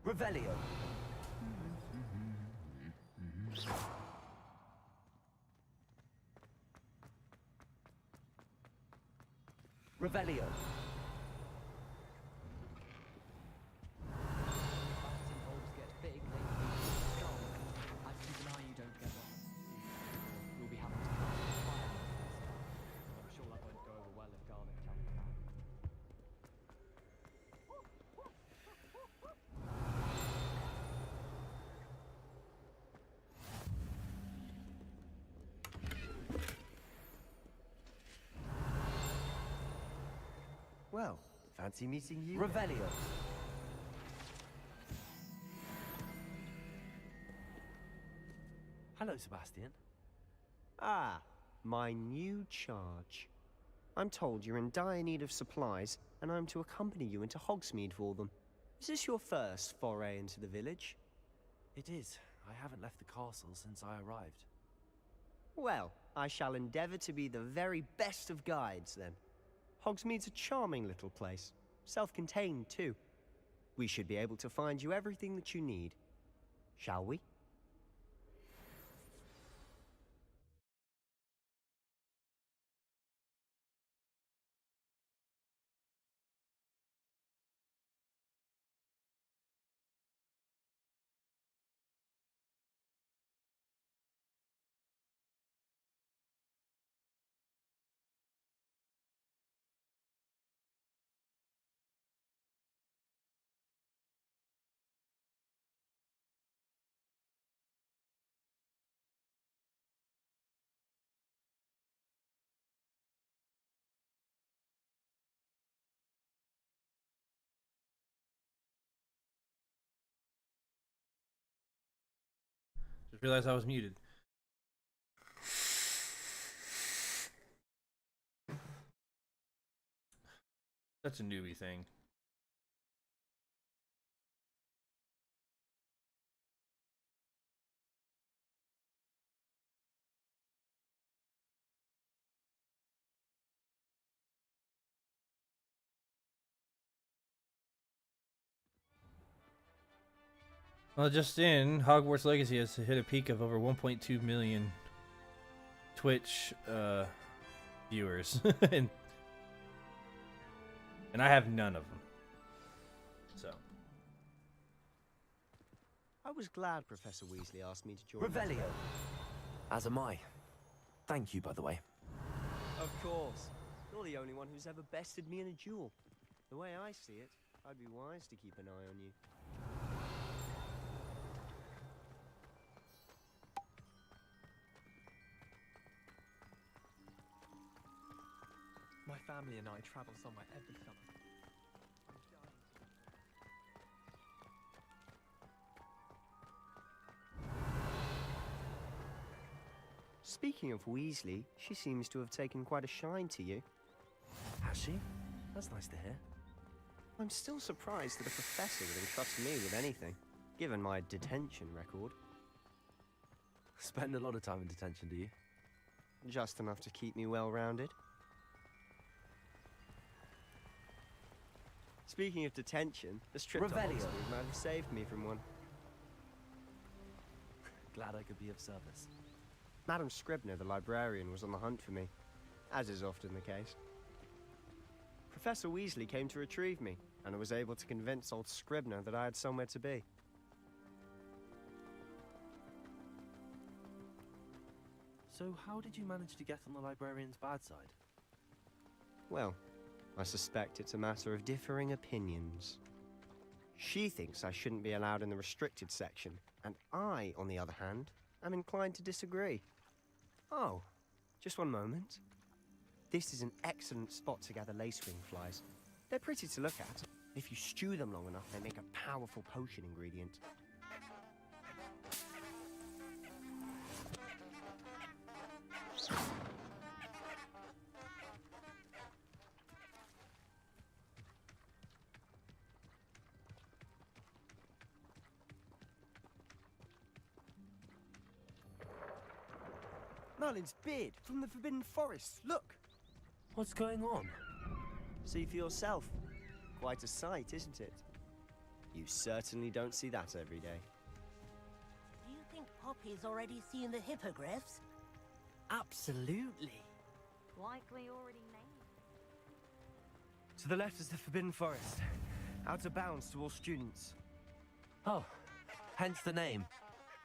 Revelio. Revelio. As involves get big, they can be strong. I keep an eye you don't get one. We'll be happy to fight fire on the first time. I'm sure that won't go over well if Garlic tells me that. Well, fancy meeting you. Revelio. Hello, Sebastian. Ah, my new charge. I'm told you're in dire need of supplies, and I'm to accompany you into Hogsmeade for them. Is this your first foray into the village? It is. I haven't left the castle since I arrived. Well, I shall endeavor to be the very best of guides, then. Hogsmeade's a charming little place. Self-contained, too. We should be able to find you everything that you need. Shall we? Just realized I was muted. That's a newbie thing. Well, just in, Hogwarts Legacy has hit a peak of over 1.2 million Twitch viewers, and I have none of them. So I was glad Professor Weasley asked me to join. Revelio. As am I. Thank you, by the way. Of course. You're the only one who's ever bested me in a duel. The way I see it, I'd be wise to keep an eye on you. My family and I travel somewhere every summer. Speaking of Weasley, she seems to have taken quite a shine to you. Has she? That's nice to hear. I'm still surprised that a professor would entrust me with anything, given my detention record. Spend a lot of time in detention, do you? just enough to keep me well-rounded. Speaking of detention, this trip to Revelio. Oxford might have saved me from one. Glad I could be of service. Madam Scribner, the librarian, was on the hunt for me, as is often the case. Professor Weasley came to retrieve me, and I was able to convince old Scribner that I had somewhere to be. So how did you manage to get on the librarian's bad side? Well, I suspect it's a matter of differing opinions. She thinks I shouldn't be allowed in the restricted section, and I, on the other hand, am inclined to disagree. Oh, just one moment. This is an excellent spot to gather lacewing flies. They're pretty to look at. If you stew them long enough, they make a powerful potion ingredient. Merlin's beard from the Forbidden Forest. Look! What's going on? See for yourself. Quite a sight, isn't it? You certainly don't see that every day. Do you think Poppy's already seen the hippogriffs? Absolutely. Likely already named. To the left is the Forbidden Forest. Out of bounds to all students. Oh, hence the name.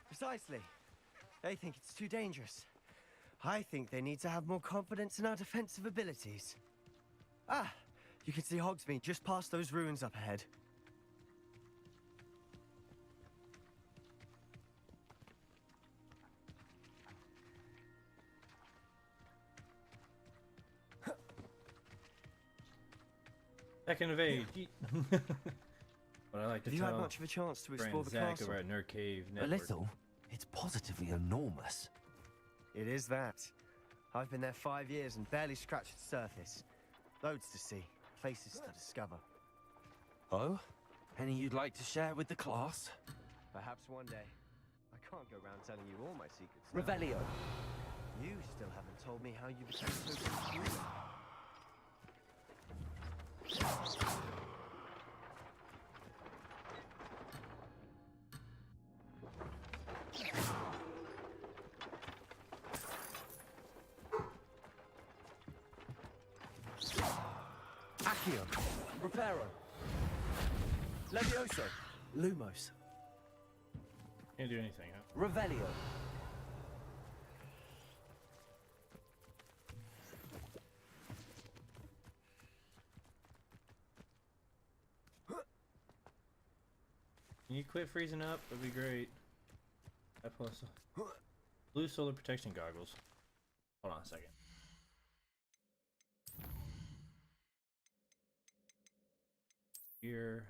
Precisely. They think it's too dangerous. I think they need to have more confidence in our defensive abilities. Ah, you can see Hogsmeade just past those ruins up ahead. Second of age. What I like to Have you tell had much of a chance to explore the Zach castle? over at Nerd Cave A Network. little. It's positively enormous. It is that. I've been there 5 years and barely scratched the surface. Loads to see, places to discover. Oh? Any you'd like to share with the class? Perhaps one day. I can't go around telling you all my secrets now. Revelio. You still haven't told me how you became so good. Accio. Reparo. Levioso. Lumos. Can't do anything, huh? Revelio. Can you quit freezing up? That'd be great. That plus blue solar protection goggles. Hold on a second. Here.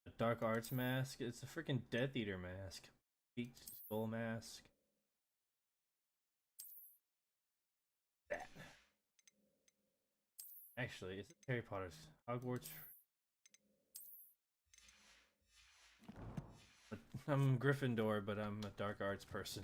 A dark arts mask. It's a freaking Death Eater mask. Peaked skull mask. That. Actually, is it Harry Potter's Hogwarts? I'm Gryffindor, but I'm a dark arts person.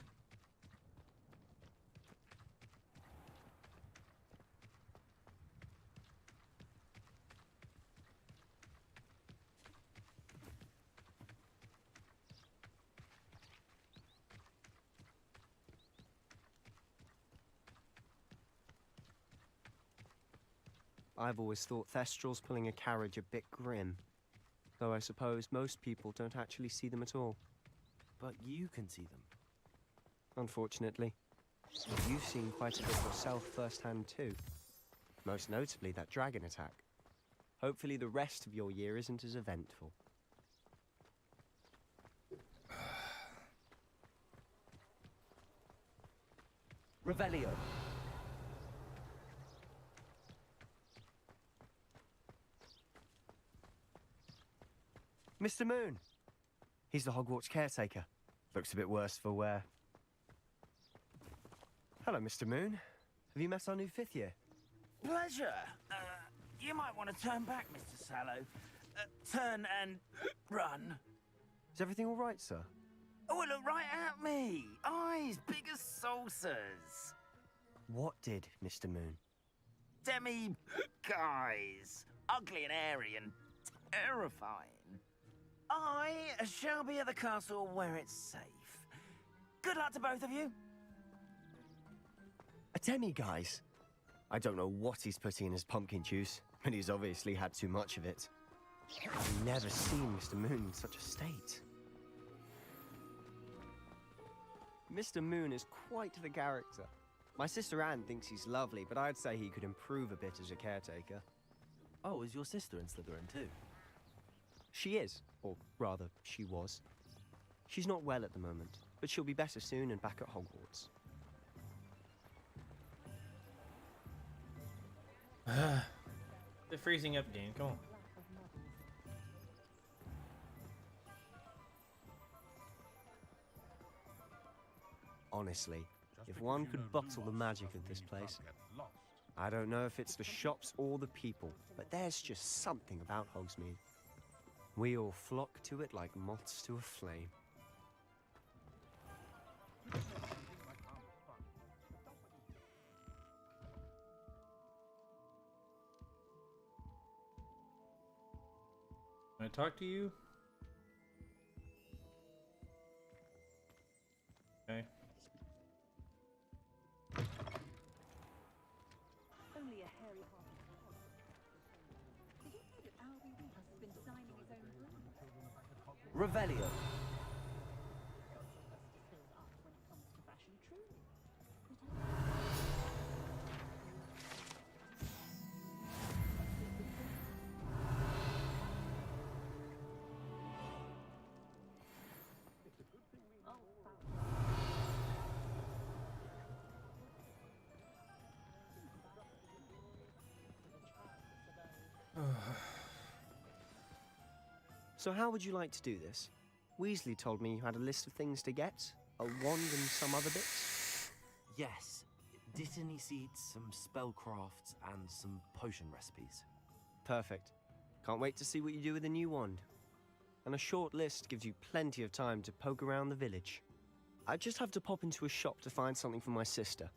I've always thought Thestrals pulling a carriage a bit grim. Though I suppose most people don't actually see them at all. But you can see them. Unfortunately. You've seen quite a bit yourself firsthand too. Most notably that dragon attack. Hopefully the rest of your year isn't as eventful. Revelio. Mr. Moon! He's the Hogwarts caretaker. Looks a bit worse for wear. Hello, Mr. Moon. Have you met our new 5th year? Pleasure. You might want to turn back, Mr. Sallow. Turn and run. Is everything all right, sir? Oh, look right at me. Eyes big as saucers. What did, Mr. Moon? Demi guys. Ugly and airy and terrifying. I shall be at the castle where it's safe. Good luck to both of you. A demi-guise? I don't know what he's putting in his pumpkin juice, but he's obviously had too much of it. I've never seen Mr. Moon in such a state. Mr. Moon is quite the character. My sister Anne thinks he's lovely, but I'd say he could improve a bit as a caretaker. Oh, is your sister in Slytherin too? She is, or rather, she was. She's not well at the moment, but she'll be better soon and back at Hogwarts. The freezing up game, come on. Honestly, if one could bottle the magic of this place. I don't know if it's the shops or the people, but there's just something about Hogsmeade. We all flock to it like moths to a flame. Can I talk to you? Okay. Only a hairy half. Did you know that Albie Weeks has been designing his own room? Revelio. When it comes to fashion, truly. So how would you like to do this? Weasley told me you had a list of things to get, a wand and some other bits. Yes. Dittany seeds, some spellcrafts, and some potion recipes. Perfect. Can't wait to see what you do with the new wand. And a short list gives you plenty of time to poke around the village. I just have to pop into a shop to find something for my sister.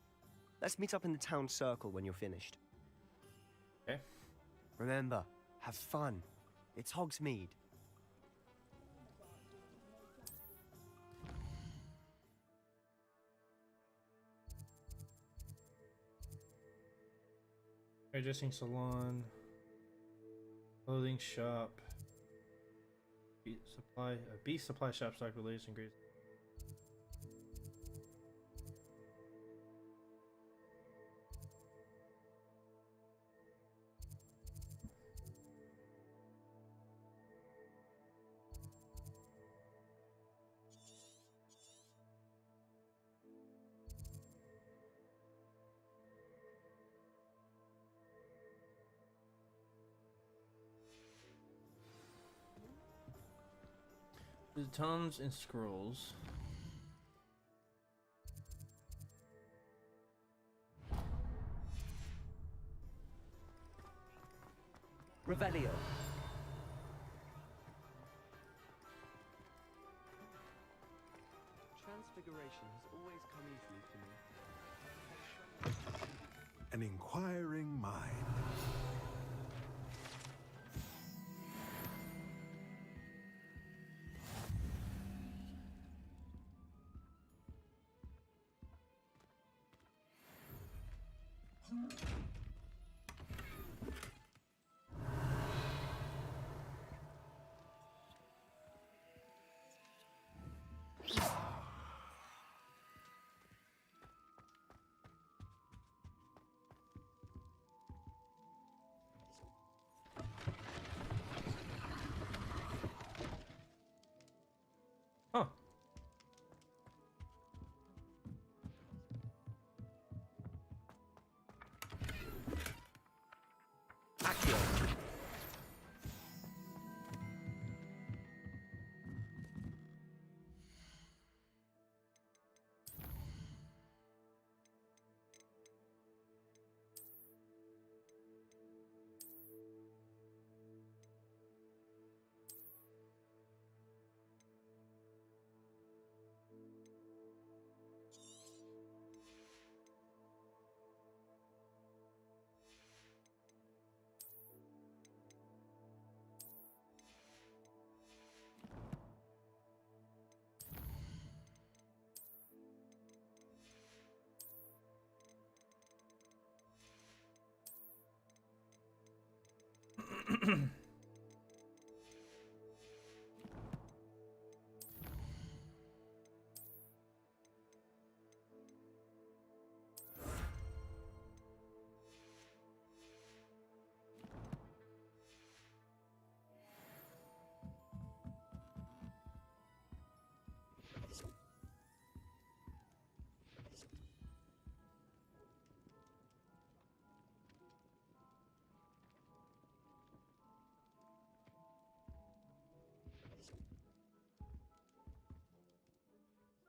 Let's meet up in the town circle when you're finished. Okay. Remember, have fun. It's Hogsmeade. Hairdressing salon, clothing shop, beef supply shop stock with latest ingredients. The tomes and scrolls. Revelio. Transfiguration has always come easily to me. An inquiring mind.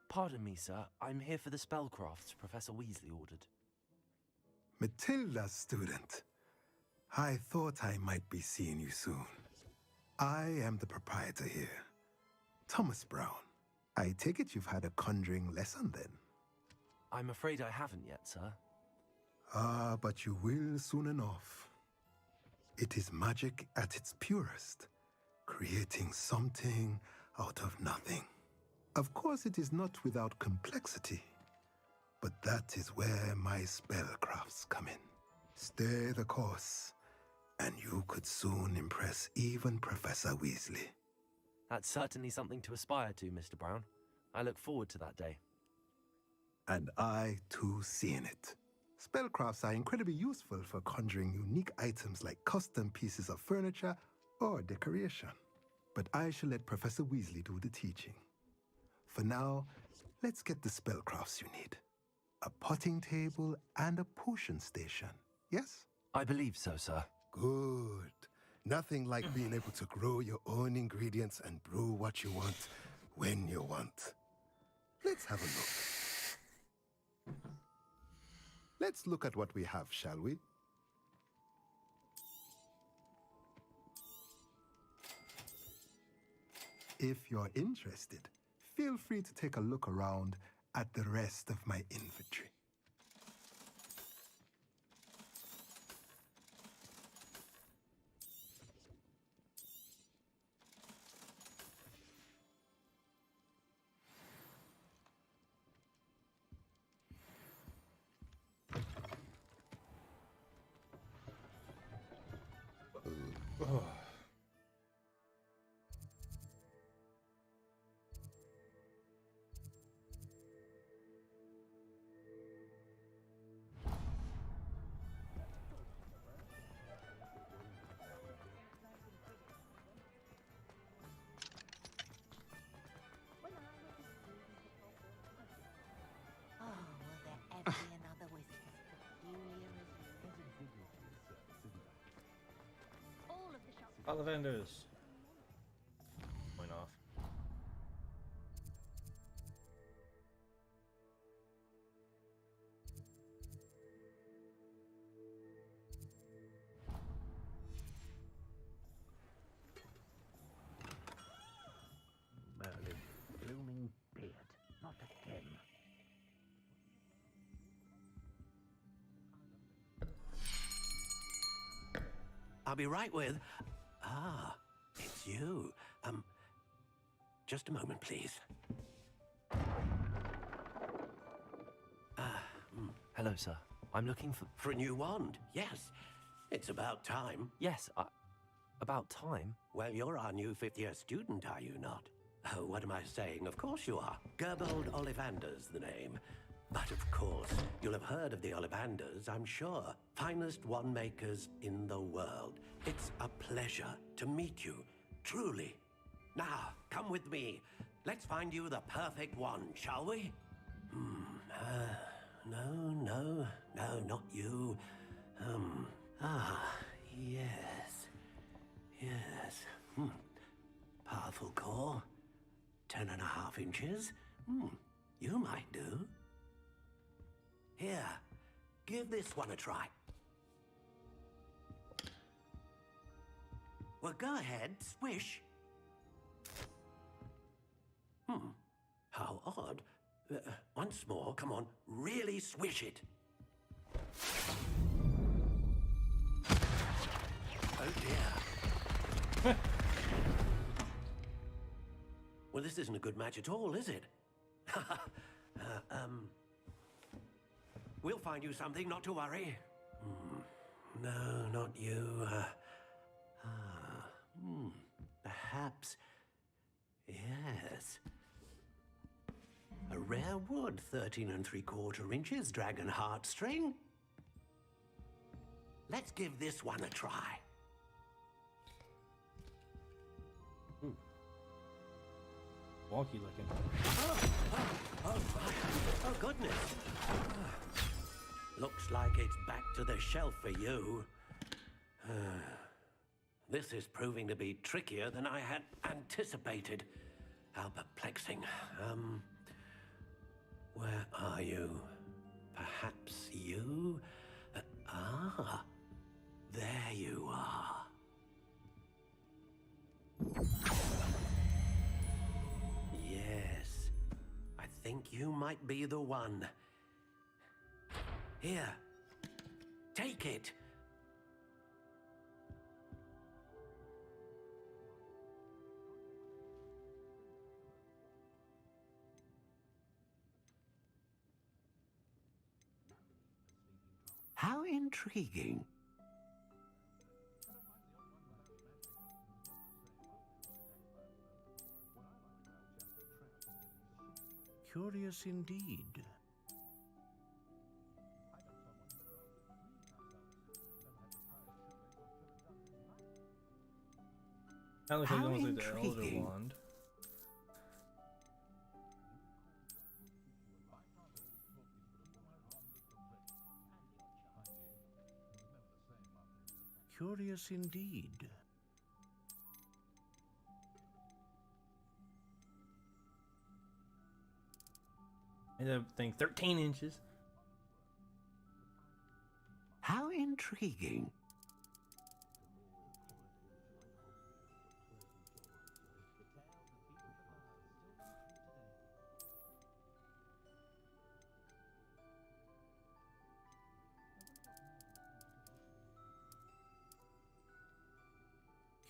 Pardon me, sir. I'm here for the spellcrafts Professor Weasley ordered. Matilda's student. I thought I might be seeing you soon. I am the proprietor here, Thomas Brown. I take it you've had a conjuring lesson then? I'm afraid I haven't yet, sir. Ah, but you will soon enough. It is magic at its purest, creating something out of nothing. Of course, it is not without complexity, but that is where my spellcrafts come in. Stay the course, and you could soon impress even Professor Weasley. That's certainly something to aspire to, Mr. Brown. I look forward to that day. And I, too, seeing it. Spellcrafts are incredibly useful for conjuring unique items like custom pieces of furniture or decoration. But I shall let Professor Weasley do the teaching. For now, let's get the spellcrafts you need. A potting table and a potion station, yes? I believe so, sir. Good. Nothing like being able to grow your own ingredients and brew what you want when you want. Let's have a look. Let's look at what we have, shall we? If you're interested, feel free to take a look around at the rest of my inventory. Ollivanders. Point off. Merlin, blooming beard, not again. I'll be right with... Ah, it's you. Just a moment, please. Hello, sir. I'm looking for... For a new wand, yes. It's about time. Yes, about time? Well, you're our new fifth-year student, are you not? Oh, what am I saying? Of course you are. Gerbold Ollivander's the name. But of course, you'll have heard of the Ollivanders, I'm sure. Finest wand makers in the world. It's a pleasure to meet you, truly. Now, come with me. Let's find you the perfect wand, shall we? No, not you. Yes. Powerful core. 10.5 inches. You might do. Here, give this one a try. Well, go ahead, swish. How odd. Once more, come on, really swish it. Oh dear. Well, this isn't a good match at all, is it? We'll find you something, not to worry. No, not you. perhaps. Yes. A rare wood, 13 3/4 inches, dragon heartstring. Let's give this one a try. Wonky looking. Oh, goodness. Looks like it's back to the shelf for you. This is proving to be trickier than I had anticipated. How perplexing. Where are you? Perhaps you? There you are. Yes, I think you might be the one. Here, take it. How intriguing. Curious indeed. That looks like How almost like the Elder intriguing. Wand. Curious indeed. Ended up thing 13 inches. How intriguing.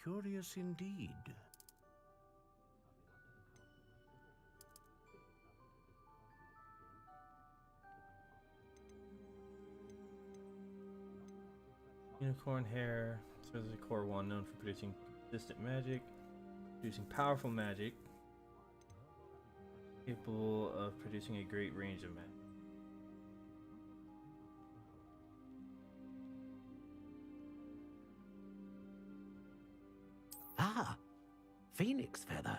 Curious indeed. Unicorn hair. So there's a core one known for producing consistent magic, producing powerful magic, capable of producing a great range of magic. Ah, phoenix feather.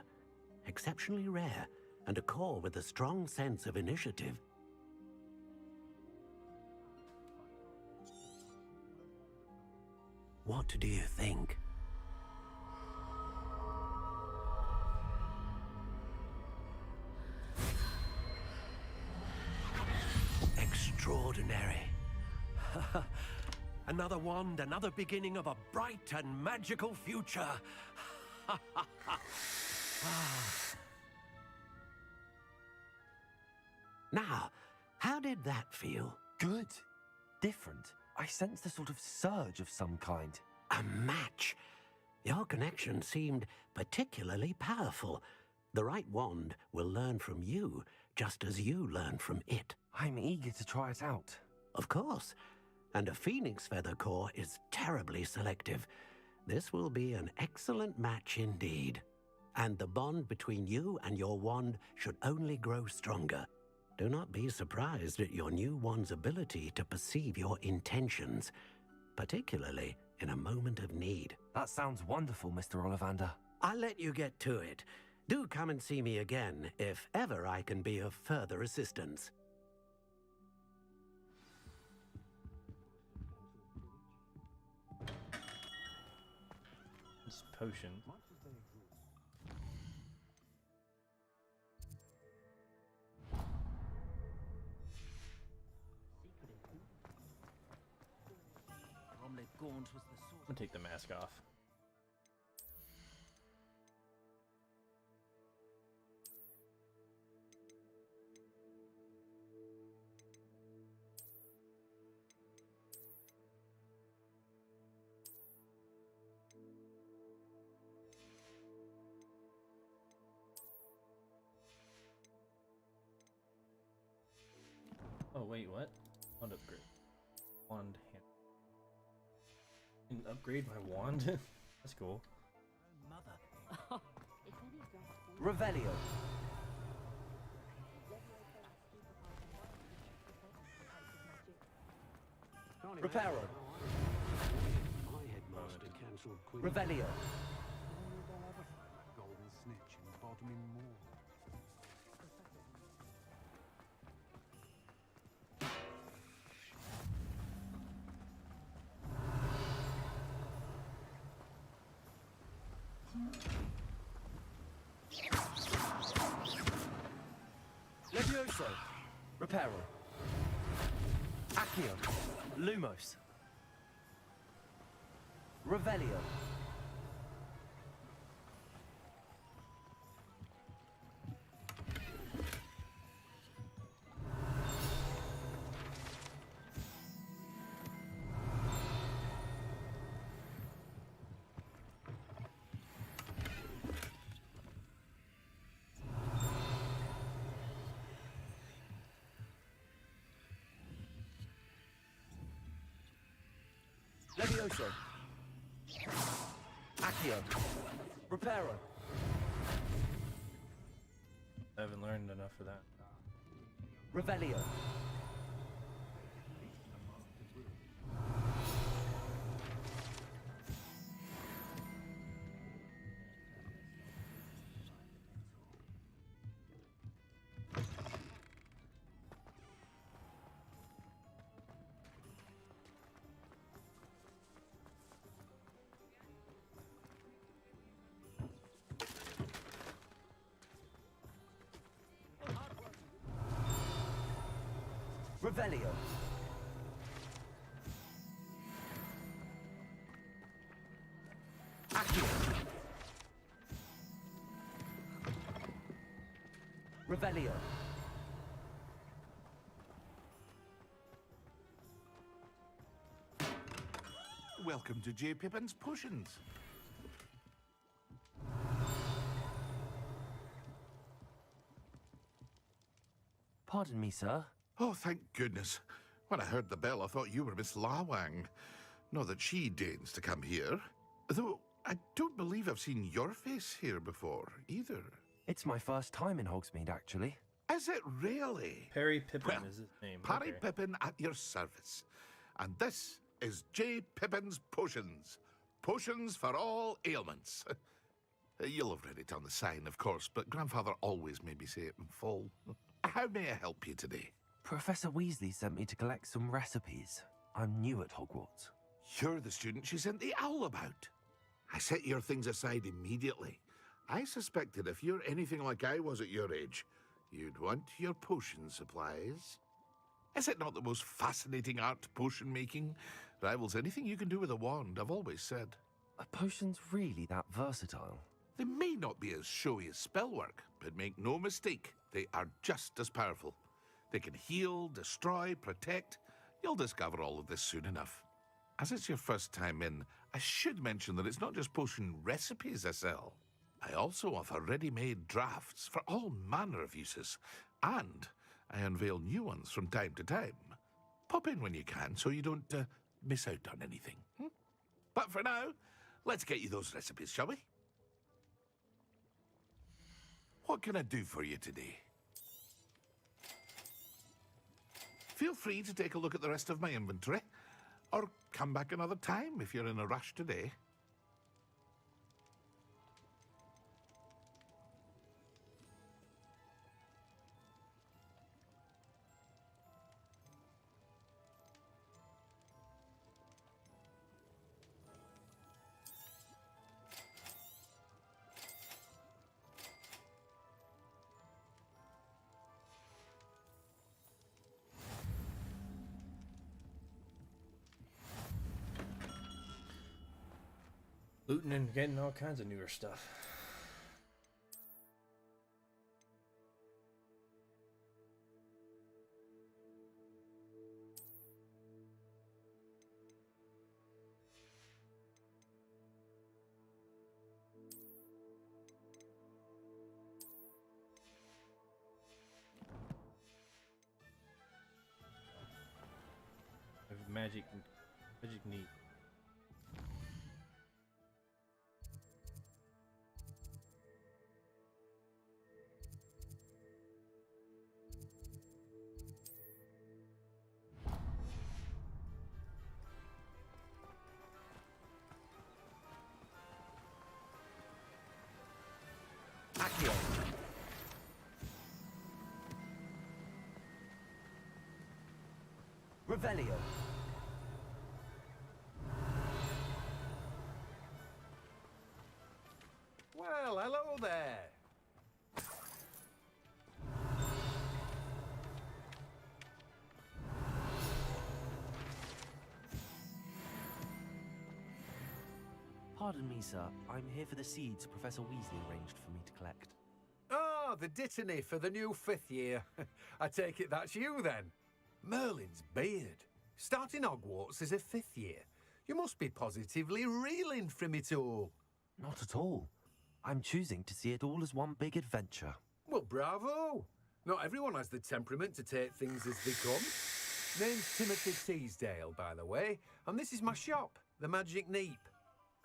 Exceptionally rare, and a core with a strong sense of initiative. What do you think? Extraordinary. Another wand, another beginning of a bright and magical future. Now, how did that feel? Good. Different. I sensed a sort of surge of some kind. A match. Your connection seemed particularly powerful. The right wand will learn from you, just as you learn from it. I'm eager to try it out. Of course. And a phoenix feather core is terribly selective. This will be an excellent match indeed. And the bond between you and your wand should only grow stronger. Do not be surprised at your new wand's ability to perceive your intentions, particularly in a moment of need. That sounds wonderful, Mr. Ollivander. I'll let you get to it. Do come and see me again if ever I can be of further assistance. This potion. I'm gonna take the mask off. Oh wait, what? Wand upgrade. Wand hand. Can upgrade my wand? That's cool. Mother. Revelio. Reparo. My headmaster cancelled quiz. Revelio. Golden snitch and bottoming more. Levioso. Reparo. Accio. Lumos. Revelio. Levioso. Accio. Reparo. I haven't learned enough for that. Revelio. Revelio. Accio. Revelio. Welcome to J. Pippin's Potions. Pardon me, sir. Oh, thank goodness. When I heard the bell, I thought you were Miss Lawang. Not that she deigns to come here. Though I don't believe I've seen your face here before, either. It's my first time in Hogsmeade, actually. Is it really? Perry Pippin Well, is his name. Parry Okay. Pippin at your service. And this is J. Pippin's Potions. Potions for all ailments. You'll have read it on the sign, of course, but Grandfather always made me say it in full. How may I help you today? Professor Weasley sent me to collect some recipes. I'm new at Hogwarts. You're the student she sent the owl about. I set your things aside immediately. I suspected if you're anything like I was at your age, you'd want your potion supplies. Is it not the most fascinating art, potion making? Rivals anything you can do with a wand, I've always said. Are potions really that versatile? They may not be as showy as spellwork, but make no mistake, they are just as powerful. They can heal, destroy, protect. You'll discover all of this soon enough. As it's your first time in, I should mention that it's not just potion recipes I sell. I also offer ready-made drafts for all manner of uses, and I unveil new ones from time to time. Pop in when you can so you don't miss out on anything. But for now, let's get you those recipes, shall we? What can I do for you today? Feel free to take a look at the rest of my inventory, or come back another time if you're in a rush today. Looting and getting all kinds of newer stuff. Magic need. Accio. Revelio. Well, hello there. Pardon me, sir. I'm here for the seeds Professor Weasley arranged for me to collect. Oh, the dittany for the new 5th year. I take it that's you then. Merlin's beard. Starting Hogwarts as a 5th year. You must be positively reeling from it all. Not at all. I'm choosing to see it all as one big adventure. Well, bravo. Not everyone has the temperament to take things as they come. Name's Timothy Teasdale, by the way, and this is my shop, the Magic Neep.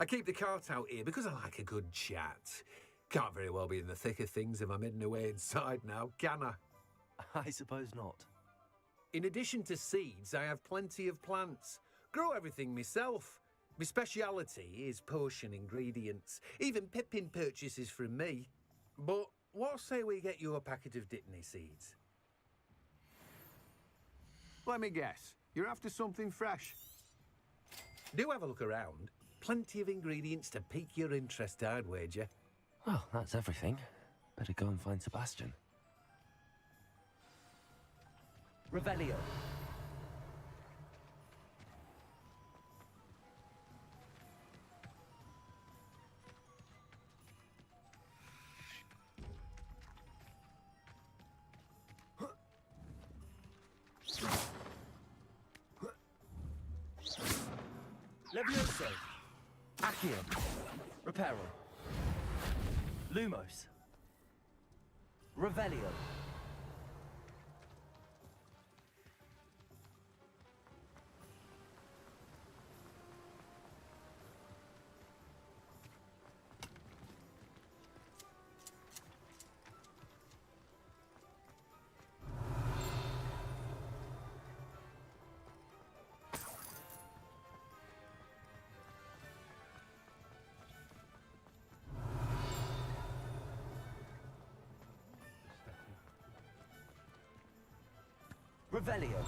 I keep the cart out here because I like a good chat. Can't very well be in the thick of things if I'm hidden away inside now, can I? I suppose not. In addition to seeds, I have plenty of plants. Grow everything myself. My speciality is potion ingredients. Even Pippin purchases from me. But what say we get you a packet of Dittany seeds? Let me guess. You're after something fresh. Do have a look around. Plenty of ingredients to pique your interest, I'd wager. Well, that's everything. Better go and find Sebastian. Revelio. Levioso. Accio. Reparo. Lumos. Revelio. Revelio.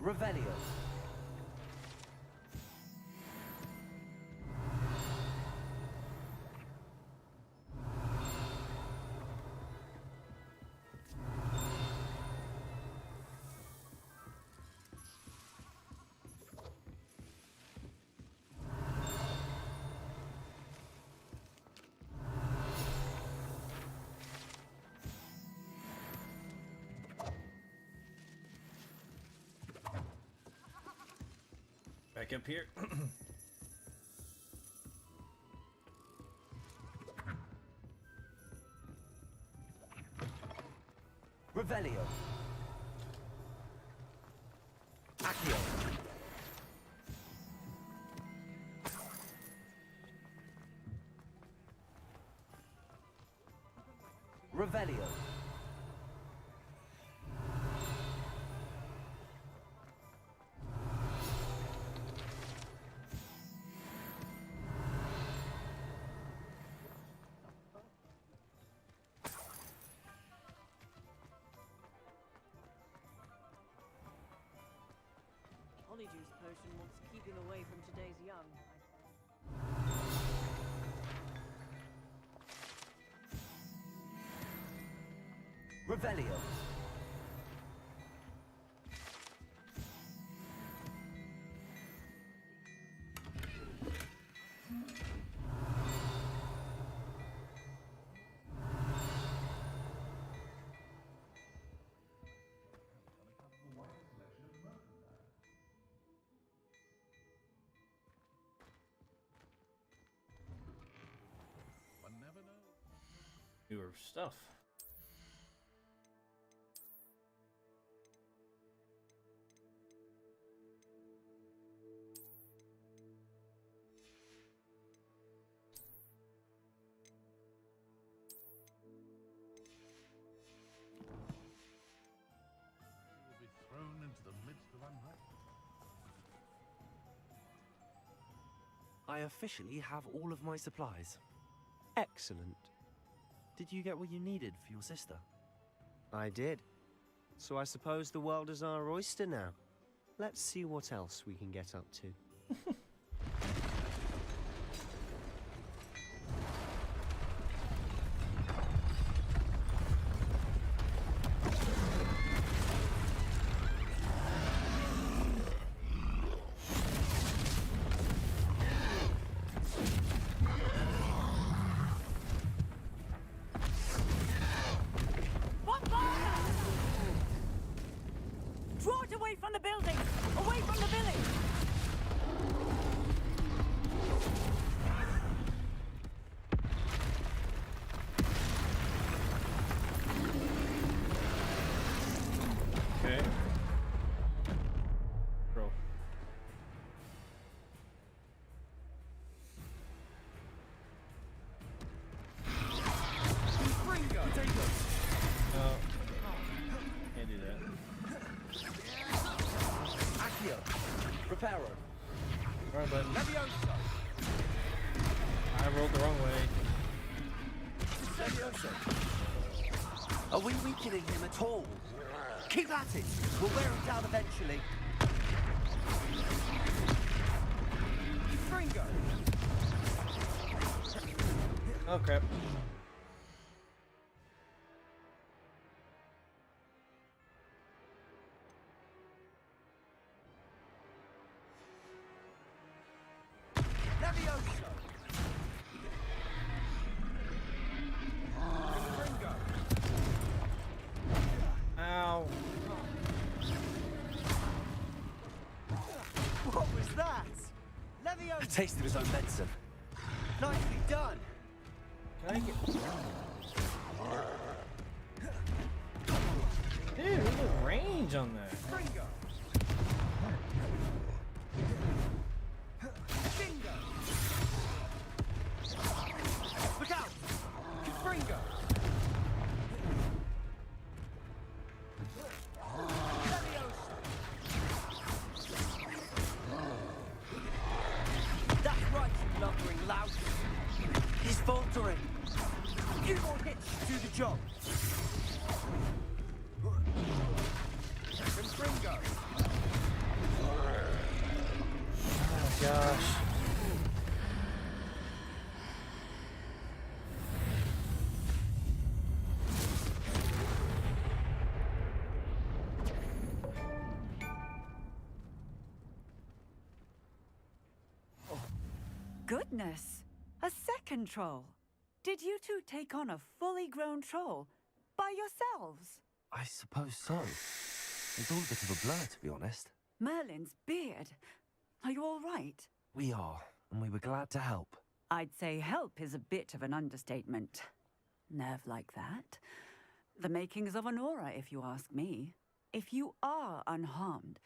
Revelio. Back up here. Revelio. Accio. Revelio. Honeyjuice potion wants keeping away from today's young. Revelio. One never stuff. Will be thrown into the midst of unrest. I officially have all of my supplies. Excellent. Did you get what you needed for your sister? I did. So I suppose the world is our oyster now. Let's see what else we can get up to. Draw it away from the building! Away from the village! Okay. Roll. Fringo, take it. Oh. Can't do that. Accio. Reparo. Wrong button. Levioso. I rolled the wrong way. Levioso. Are we weakening him at all? Keep at it. We'll wear him down eventually. Fringo. Oh crap. Levioso. Fringo. Ow. What was that? Levioso. A taste of his own medicine. Nicely done. Can I get... Dude, look at the range on that. Fringo. Bingo. Look out. Fringo. That's right, you lumbering lout. He's faltering. Few more hits to do the job. And Fringo. Oh gosh. Goodness! A second troll! Did you two take on a fully grown troll? By yourselves? I suppose so. It's all a bit of a blur, to be honest. Merlin's beard. Are you all right? We are, and we were glad to help. I'd say help is a bit of an understatement. Nerve like that. The makings of an aura, if you ask me. If you are unharmed,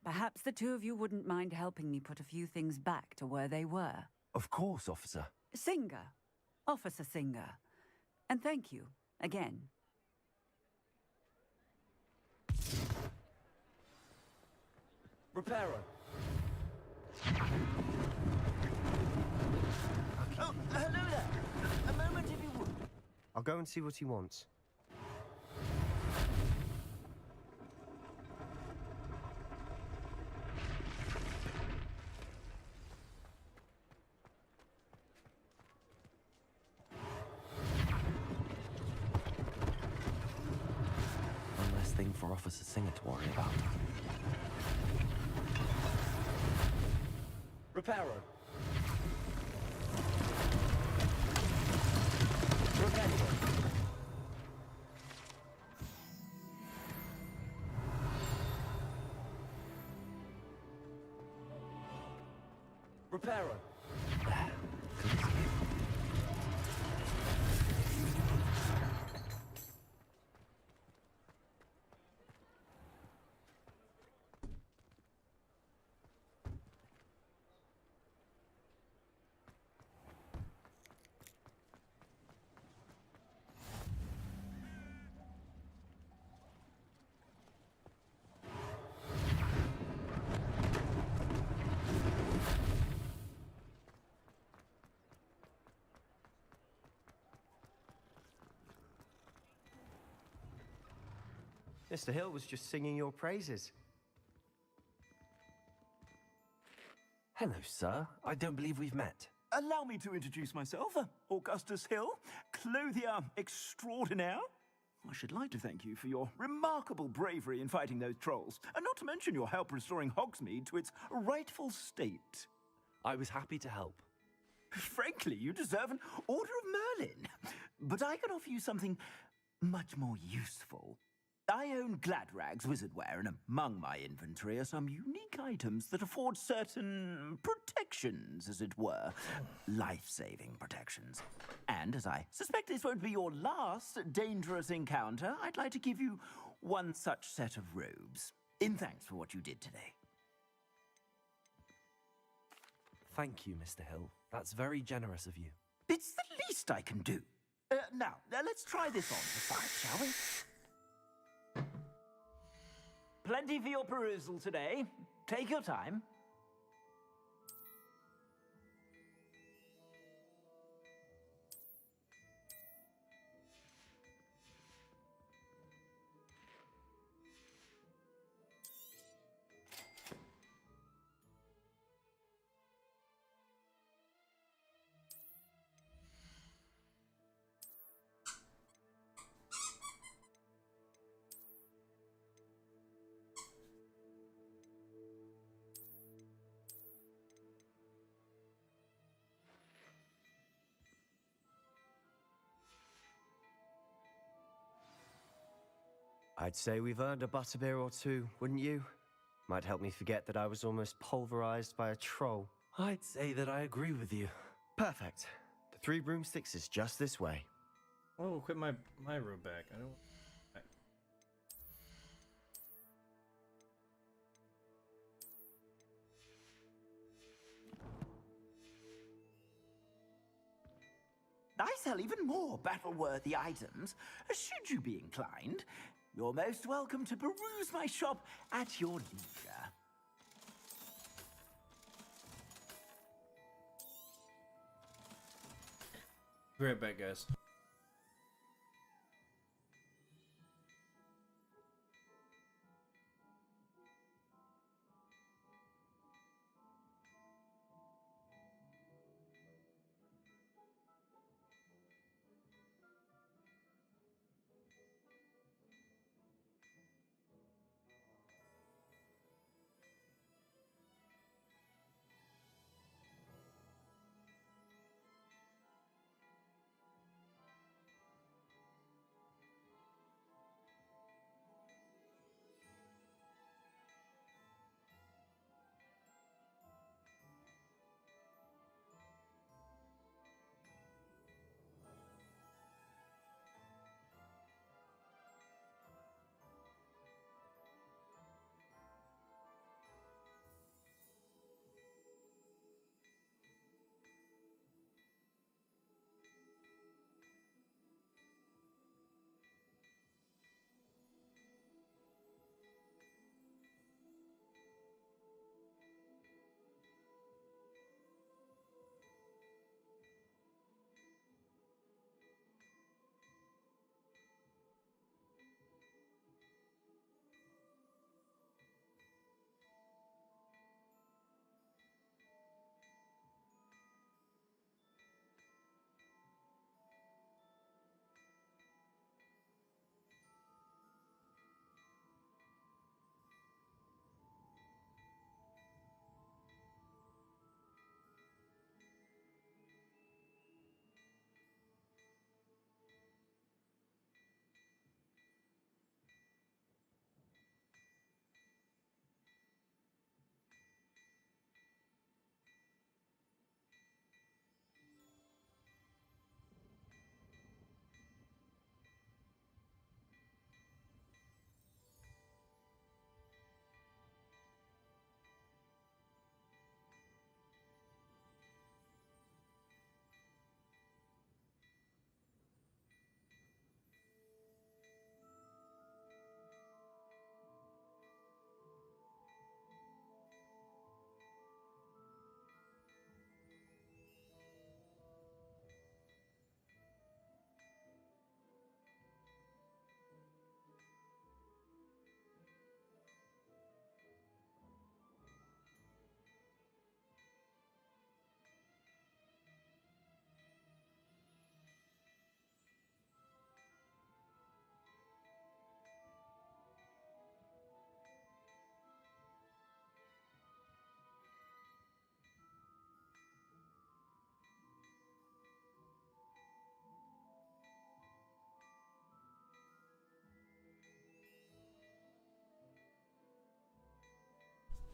perhaps the two of you wouldn't mind helping me put a few things back to where they were. Of course, officer. Singer. Officer Singer. And thank you, again. Reparo. Oh, hello there. A moment if you would. I'll go and see what he wants. One less thing for Officer Singer to worry about. Reparo. Reparo. Reparo. Mr. Hill was just singing your praises. Hello, sir. I don't believe we've met. Allow me to introduce myself, Augustus Hill, clothier extraordinaire. I should like to thank you for your remarkable bravery in fighting those trolls, and not to mention your help restoring Hogsmeade to its rightful state. I was happy to help. Frankly, you deserve an Order of Merlin. But I can offer you something much more useful. I own Gladrag's wizardware, and among my inventory are some unique items that afford certain protections, as it were. Life-saving protections. And as I suspect this won't be your last dangerous encounter, I'd like to give you one such set of robes, in thanks for what you did today. Thank you, Mr. Hill. That's very generous of you. It's the least I can do. Now, let's try this on for size, shall we? Plenty for your perusal today. Take your time. I'd say we've earned a butterbeer or two, wouldn't you? Might help me forget that I was almost pulverized by a troll. I'd say that I agree with you. Perfect. The 3 broomsticks is just this way. Oh, quit my robe back. I don't. I sell even more battle-worthy items, should you be inclined. You're most welcome to peruse my shop at your leisure. Be right back, guys.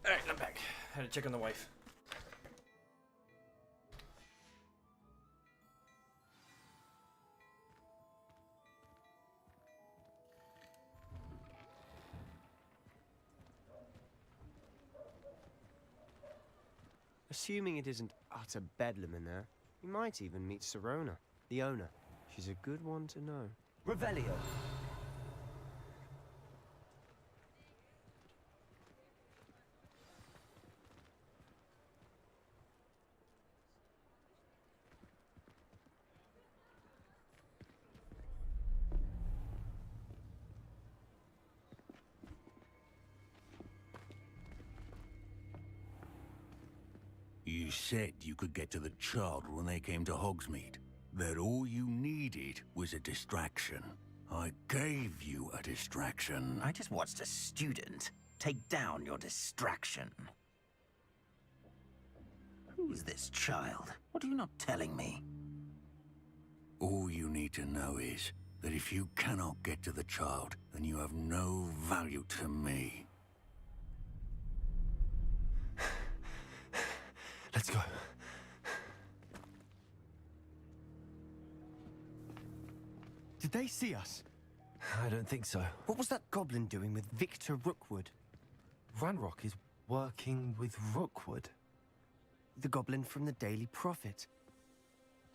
Alright, I'm back. Had to check on the wife. Assuming it isn't utter bedlam in there, you might even meet Sirona, the owner. She's a good one to know. Revelio. You said you could get to the child when they came to Hogsmeade. That all you needed was a distraction. I gave you a distraction. I just watched a student take down your distraction. Who is this child? What are you not telling me? All you need to know is that if you cannot get to the child, then you have no value to me. Let's go. Did they see us? I don't think so. What was that goblin doing with Victor Rookwood? Ranrock is working with Rookwood. The goblin from the Daily Prophet.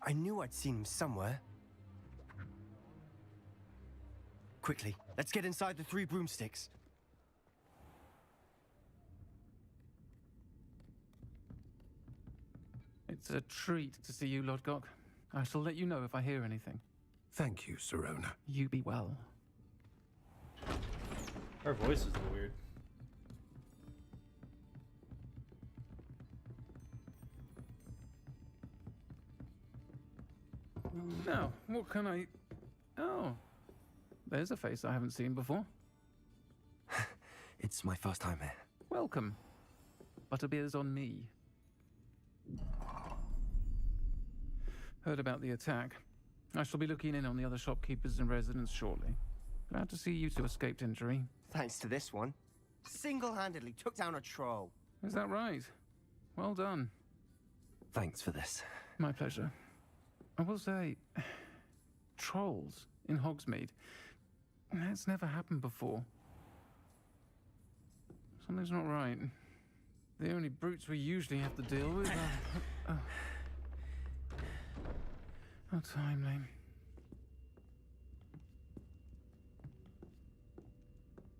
I knew I'd seen him somewhere. Quickly, let's get inside the 3 broomsticks. It's a treat to see you, Lodgok. I shall let you know if I hear anything. Thank you, Sirona. You be well. Her voice is a little weird. Now, what can I... Oh, there's a face I haven't seen before. It's my first time here. Welcome. Butterbeer's on me. Heard about the attack. I shall be looking in on the other shopkeepers and residents shortly. Glad to see you two escaped injury. Thanks to this one. Single-handedly took down a troll. Is that right? Well done. Thanks for this. My pleasure. I will say, trolls in Hogsmeade. That's never happened before. Something's not right. The only brutes we usually have to deal with are... How timely.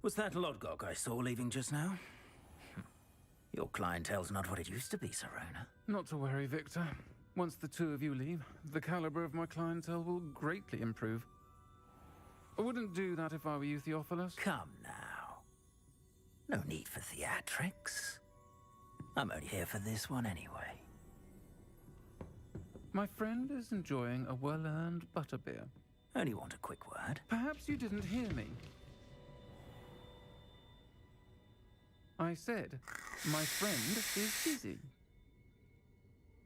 Was that Lodgok I saw leaving just now? Your clientele's not what it used to be, Sirona. Not to worry, Victor. Once the two of you leave, the caliber of my clientele will greatly improve. I wouldn't do that if I were you, Theophilus. Come now. No need for theatrics. I'm only here for this one anyway. My friend is enjoying a well-earned butterbeer. Only want a quick word. Perhaps you didn't hear me. I said, my friend is busy.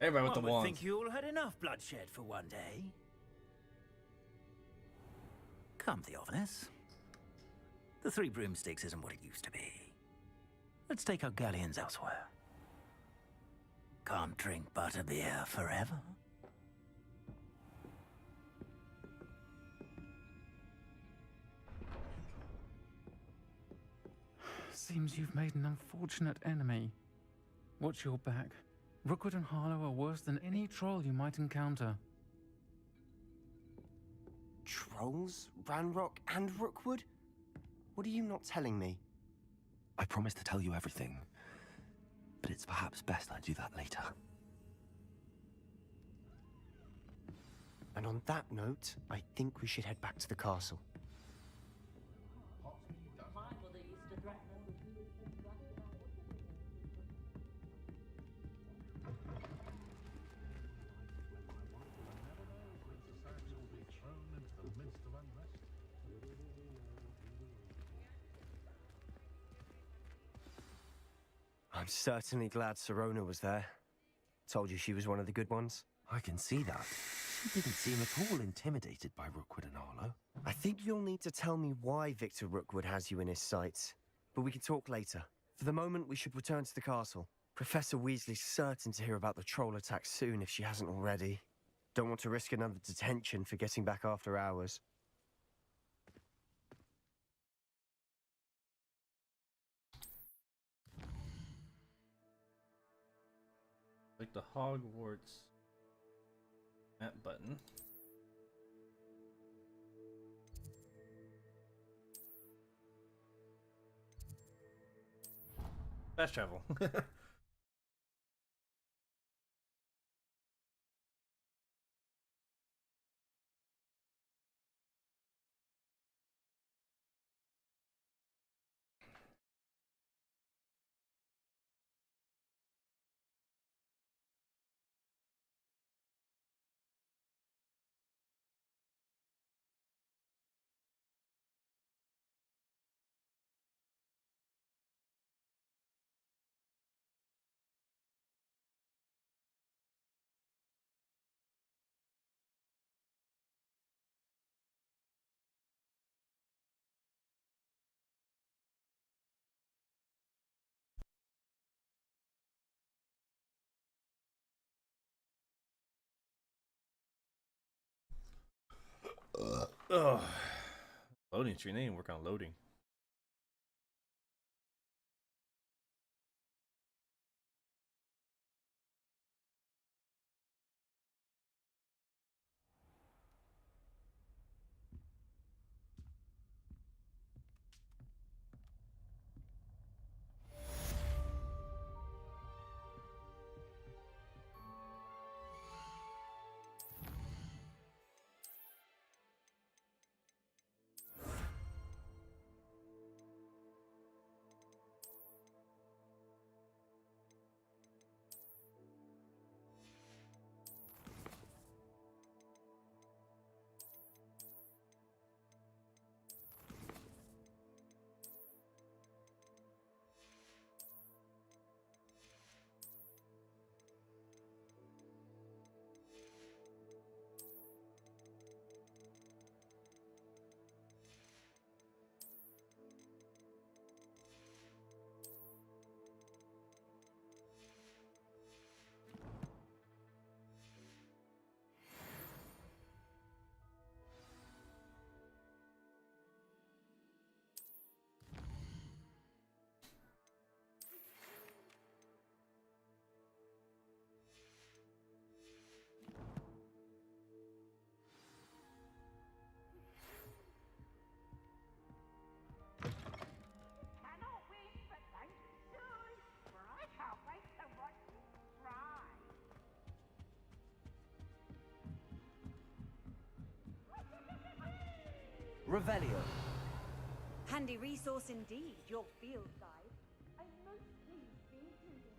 Everybody with I the would wands. think you all had enough bloodshed for one day. Come, Theophilus. The 3 broomsticks isn't what it used to be. Let's take our galleons elsewhere. Can't drink butterbeer forever. Seems you've made an unfortunate enemy. Watch your back. Rookwood and Harlow are worse than any troll you might encounter. Trolls? Ranrock and Rookwood? What are you not telling me? I promise to tell you everything, but it's perhaps best I do that later. And on that note, I think we should head back to the castle. I'm certainly glad Sirona was there. Told you she was one of the good ones. I can see that. She didn't seem at all intimidated by Rookwood and Harlow. I think you'll need to tell me why Victor Rookwood has you in his sights. But we can talk later. For the moment, we should return to the castle. Professor Weasley's certain to hear about the troll attack soon if she hasn't already. Don't want to risk another detention for getting back after hours. Click the Hogwarts map button. Fast travel. Ugh. Loading screen. They didn't work on loading. Revelio. Handy resource indeed, your field guide. I'm most pleased to be included.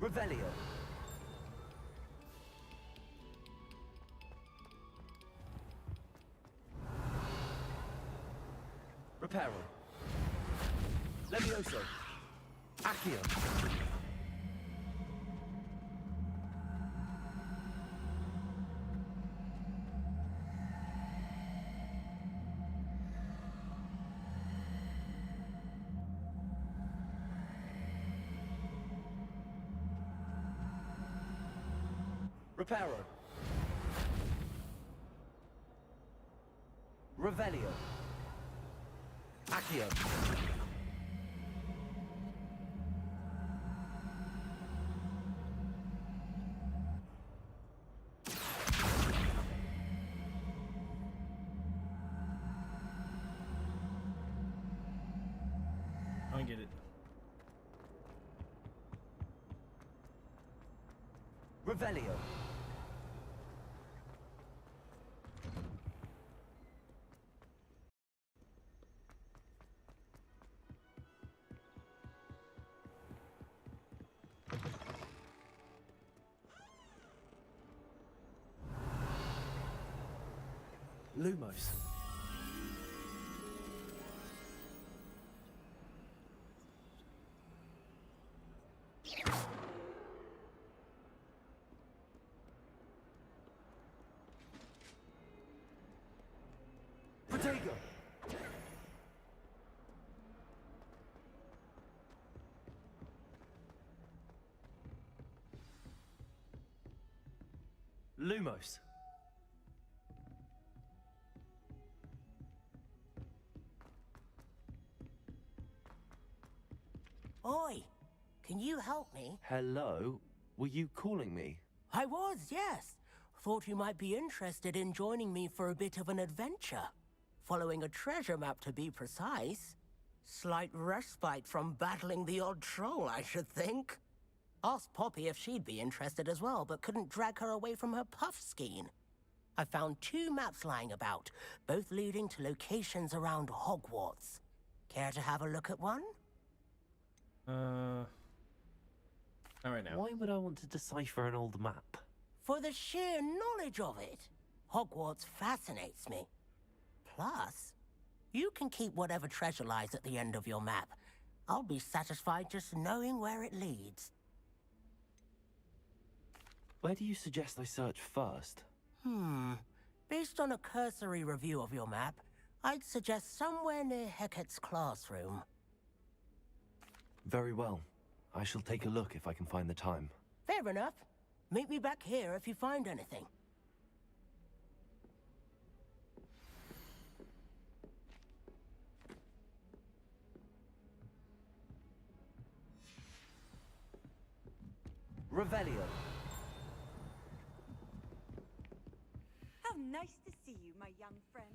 Revelio. Reparo. Levioso. Accio. Reparo. Revelio. Accio. I don't get it. Revelio. Lumos. Protego! Lumos. Oi, can you help me? Hello? Were you calling me? I was, yes. Thought you might be interested in joining me for a bit of an adventure. Following a treasure map, to be precise. Slight respite from battling the odd troll, I should think. Asked Poppy if she'd be interested as well, but couldn't drag her away from her puff skein. I found 2 maps lying about, both leading to locations around Hogwarts. Care to have a look at one? Not right now. Why would I want to decipher an old map? For the sheer knowledge of it. Hogwarts fascinates me. Plus, you can keep whatever treasure lies at the end of your map. I'll be satisfied just knowing where it leads. Where do you suggest I search first? Based on a cursory review of your map, I'd suggest somewhere near Hecate's classroom. Very well. I shall take a look if I can find the time. Fair enough. Meet me back here if you find anything. Revelio. How nice to see you, my young friend.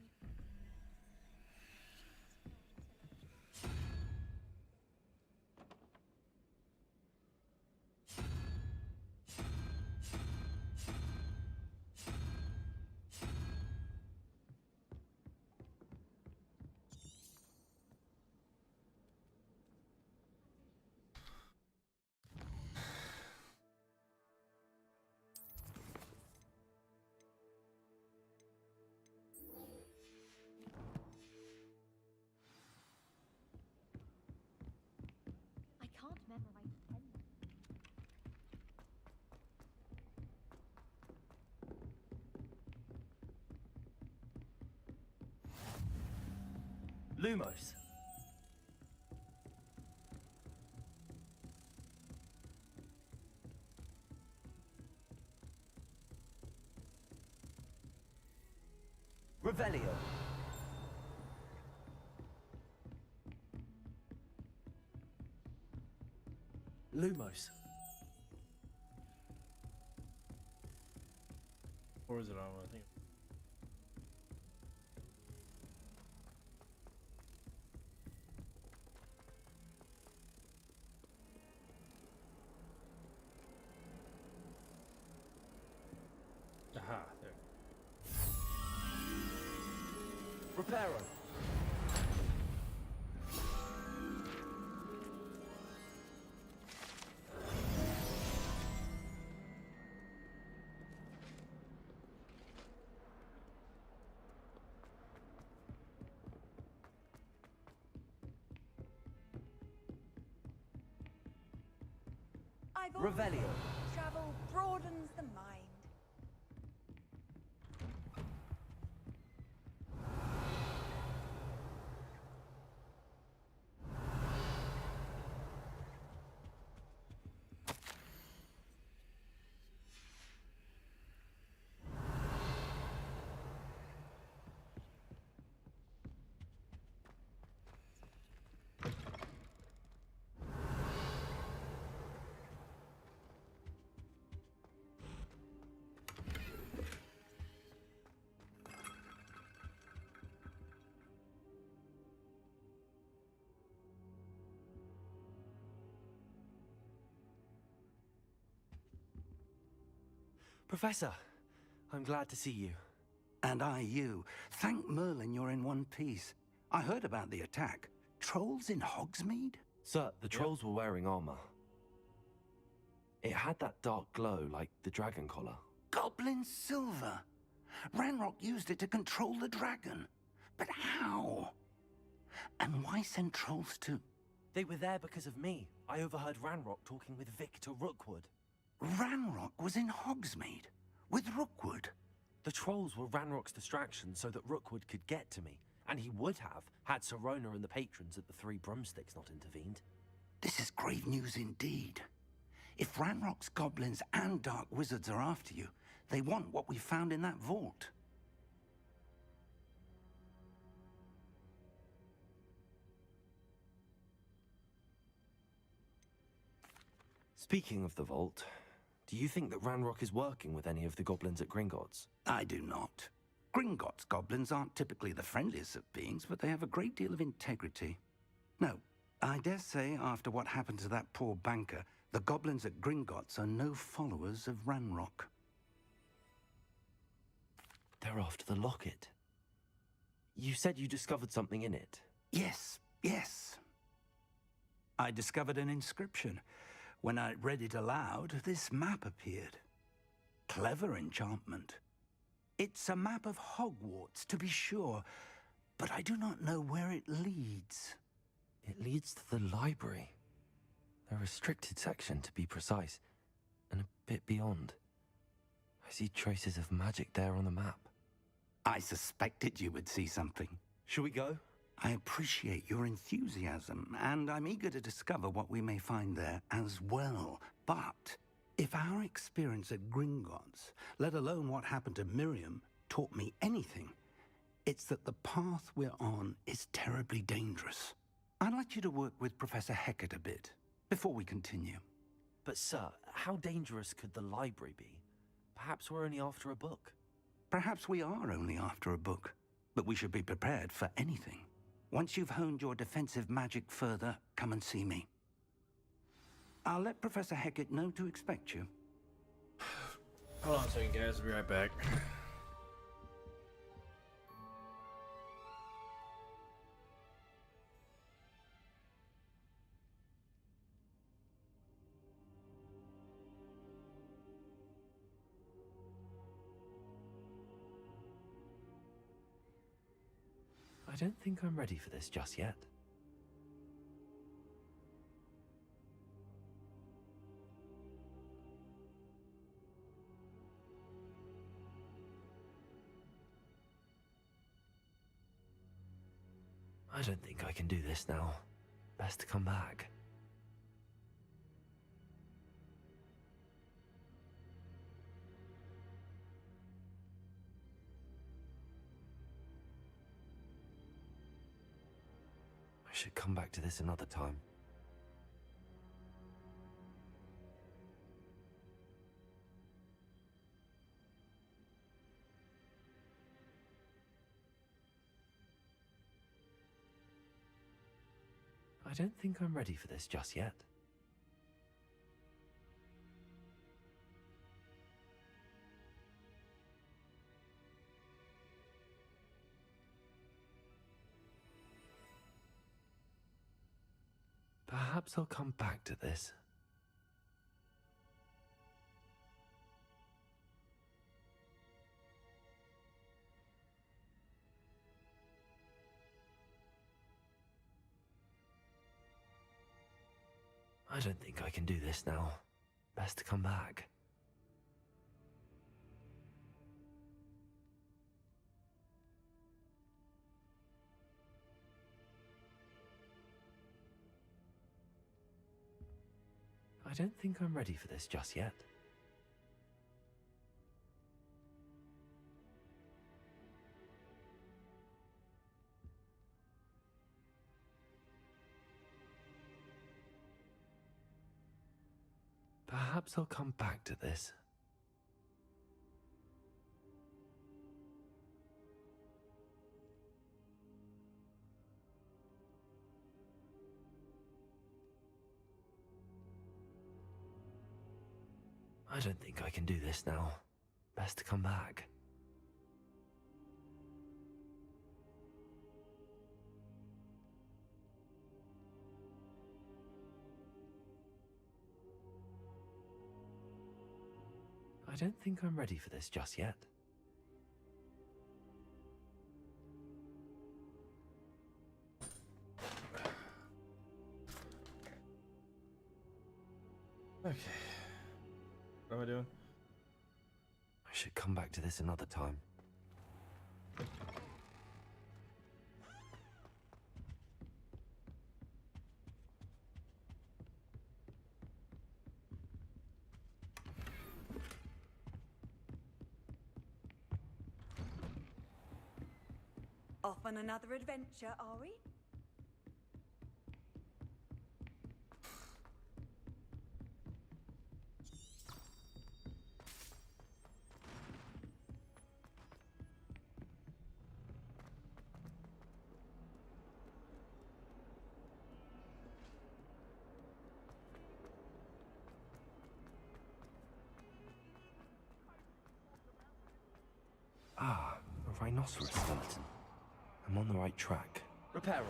I can't memorize 10. Lumos. Revelio. Lumos. Or is it on? I think. Aha, there. Reparo. I've always Revelio. said travel broadens the mind. Professor, I'm glad to see you. And I you. Thank Merlin you're in one piece. I heard about the attack. Trolls in Hogsmeade? Sir, the trolls were wearing armor. It had that dark glow like the dragon collar. Goblin silver. Ranrock used it to control the dragon. But how? And why send trolls to... They were there because of me. I overheard Ranrock talking with Victor Rookwood. Ranrock was in Hogsmeade with Rookwood. The trolls were Ranrock's distraction so that Rookwood could get to me. And he would have, had Serona and the patrons at the Three Broomsticks not intervened. This is grave news indeed. If Ranrock's goblins and dark wizards are after you, they want what we found in that vault. Speaking of the vault, do you think that Ranrock is working with any of the goblins at Gringotts? I do not. Gringotts goblins aren't typically the friendliest of beings, but they have a great deal of integrity. No, I dare say after what happened to that poor banker, the goblins at Gringotts are no followers of Ranrock. They're after the locket. You said you discovered something in it. Yes, yes. I discovered an inscription. When I read it aloud, this map appeared. Clever enchantment. It's a map of Hogwarts, to be sure, but I do not know where it leads. It leads to the library. A restricted section, to be precise, and a bit beyond. I see traces of magic there on the map. I suspected you would see something. Shall we go? I appreciate your enthusiasm, and I'm eager to discover what we may find there as well. But if our experience at Gringotts, let alone what happened to Miriam, taught me anything, it's that the path we're on is terribly dangerous. I'd like you to work with Professor Hecat a bit before we continue. But sir, how dangerous could the library be? Perhaps we're only after a book. Perhaps we are only after a book, but we should be prepared for anything. Once you've honed your defensive magic further, come and see me. I'll let Professor Hecat know to expect you. Hold on a second, guys. I'll be right back. I don't think I'm ready for this just yet. I don't think I can do this now. Best to come back. I should come back to this another time. I don't think I'm ready for this just yet. Perhaps I'll come back to this. I don't think I can do this now. Best to come back. I don't think I'm ready for this just yet. Perhaps I'll come back to this. I don't think I can do this now. Best to come back. I don't think I'm ready for this just yet. should come back to this another time. Off on another adventure, are we? Ah, a rhinoceros skeleton. I'm on the right track. Reparo.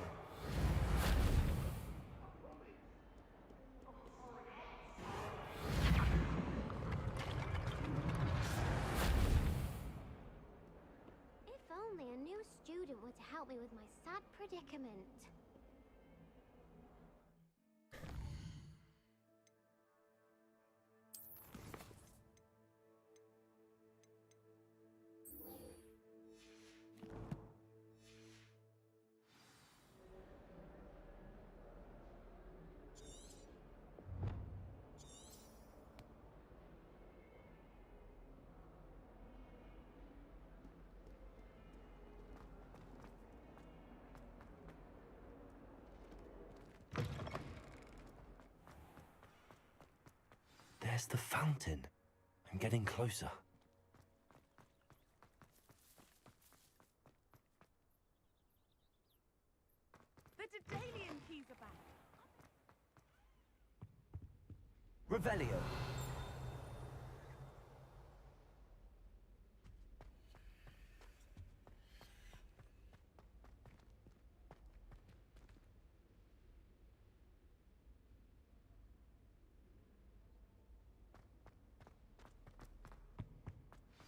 If only a new student were to help me with my sad predicament. There's the fountain. I'm getting closer. The Daedalian keys are back. Revelio.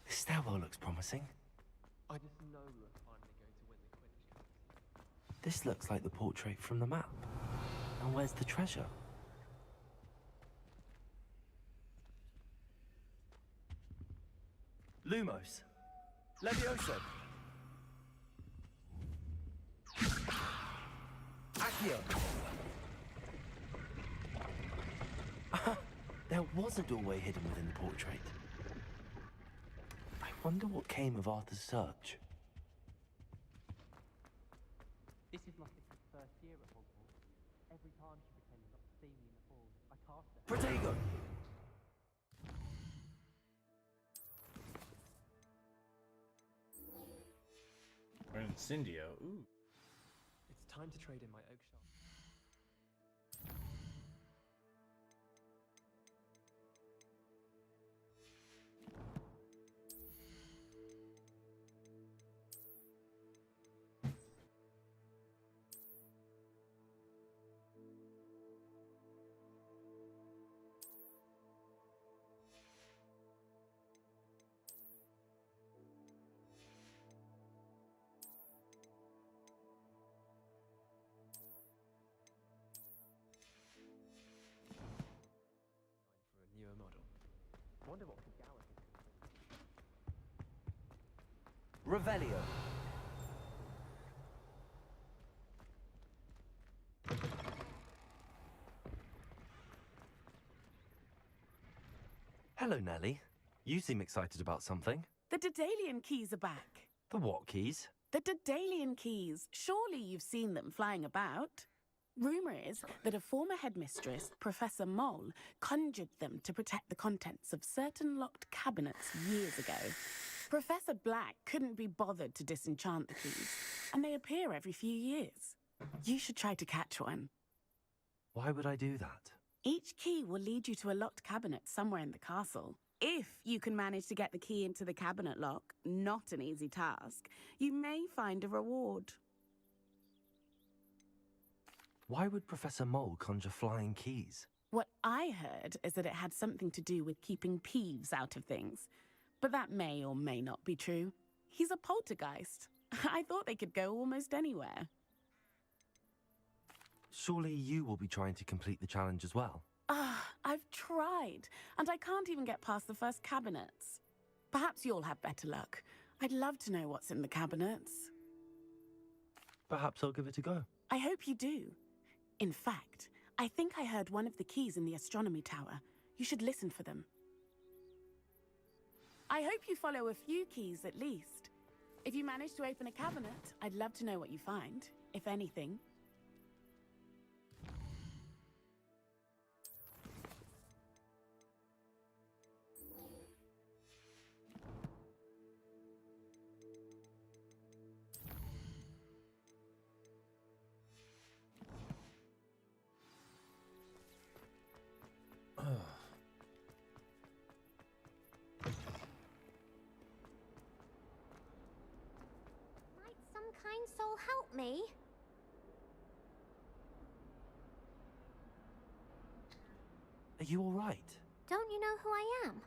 This stairwell looks promising. I just know we were finally going to win the Quidditch Games. This looks like the portrait from the map. And where's the treasure? Lumos. Levioso. Accio. There was a doorway hidden within the portrait. I wonder what came of Arthur's search. This is my sister's first year at Hogwarts. Every time she pretended not to see me in the hall, I cast her. Protego. Or Incendio. Ooh. It's time to trade in my oak shop. For a newer model. Wonder what Kagawa thinks of it. Revelio. Hello, Nellie. You seem excited about something. The Daedalian keys are back. The what keys? The Daedalian keys. Surely you've seen them flying about. Rumour is that a former headmistress, Professor Mole, conjured them to protect the contents of certain locked cabinets years ago. Professor Black couldn't be bothered to disenchant the keys, and they appear every few years. You should try to catch one. Why would I do that? Each key will lead you to a locked cabinet somewhere in the castle. If you can manage to get the key into the cabinet lock, not an easy task, you may find a reward. Why would Professor Mole conjure flying keys? What I heard is that it had something to do with keeping Peeves out of things. But that may or may not be true. He's a poltergeist. I thought they could go almost anywhere. Surely you will be trying to complete the challenge as well. I've tried, and I can't even get past the first cabinets. Perhaps you'll have better luck. I'd love to know what's in the cabinets. Perhaps I'll give it a go. I hope you do. In fact, I think I heard one of the keys in the astronomy tower. You should listen for them. I hope you follow a few keys at least. If you manage to open a cabinet, I'd love to know what you find, if anything. Might some kind soul help me? Are you all right? Don't you know who I am?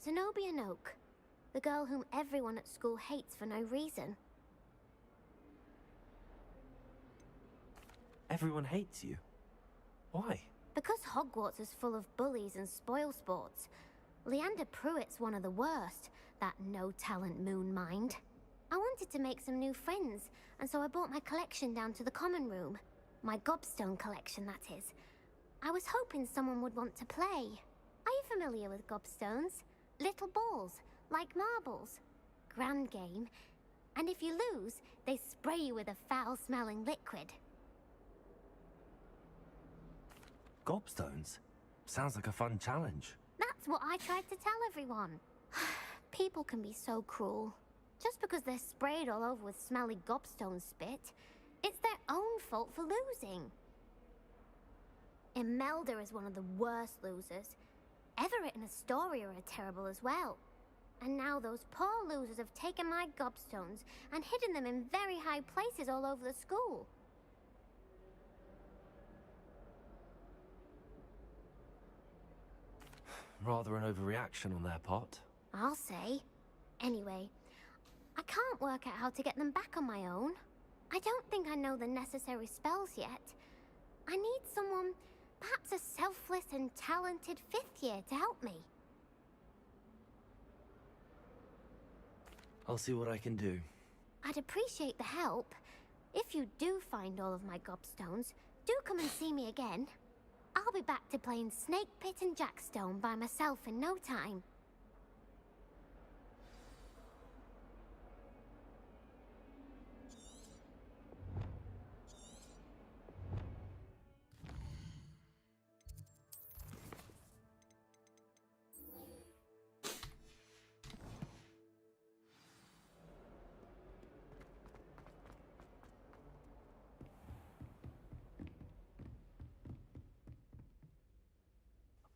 Zenobia Noak, the girl whom everyone at school hates for no reason. Everyone hates you. Why? Because Hogwarts is full of bullies and spoilsports. Leander Pruitt's one of the worst, that no-talent moon mind. I wanted to make some new friends, and so I brought my collection down to the common room. My gobstone collection, that is. I was hoping someone would want to play. Are you familiar with gobstones? Little balls, like marbles. Grand game. And if you lose, they spray you with a foul-smelling liquid. Gobstones? Sounds like a fun challenge. That's what I tried to tell everyone. People can be so cruel. Just because they're sprayed all over with smelly gobstone spit, it's their own fault for losing. Imelda is one of the worst losers. Everett and Astoria are terrible as well. And now those poor losers have taken my gobstones and hidden them in very high places all over the school. Rather an overreaction on their part. I'll say. Anyway, I can't work out how to get them back on my own. I don't think I know the necessary spells yet. I need someone, perhaps a selfless and talented 5th year to help me. I'll see what I can do. I'd appreciate the help. If you do find all of my gobstones, do come and see me again. I'll be back to playing Snake Pit and Jackstone by myself in no time.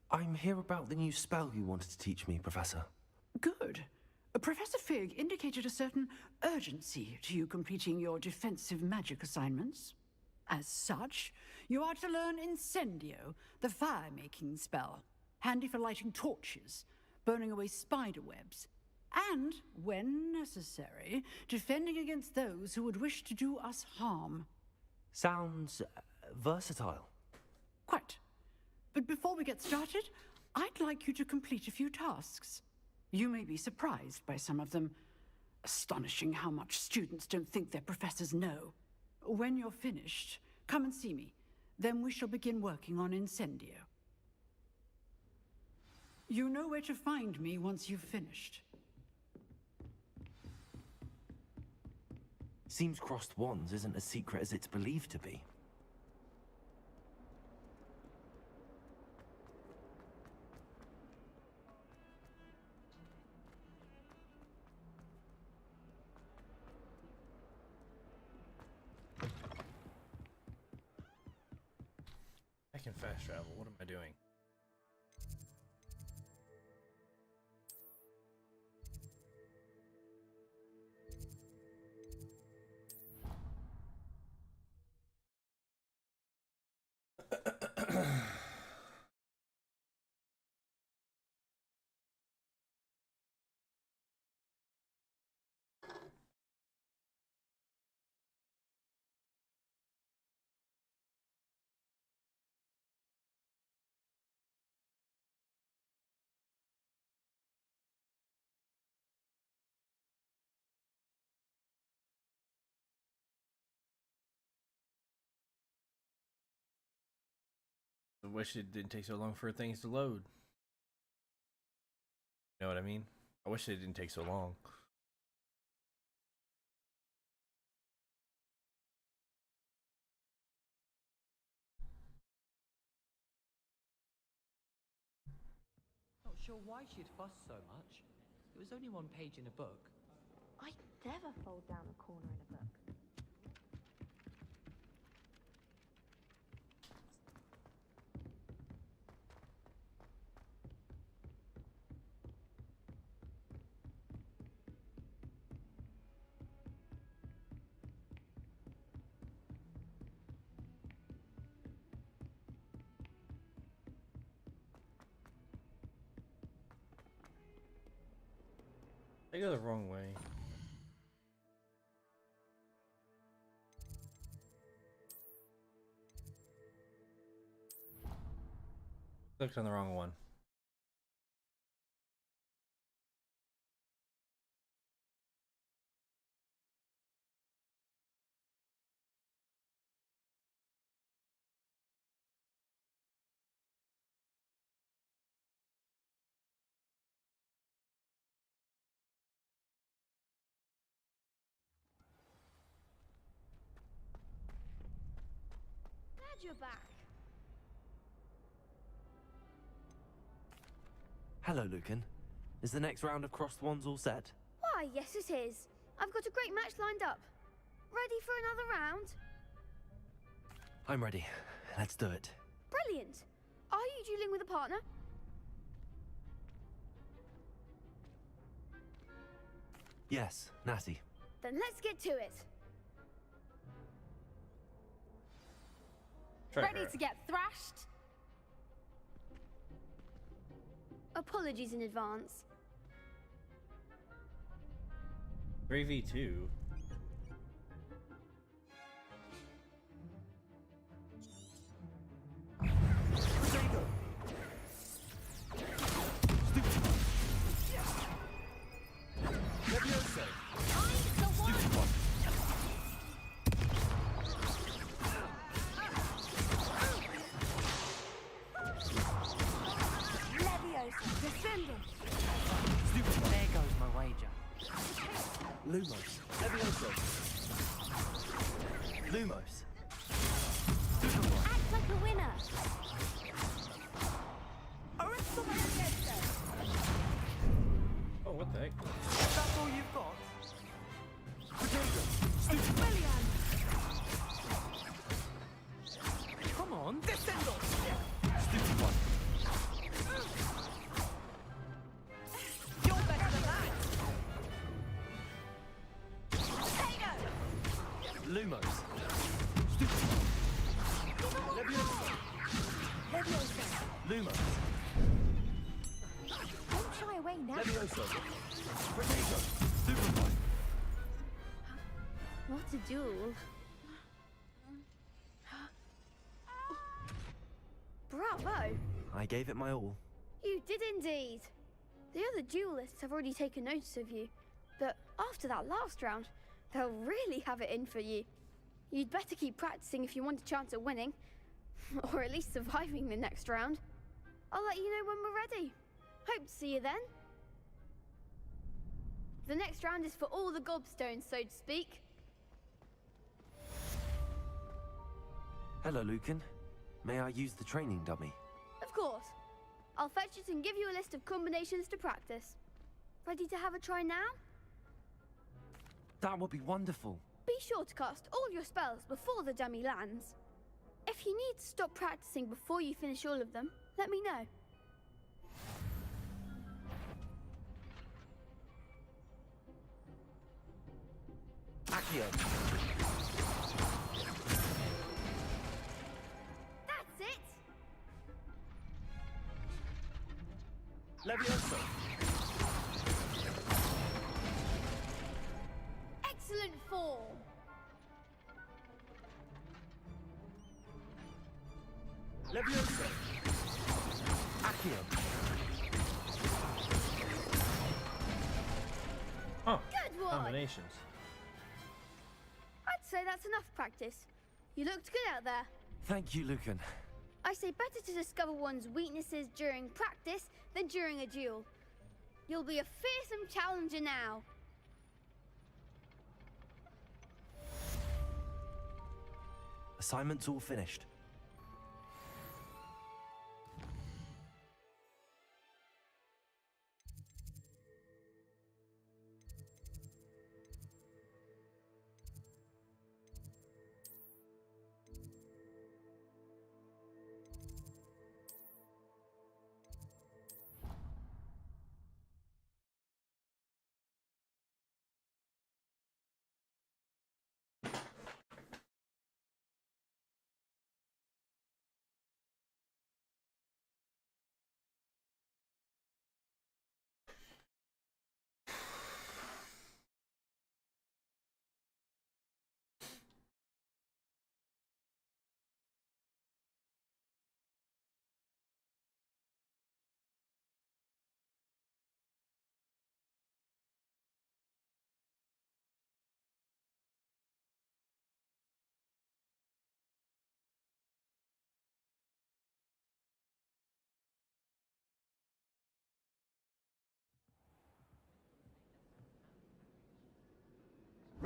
I'm here about the new spell you wanted to teach me, Professor. Good. Professor Fig indicated a certain urgency to you completing your defensive magic assignments. As such, you are to learn Incendio, the fire-making spell, handy for lighting torches, burning away spider webs, and, when necessary, defending against those who would wish to do us harm. Sounds versatile. Quite. But before we get started, I'd like you to complete a few tasks. You may be surprised by some of them. Astonishing how much students don't think their professors know. When you're finished, come and see me. Then we shall begin working on Incendio. You know where to find me once you've finished. Seems crossed wands isn't as secret as it's believed to be. I can fast travel. What am I doing? wish it didn't take so long for things to load. You know what I mean? I wish it didn't take so long. Not sure why she'd fuss so much. It was only one page in a book. I'd never fold down a corner in a book. I go the wrong way. Clicked on the wrong one. Glad you're back. Hello, Lucan. Is the next round of crossed wands all set? Why, yes it is. I've got a great match lined up. Ready for another round? I'm ready. Let's do it. Brilliant. Are you dueling with a partner? Yes, Natty. Then let's get to it. Ready to get thrashed? Apologies in advance. 3v2. There goes my wager. Lumos. Levioso. Lumos. Act like a winner. Oh, what the heck? That's all you've got? Come on, descendo! Stupid one. You're better than that. Lumos. Lumos. Don't shy away now. Levioso. Potato. Superboy. What a duel. Bravo! I gave it my all. You did indeed. The other duelists have already taken notice of you, but after that last round, they'll really have it in for you. You'd better keep practicing if you want a chance at winning, or at least surviving the next round. I'll let you know when we're ready. Hope to see you then. The next round is for all the gobstones, so to speak. Hello, Lucan. May I use the training dummy? Of course. I'll fetch it and give you a list of combinations to practice. Ready to have a try now? That would be wonderful. Be sure to cast all your spells before the dummy lands. If you need to stop practicing before you finish all of them, let me know. Accio. That's it! Levioso. Excellent form! Levioso. Accio. Oh, Good one! combinations. I'd say that's enough practice. You looked good out there. Thank you, Lucan. I say better to discover one's weaknesses during practice than during a duel. You'll be a fearsome challenger now. Assignment's all finished.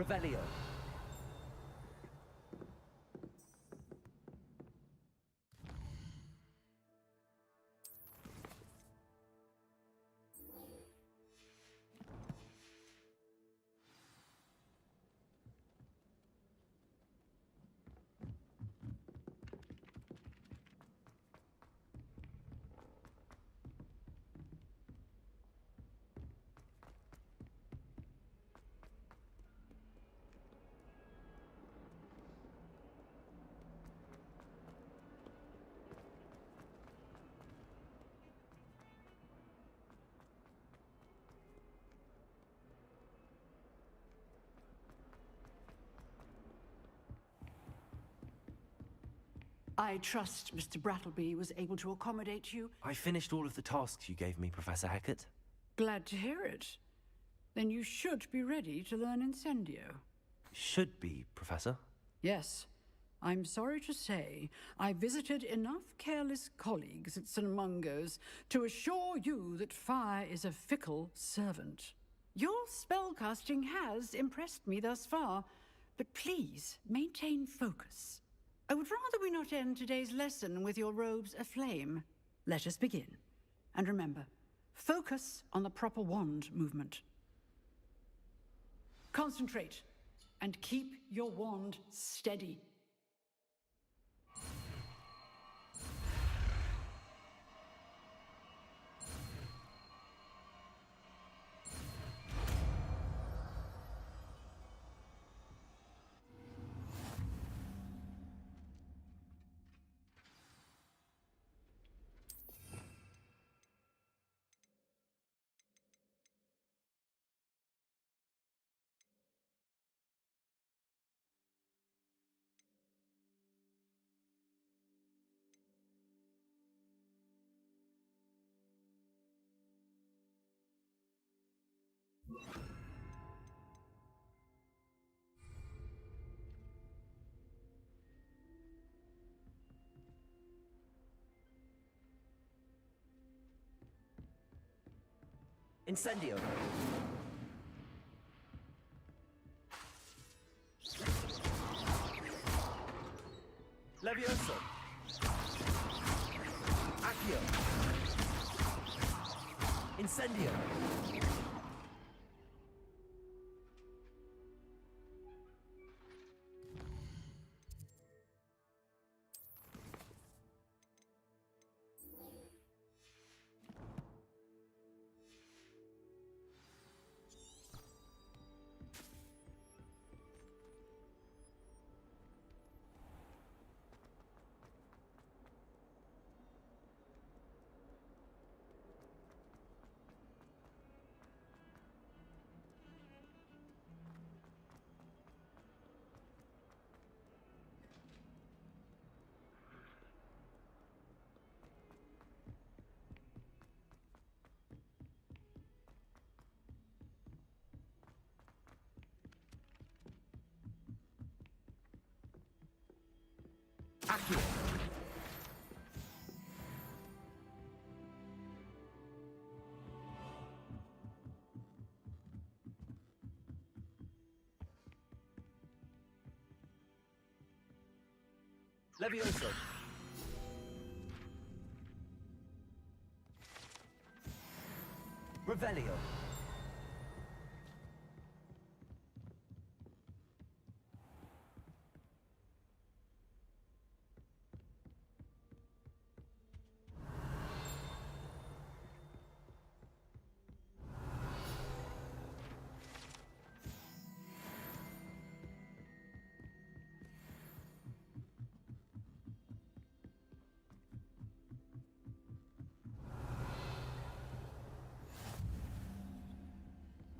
Revelio. I trust Mr. Brattleby was able to accommodate you. I finished all of the tasks you gave me, Professor Hackett. Glad to hear it. Then you should be ready to learn Incendio. Should be, Professor. Yes. I'm sorry to say, I visited enough careless colleagues at St. Mungo's to assure you that fire is a fickle servant. Your spellcasting has impressed me thus far, but please maintain focus. I would rather we not end today's lesson with your robes aflame. Let us begin. And remember, focus on the proper wand movement. Concentrate, and keep your wand steady. Incendio. Levioso. Accio. Incendio. Accio. Levioso. Revelio.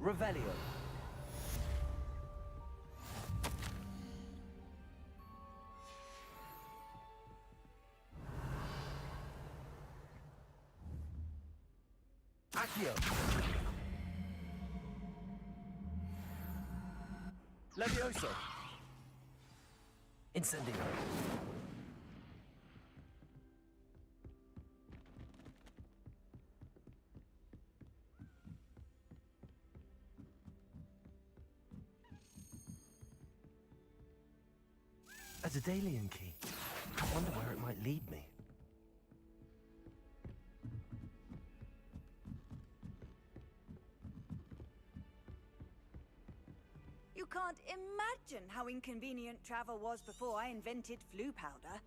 Revelio. Accio. Levioso. Incendio. A Daedalian key. I wonder where it might lead me. You can't imagine how inconvenient travel was before I invented flu powder.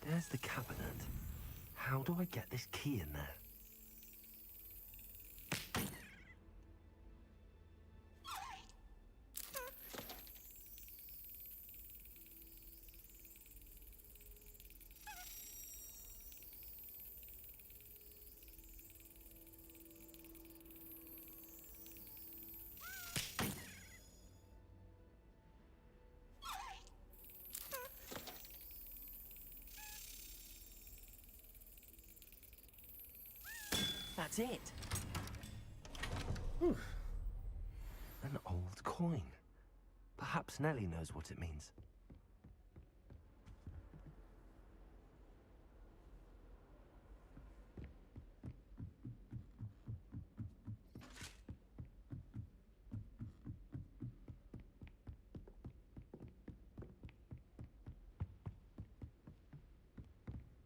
There's the cabinet. How do I get this key in there? That's it. Whew. An old coin. Perhaps Nellie knows what it means.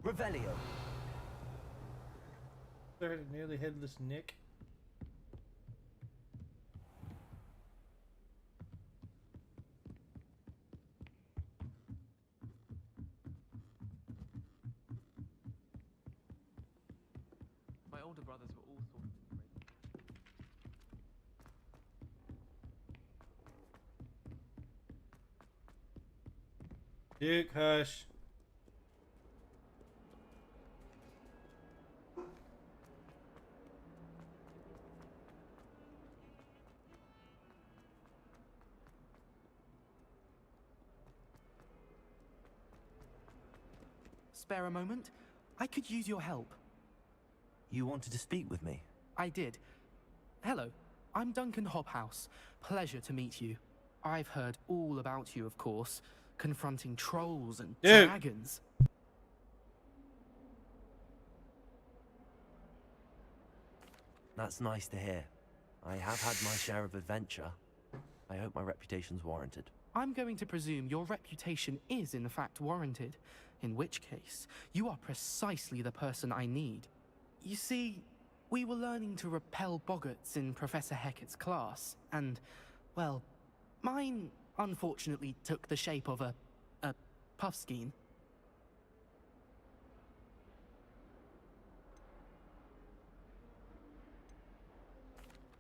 Revelio. Nearly headless Nick. My older brothers were all sorts of Duke, hush. Spare a moment? I could use your help. You wanted to speak with me? I did. Hello, I'm Duncan Hobhouse. Pleasure to meet you. I've heard all about you, of course, confronting trolls and dragons. That's nice to hear. I have had my share of adventure. I hope my reputation's warranted. I'm going to presume your reputation is in fact warranted, in which case, you are precisely the person I need. You see, we were learning to repel boggarts in Professor Hecat's class, and, well, mine unfortunately took the shape of a puffskein.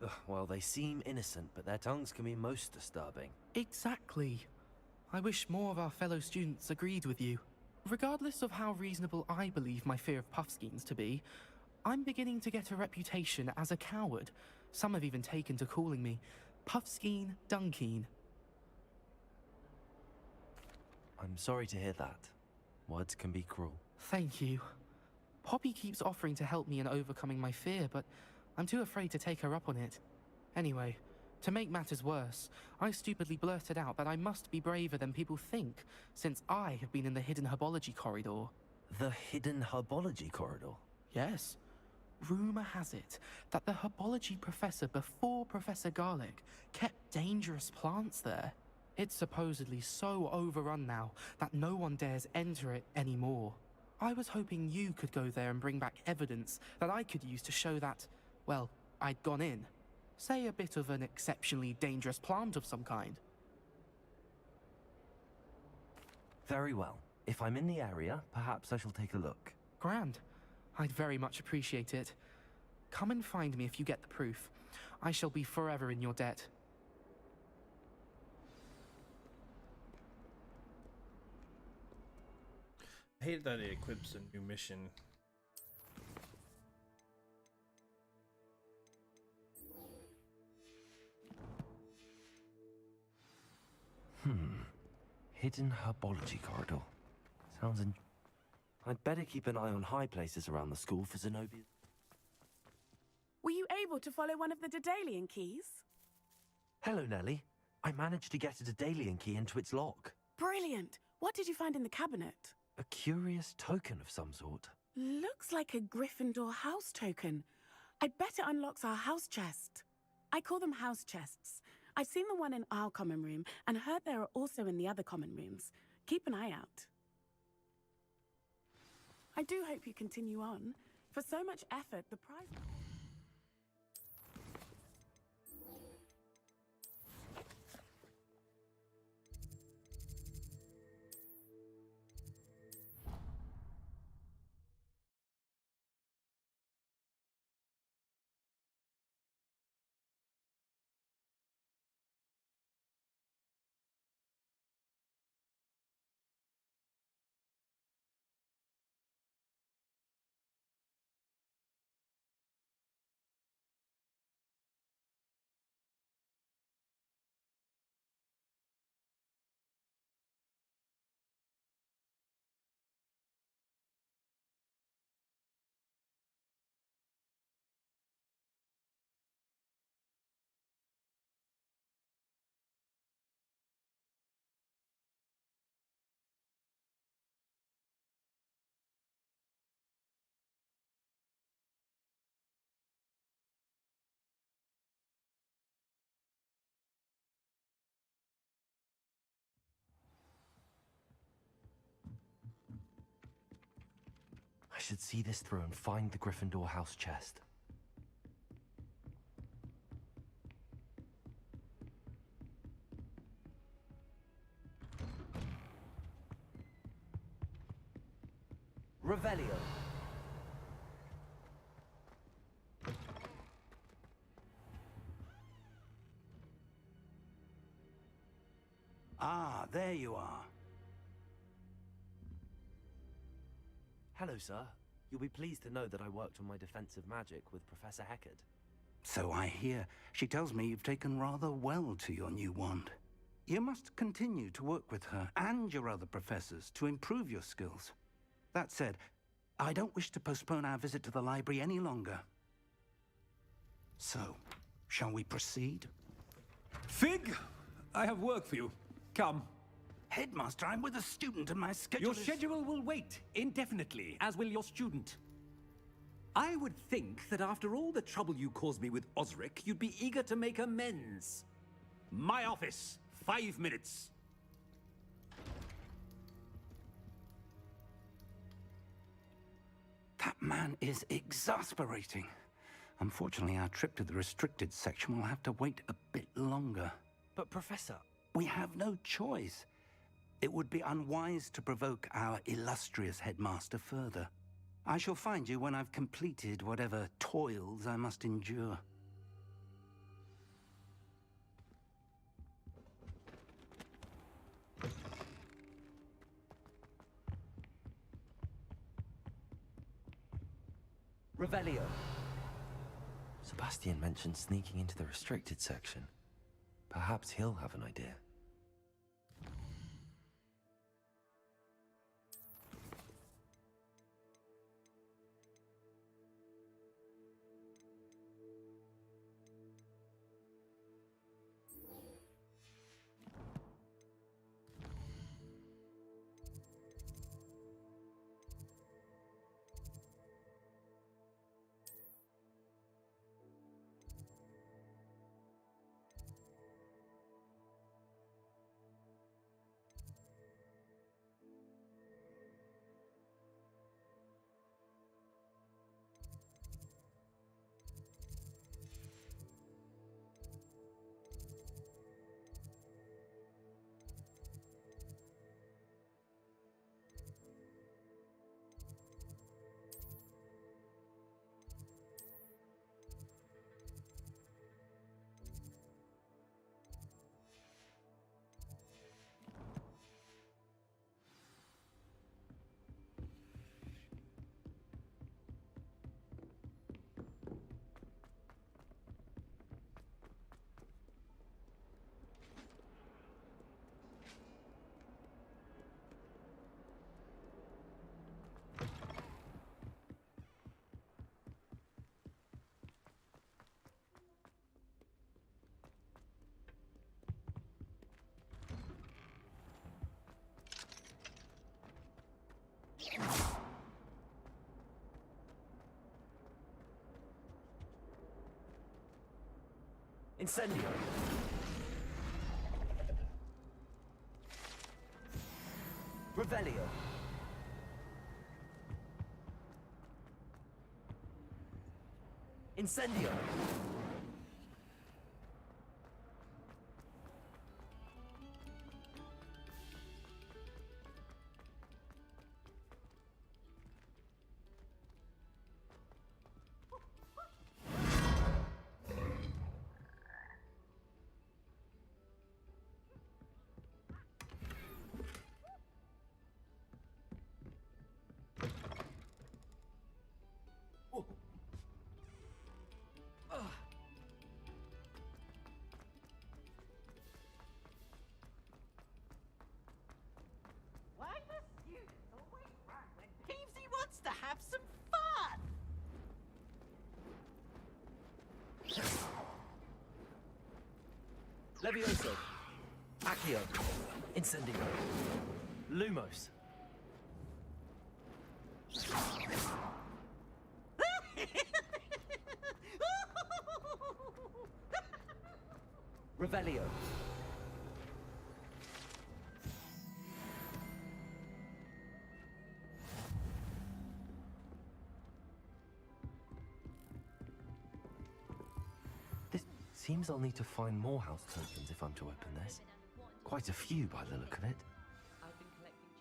Ugh, well, they seem innocent, but their tongues can be most disturbing. Exactly. I wish more of our fellow students agreed with you. Regardless of how reasonable I believe my fear of puffskeins to be, I'm beginning to get a reputation as a coward. Some have even taken to calling me Puffskeen Dunkeen. I'm sorry to hear that. Words can be cruel. Thank you. Poppy keeps offering to help me in overcoming my fear, but I'm too afraid to take her up on it. Anyway, to make matters worse, I stupidly blurted out that I must be braver than people think, since I have been in the hidden herbology corridor. The hidden herbology corridor? Yes. Rumor has it that the herbology professor before Professor Garlic kept dangerous plants there. It's supposedly so overrun now that no one dares enter it anymore. I was hoping you could go there and bring back evidence that I could use to show that, well, I'd gone in. Say a bit of an exceptionally dangerous plant of some kind. Very well. If I'm in the area, perhaps I shall take a look. Grand. I'd very much appreciate it. Come and find me if you get the proof. I shall be forever in your debt. I hate that it equips a new mission. Hidden herbology corridor. I'd better keep an eye on high places around the school for Zenobia. Were you able to follow one of the Daedalian keys? Hello, Nellie. I managed to get a Daedalian key into its lock. Brilliant. What did you find in the cabinet? A curious token of some sort. Looks like a Gryffindor house token. I bet it unlocks our house chest. I call them house chests. I've seen the one in our common room and heard there are also in the other common rooms. Keep an eye out. I do hope you continue on. For so much effort, the prize... I should see this through and find the Gryffindor house chest. Revelio. Ah, there you are. Hello, sir. You'll be pleased to know that I worked on my defensive magic with Professor Heckard. So I hear. She tells me you've taken rather well to your new wand. You must continue to work with her and your other professors to improve your skills. That said, I don't wish to postpone our visit to the library any longer. So, shall we proceed? Fig, I have work for you. Come. Headmaster, I'm with a student and my schedule Your schedule will wait indefinitely, as will your student. I would think that after all the trouble you caused me with Osric, you'd be eager to make amends. My office, 5 minutes. That man is exasperating. Unfortunately, our trip to the restricted section will have to wait a bit longer. But, Professor... We have no choice. It would be unwise to provoke our illustrious headmaster further. I shall find you when I've completed whatever toils I must endure. Revelio. Sebastian mentioned sneaking into the restricted section. Perhaps he'll have an idea. Incendio. Revelio. Incendio. Why the students always run when Peevesy wants to have some fun? Levioso. Accio. Incendio. Lumos. Revelio. This seems I'll need to find more house tokens if I'm to open this. Quite a few by the look of it. I've been collecting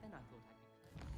then I thought I'd be clever.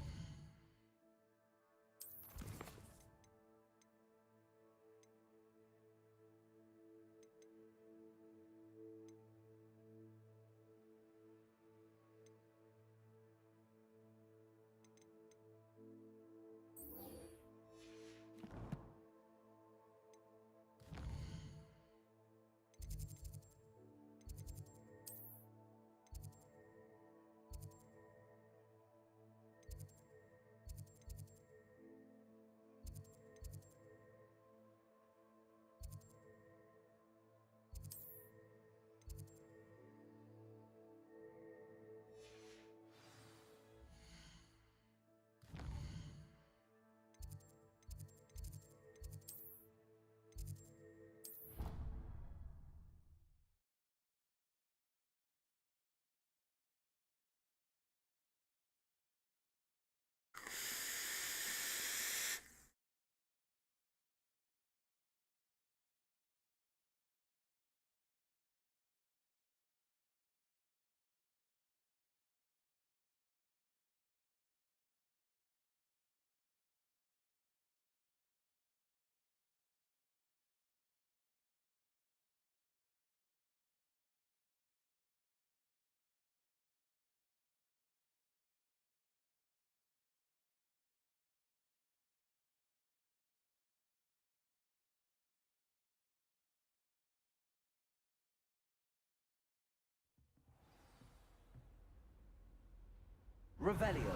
Revelio.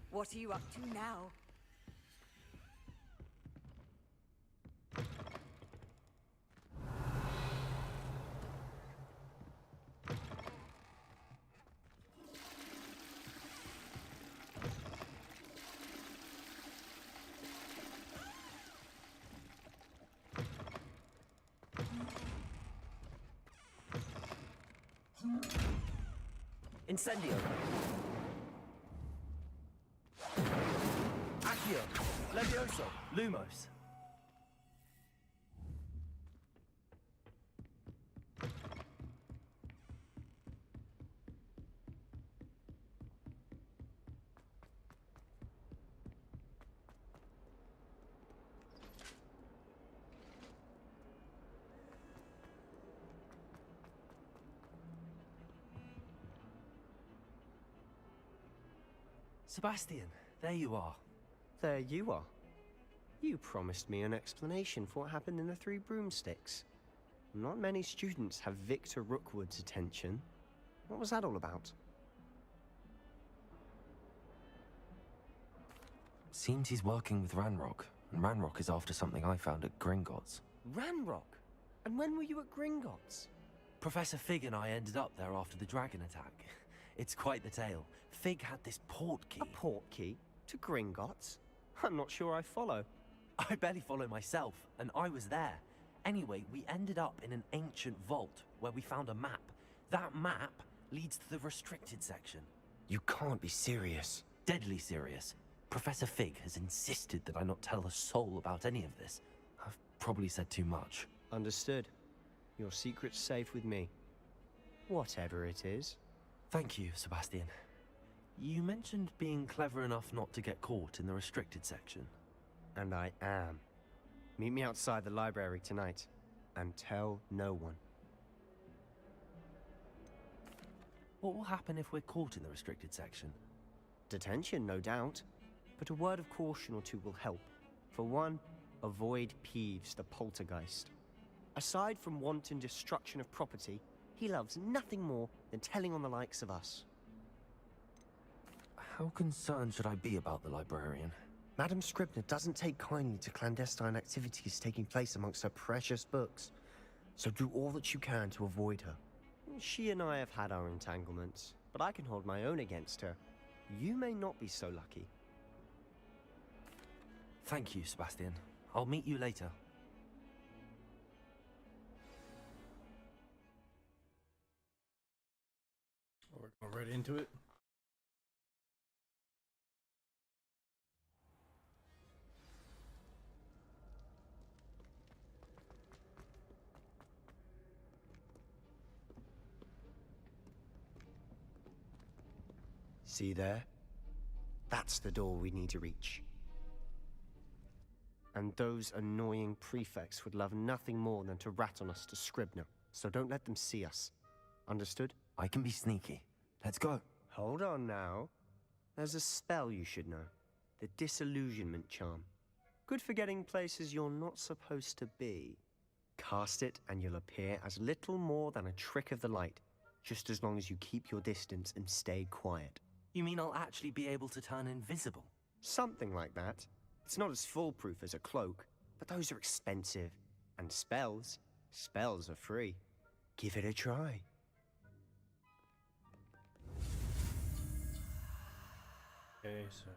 What are you up to now? Incendio. Accio. Levioso. Lumos. Sebastian, there you are. There you are. You promised me an explanation for what happened in the Three Broomsticks. Not many students have Victor Rookwood's attention. What was that all about? Seems he's working with Ranrock, and Ranrock is after something I found at Gringotts. Ranrock? And when were you at Gringotts? Professor Fig and I ended up there after the dragon attack. It's quite the tale. Fig had this port key. A port key? To Gringotts? I'm not sure I follow. I barely follow myself, and I was there. Anyway, we ended up in an ancient vault where we found a map. That map leads to the restricted section. You can't be serious. Deadly serious. Professor Fig has insisted that I not tell a soul about any of this. I've probably said too much. Understood. Your secret's safe with me. Whatever it is. Thank you, Sebastian. You mentioned being clever enough not to get caught in the restricted section. And I am. Meet me outside the library tonight, and tell no one. What will happen if we're caught in the restricted section? Detention, no doubt. But a word of caution or two will help. For one, avoid Peeves, the poltergeist. Aside from wanton destruction of property, he loves nothing more than telling on the likes of us. How concerned should I be about the librarian? Madame Scribner doesn't take kindly to clandestine activities taking place amongst her precious books, so do all that you can to avoid her. She and I have had our entanglements, but I can hold my own against her. You may not be so lucky. Thank you, Sebastian. I'll meet you later. We're going right into it. See there? That's the door we need to reach. And those annoying prefects would love nothing more than to rat on us to Scribner, so don't let them see us. Understood? I can be sneaky. Let's go. Hold on now. There's a spell you should know. The Disillusionment Charm. Good for getting places you're not supposed to be. Cast it and you'll appear as little more than a trick of the light, just as long as you keep your distance and stay quiet. You mean I'll actually be able to turn invisible? Something like that. It's not as foolproof as a cloak, but those are expensive. And spells are free. Give it a try. Okay, so...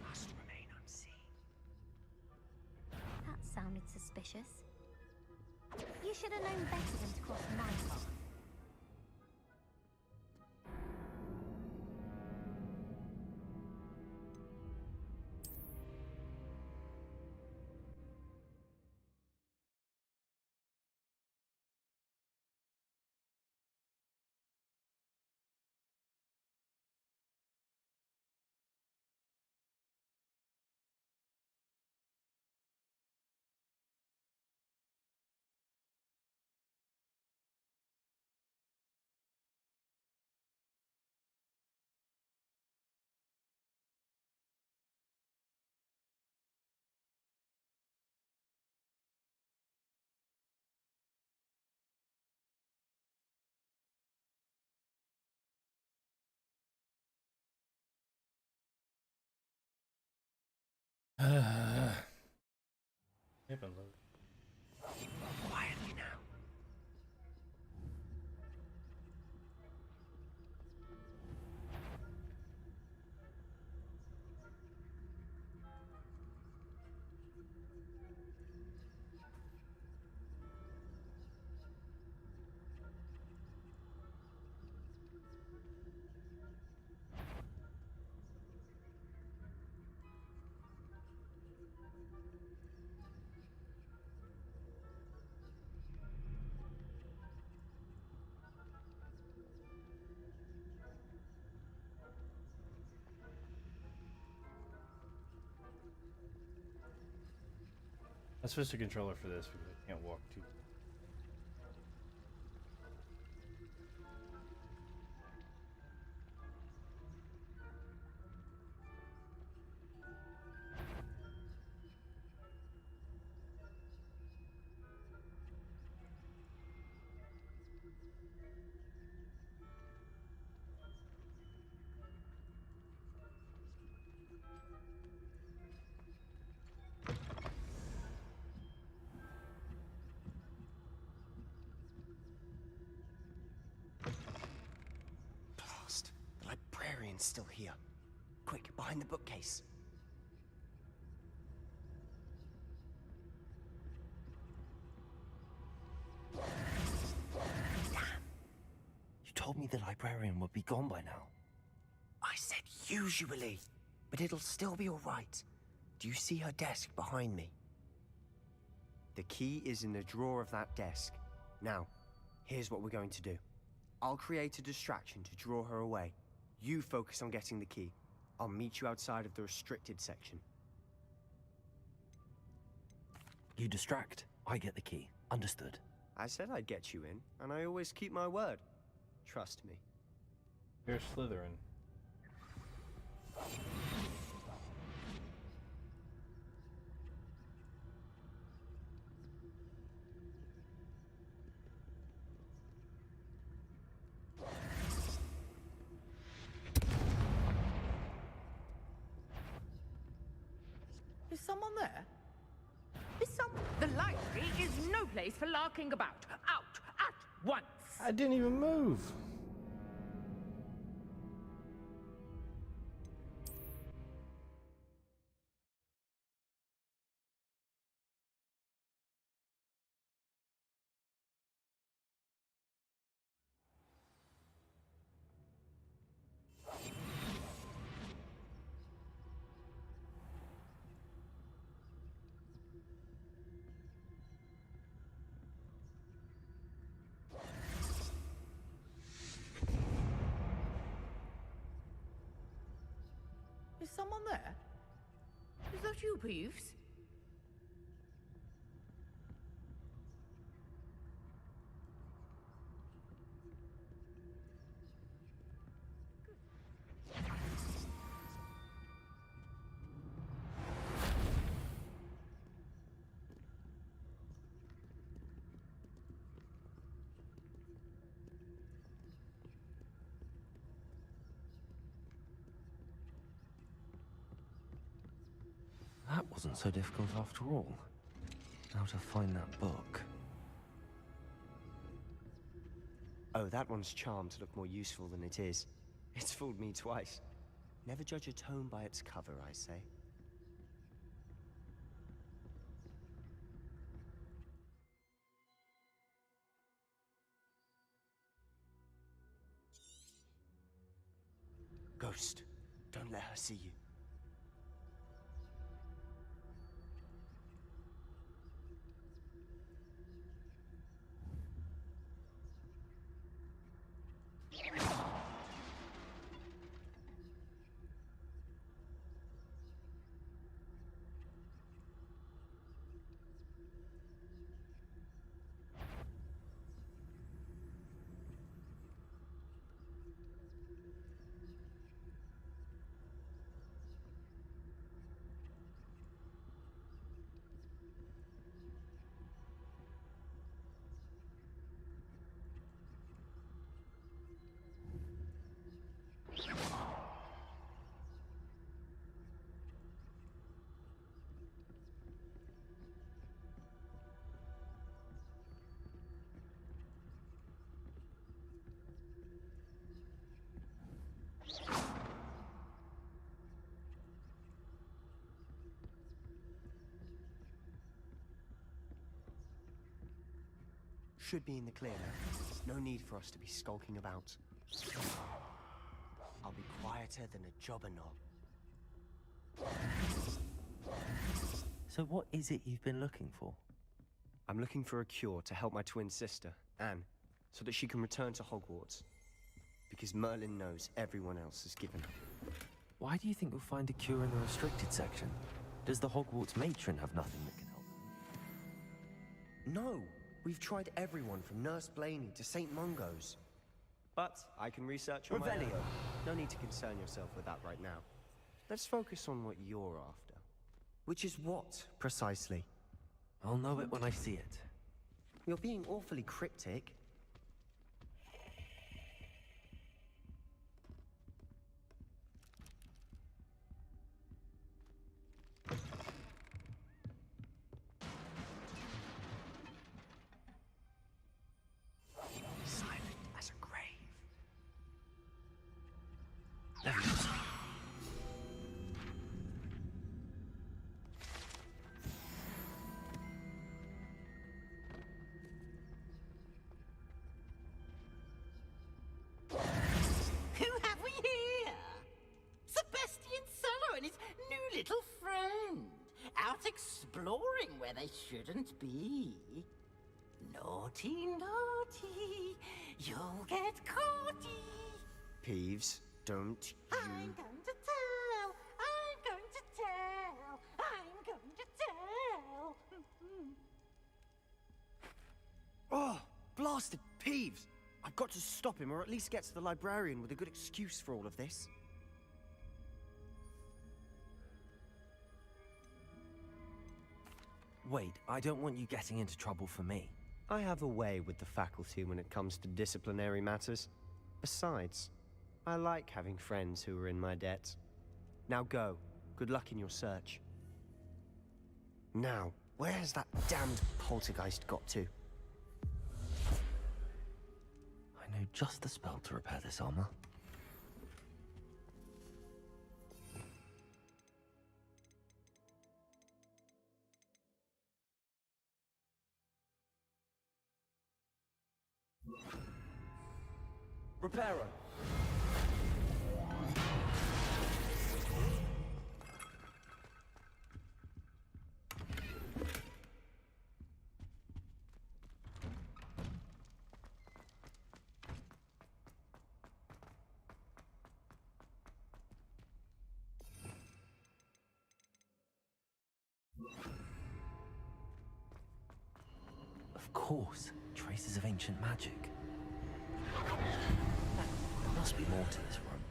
Must remain unseen. That sounded suspicious. You should have known better than to cross my path. Yep, unload. Quietly now. I switched the controller for this because I can't walk too. Blast! The librarian's still here. Quick, behind the bookcase. You told me the librarian would be gone by now. I said usually, but it'll still be all right. Do you see her desk behind me? The key is in the drawer of that desk. Now, here's what we're going to do. I'll create a distraction to draw her away. You focus on getting the key. I'll meet you outside of the restricted section. You distract. I get the key. Understood. I said I'd get you in, and I always keep my word. Trust me. You're Slytherin. Is someone there? The library is no place for larking about. Out at once! I didn't even move. Is someone there? Is that you, Peeves? That wasn't so difficult after all. How to find that book. Oh, that one's charmed to look more useful than it is. It's fooled me twice. Never judge a tome by its cover, I say. Ghost, don't let her see you. should be in the clear now. No need for us to be skulking about. I'll be quieter than a jobberknoll. So what is it you've been looking for? I'm looking for a cure to help my twin sister, Anne, so that she can return to Hogwarts. Because Merlin knows everyone else has given up. Why do you think you'll find a cure in the restricted section? Does the Hogwarts matron have nothing that can help them? No! We've tried everyone from Nurse Blaney to St. Mungo's. But I can research on my own. No need to concern yourself with that right now. Let's focus on what you're after. Which is what, precisely? I'll know it when I see it. You're being awfully cryptic. Silent as a grave. Who have we here? Sebastian Cello and his new little friend. Out exploring where they shouldn't be. Naughty, naughty. You'll get caughty. Peeves, don't you... I'm going to tell. I'm going to tell. I'm going to tell. Oh, blasted Peeves! I've got to stop him, or at least get to the librarian with a good excuse for all of this. Wait, I don't want you getting into trouble for me. I have a way with the faculty when it comes to disciplinary matters. Besides, I like having friends who are in my debt. Now go. Good luck in your search. Now, where has that damned poltergeist got to? I know just the spell to repair this armor. Reparo. Of course, traces of ancient magic. There must be more to this room.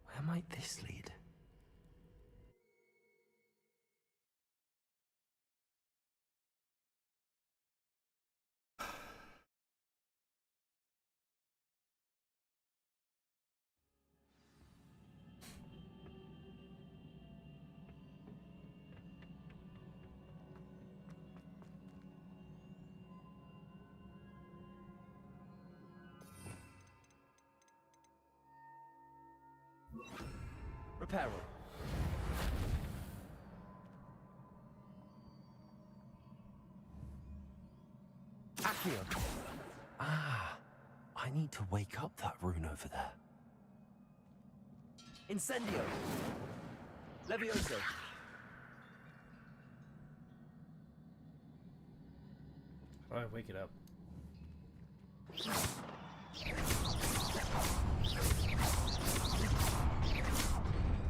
Where might this lead? Reparo. Accio. Ah, I need to wake up that rune over there. Incendio. Levioso. Alright, wake it up.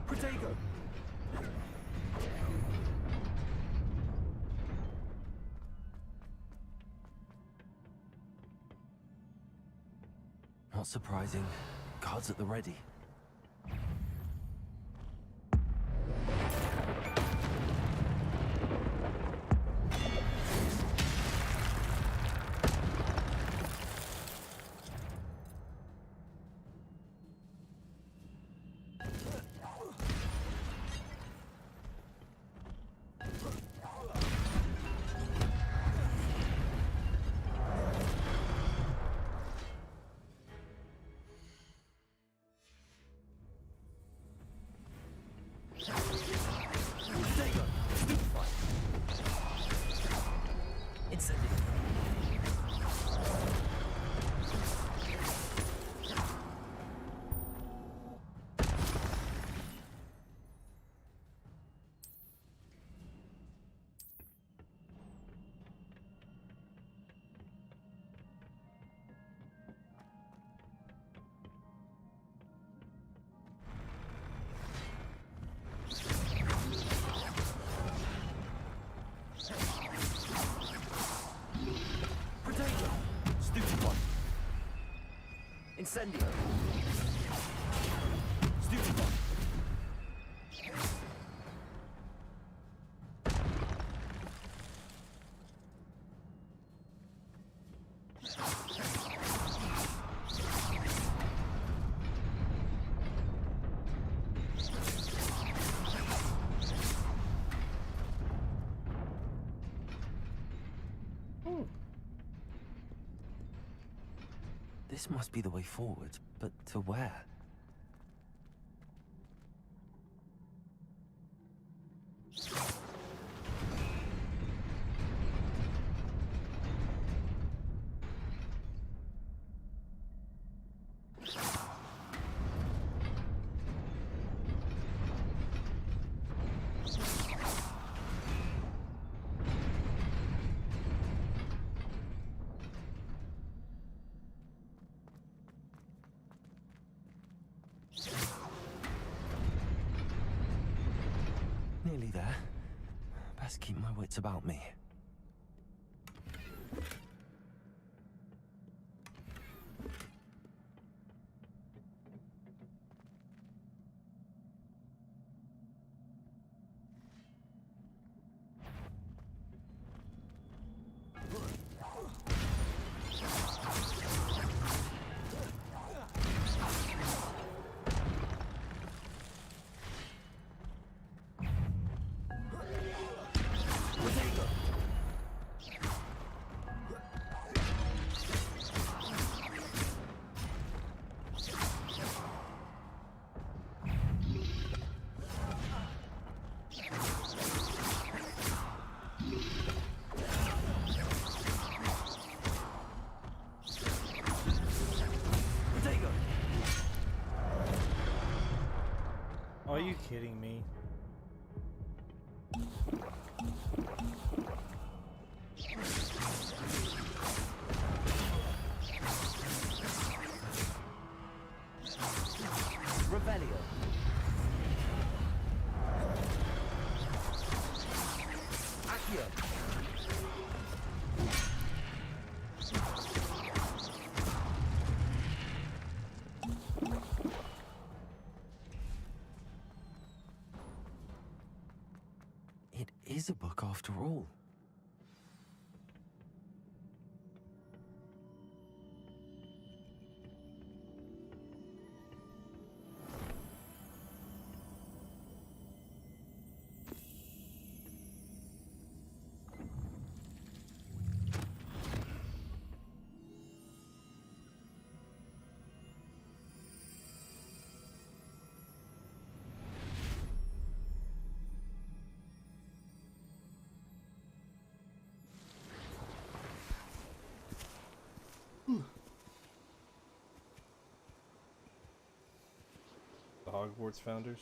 Protego. Not surprising. Guards at the ready. Incendio. Stupefy. This must be the way forward, but to where? Nearly there. Best keep my wits about me. Are you kidding me? Revelio. Accio. It is a book after all. The Hogwarts founders.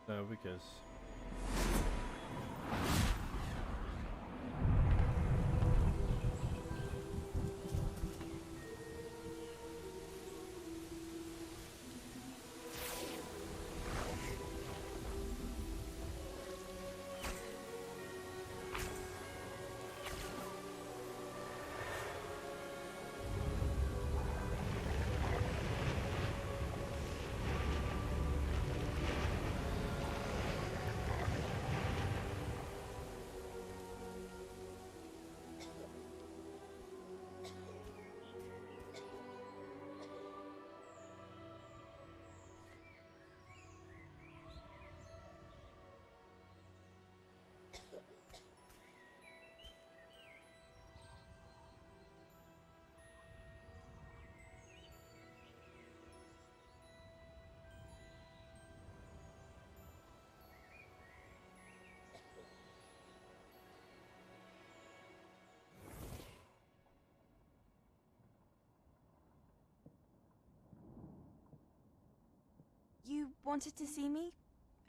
No, because You wanted to see me?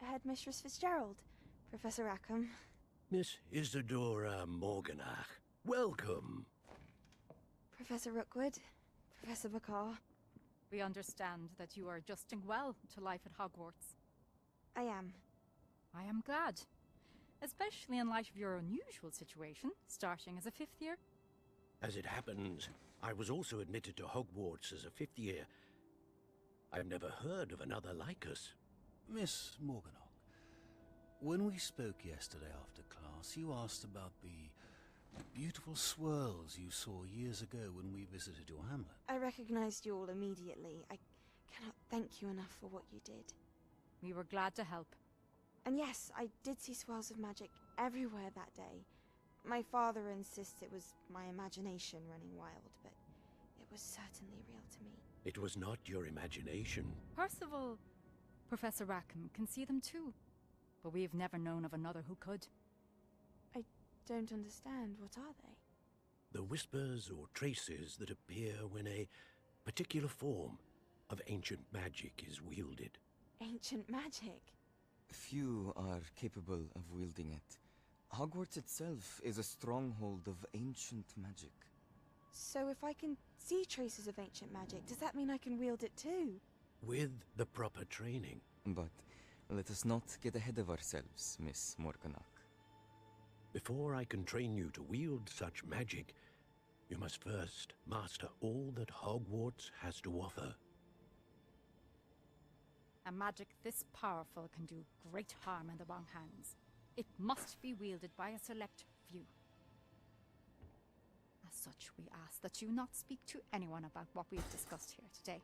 Headmistress Fitzgerald, Professor Rackham. Miss Isadora Morganach, welcome. Professor Rookwood, Professor Bakar. We understand that you are adjusting well to life at Hogwarts. I am. I am glad. Especially in light of your unusual situation, starting as a 5th year. As it happens, I was also admitted to Hogwarts as a 5th year. I've never heard of another like us. Miss Morganach, when we spoke yesterday after class, you asked about the beautiful swirls you saw years ago when we visited your hamlet. I recognized you all immediately. I cannot thank you enough for what you did. We were glad to help. And yes, I did see swirls of magic everywhere that day. My father insists it was my imagination running wild, but it was certainly real to me. It was not your imagination. Percival, Professor Rackham can see them too. But we have never known of another who could. I don't understand. What are they? The whispers or traces that appear when a particular form of ancient magic is wielded. Ancient magic? Few are capable of wielding it. Hogwarts itself is a stronghold of ancient magic. So if I can see traces of ancient magic, does that mean I can wield it too? With the proper training. But let us not get ahead of ourselves, Miss Morganach. Before I can train you to wield such magic, you must first master all that Hogwarts has to offer. A magic this powerful can do great harm in the wrong hands. It must be wielded by a select few. As such, we ask that you not speak to anyone about what we have discussed here today.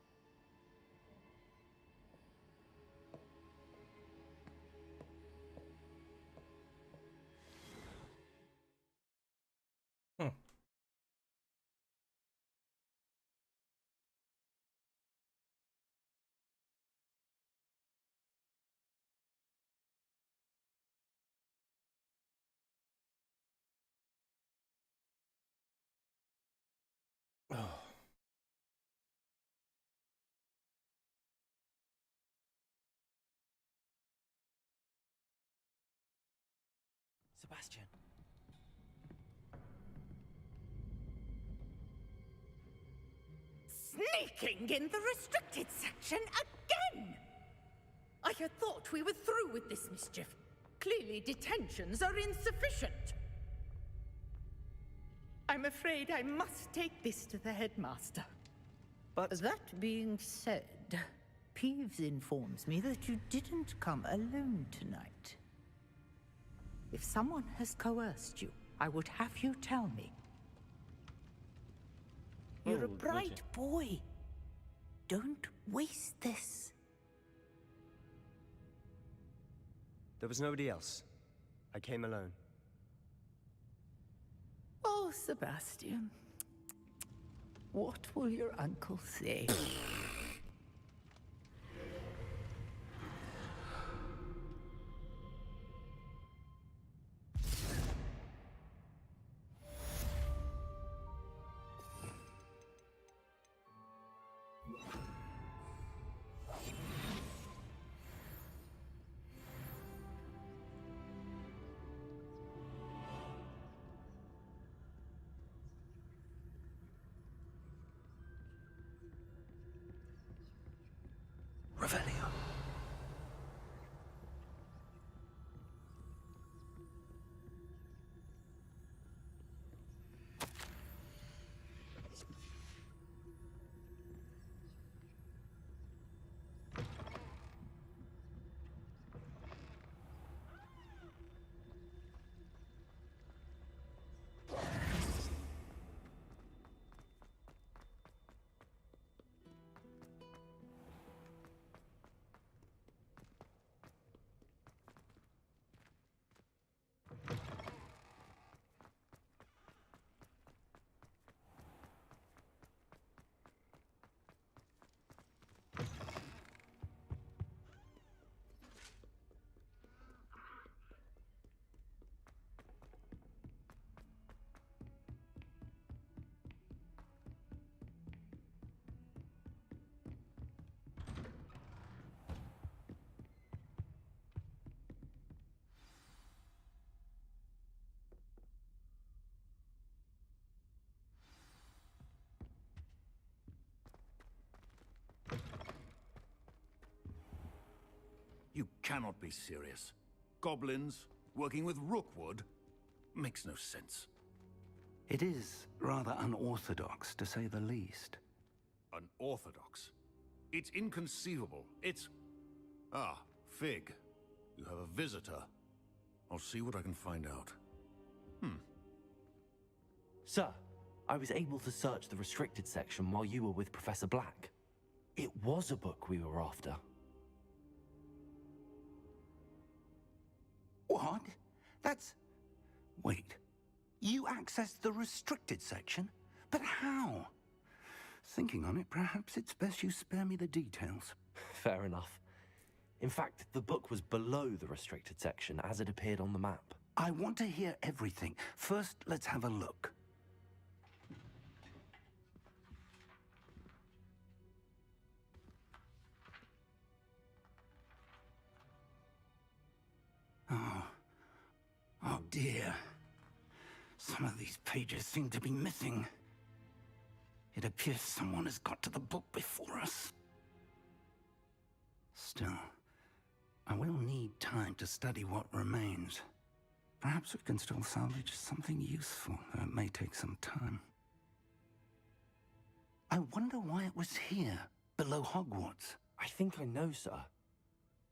Oh. Sebastian. Sneaking in the restricted section again! I had thought we were through with this mischief. Clearly detentions are insufficient. I'm afraid I must take this to the headmaster. But that being said, Peeves informs me that you didn't come alone tonight. If someone has coerced you, I would have you tell me. You're a bright boy. Don't waste this. There was nobody else. I came alone. Oh, Sebastian. What will your uncle say? Revelio. cannot be serious. Goblins working with Rookwood makes no sense. It is rather unorthodox, to say the least. Unorthodox? It's inconceivable. It's... Ah, Fig. You have a visitor. I'll see what I can find out. Sir, I was able to search the restricted section while you were with Professor Black. It was a book we were after. What? That's... Wait. You accessed the restricted section? But how? Thinking on it, perhaps it's best you spare me the details. Fair enough. In fact, the book was below the restricted section as it appeared on the map. I want to hear everything. First, let's have a look. Oh dear. Some of these pages seem to be missing. It appears someone has got to the book before us. Still, I will need time to study what remains. Perhaps we can still salvage something useful, though it may take some time. I wonder why it was here, below Hogwarts. I think I know, sir.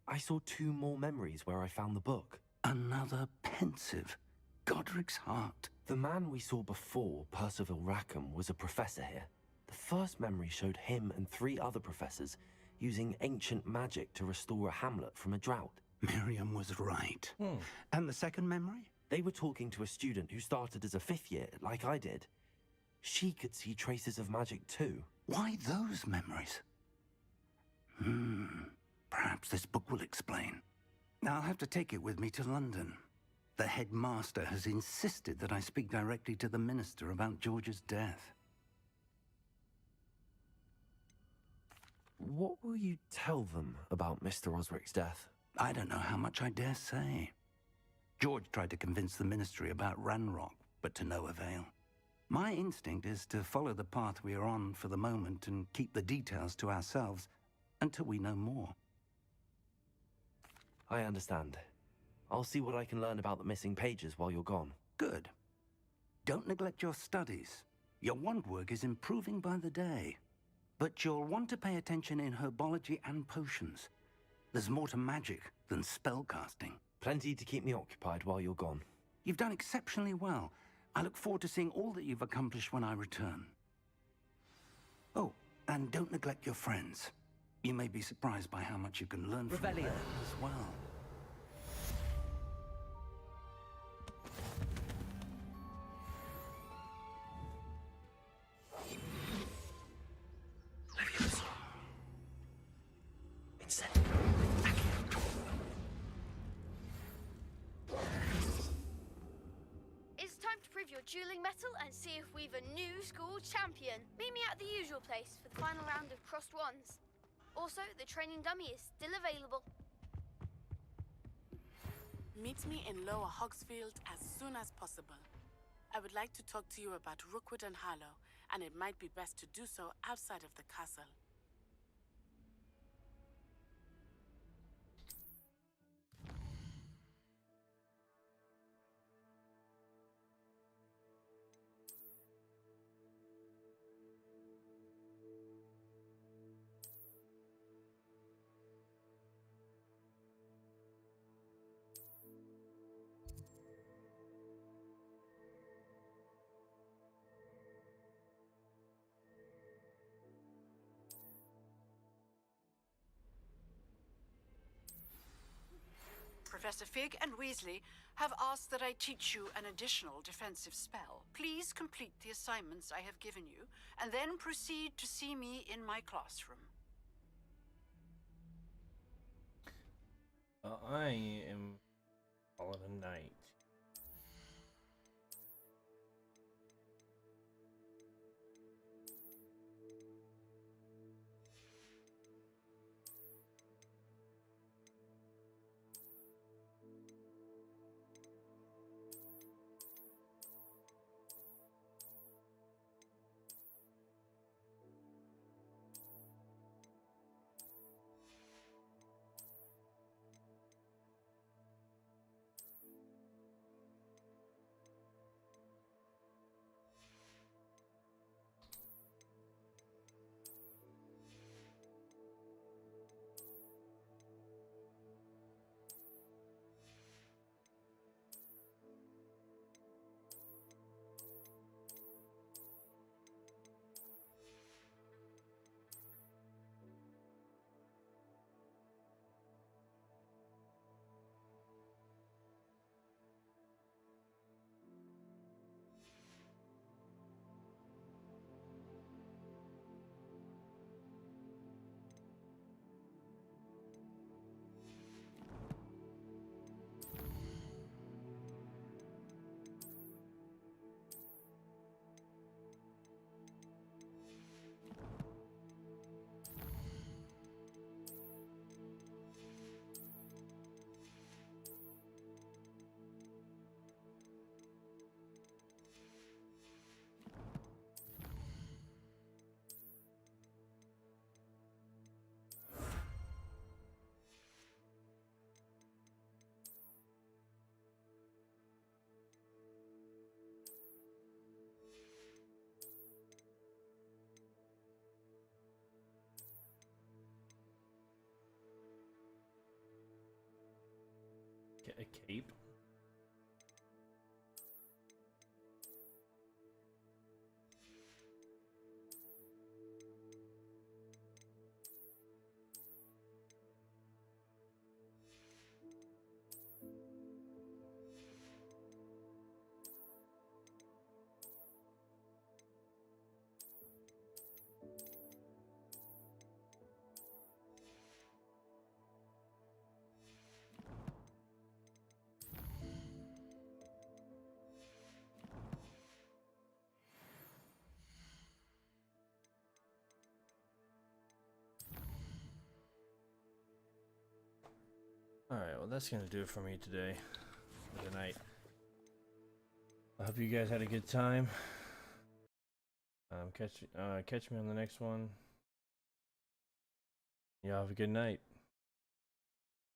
I saw 2 more memories where I found the book. Another pensive. Godric's heart. The man we saw before, Percival Rackham, was a professor here. The first memory showed him and 3 other professors using ancient magic to restore a hamlet from a drought. Miriam was right. And the second memory? They were talking to a student who started as a 5th year, like I did. She could see traces of magic too. Why those memories? Perhaps this book will explain. I'll have to take it with me to London. The headmaster has insisted that I speak directly to the minister about George's death. What will you tell them about Mr. Osric's death? I don't know how much I dare say. George tried to convince the ministry about Ranrock, but to no avail. My instinct is to follow the path we are on for the moment and keep the details to ourselves until we know more. I understand. I'll see what I can learn about the missing pages while you're gone. Good. Don't neglect your studies. Your wand work is improving by the day. But you'll want to pay attention in herbology and potions. There's more to magic than spellcasting. Plenty to keep me occupied while you're gone. You've done exceptionally well. I look forward to seeing all that you've accomplished when I return. Oh, and don't neglect your friends. You may be surprised by how much you can learn from them as well. It's time to prove your dueling mettle and see if we've a new school champion. Meet me at the usual place for the final round of crossed wands. Also, the training dummy is still available. Meet me in Lower Hogsfield as soon as possible. I would like to talk to you about Rookwood and Harlow, and it might be best to do so outside of the castle. Professor Fig and Weasley have asked that I teach you an additional defensive spell. Please complete the assignments I have given you, and then proceed to see me in my classroom. I am calling a night. Alright, well that's gonna do it for me today. For the night. I hope you guys had a good time. Catch me on the next one. Y'all have a good night.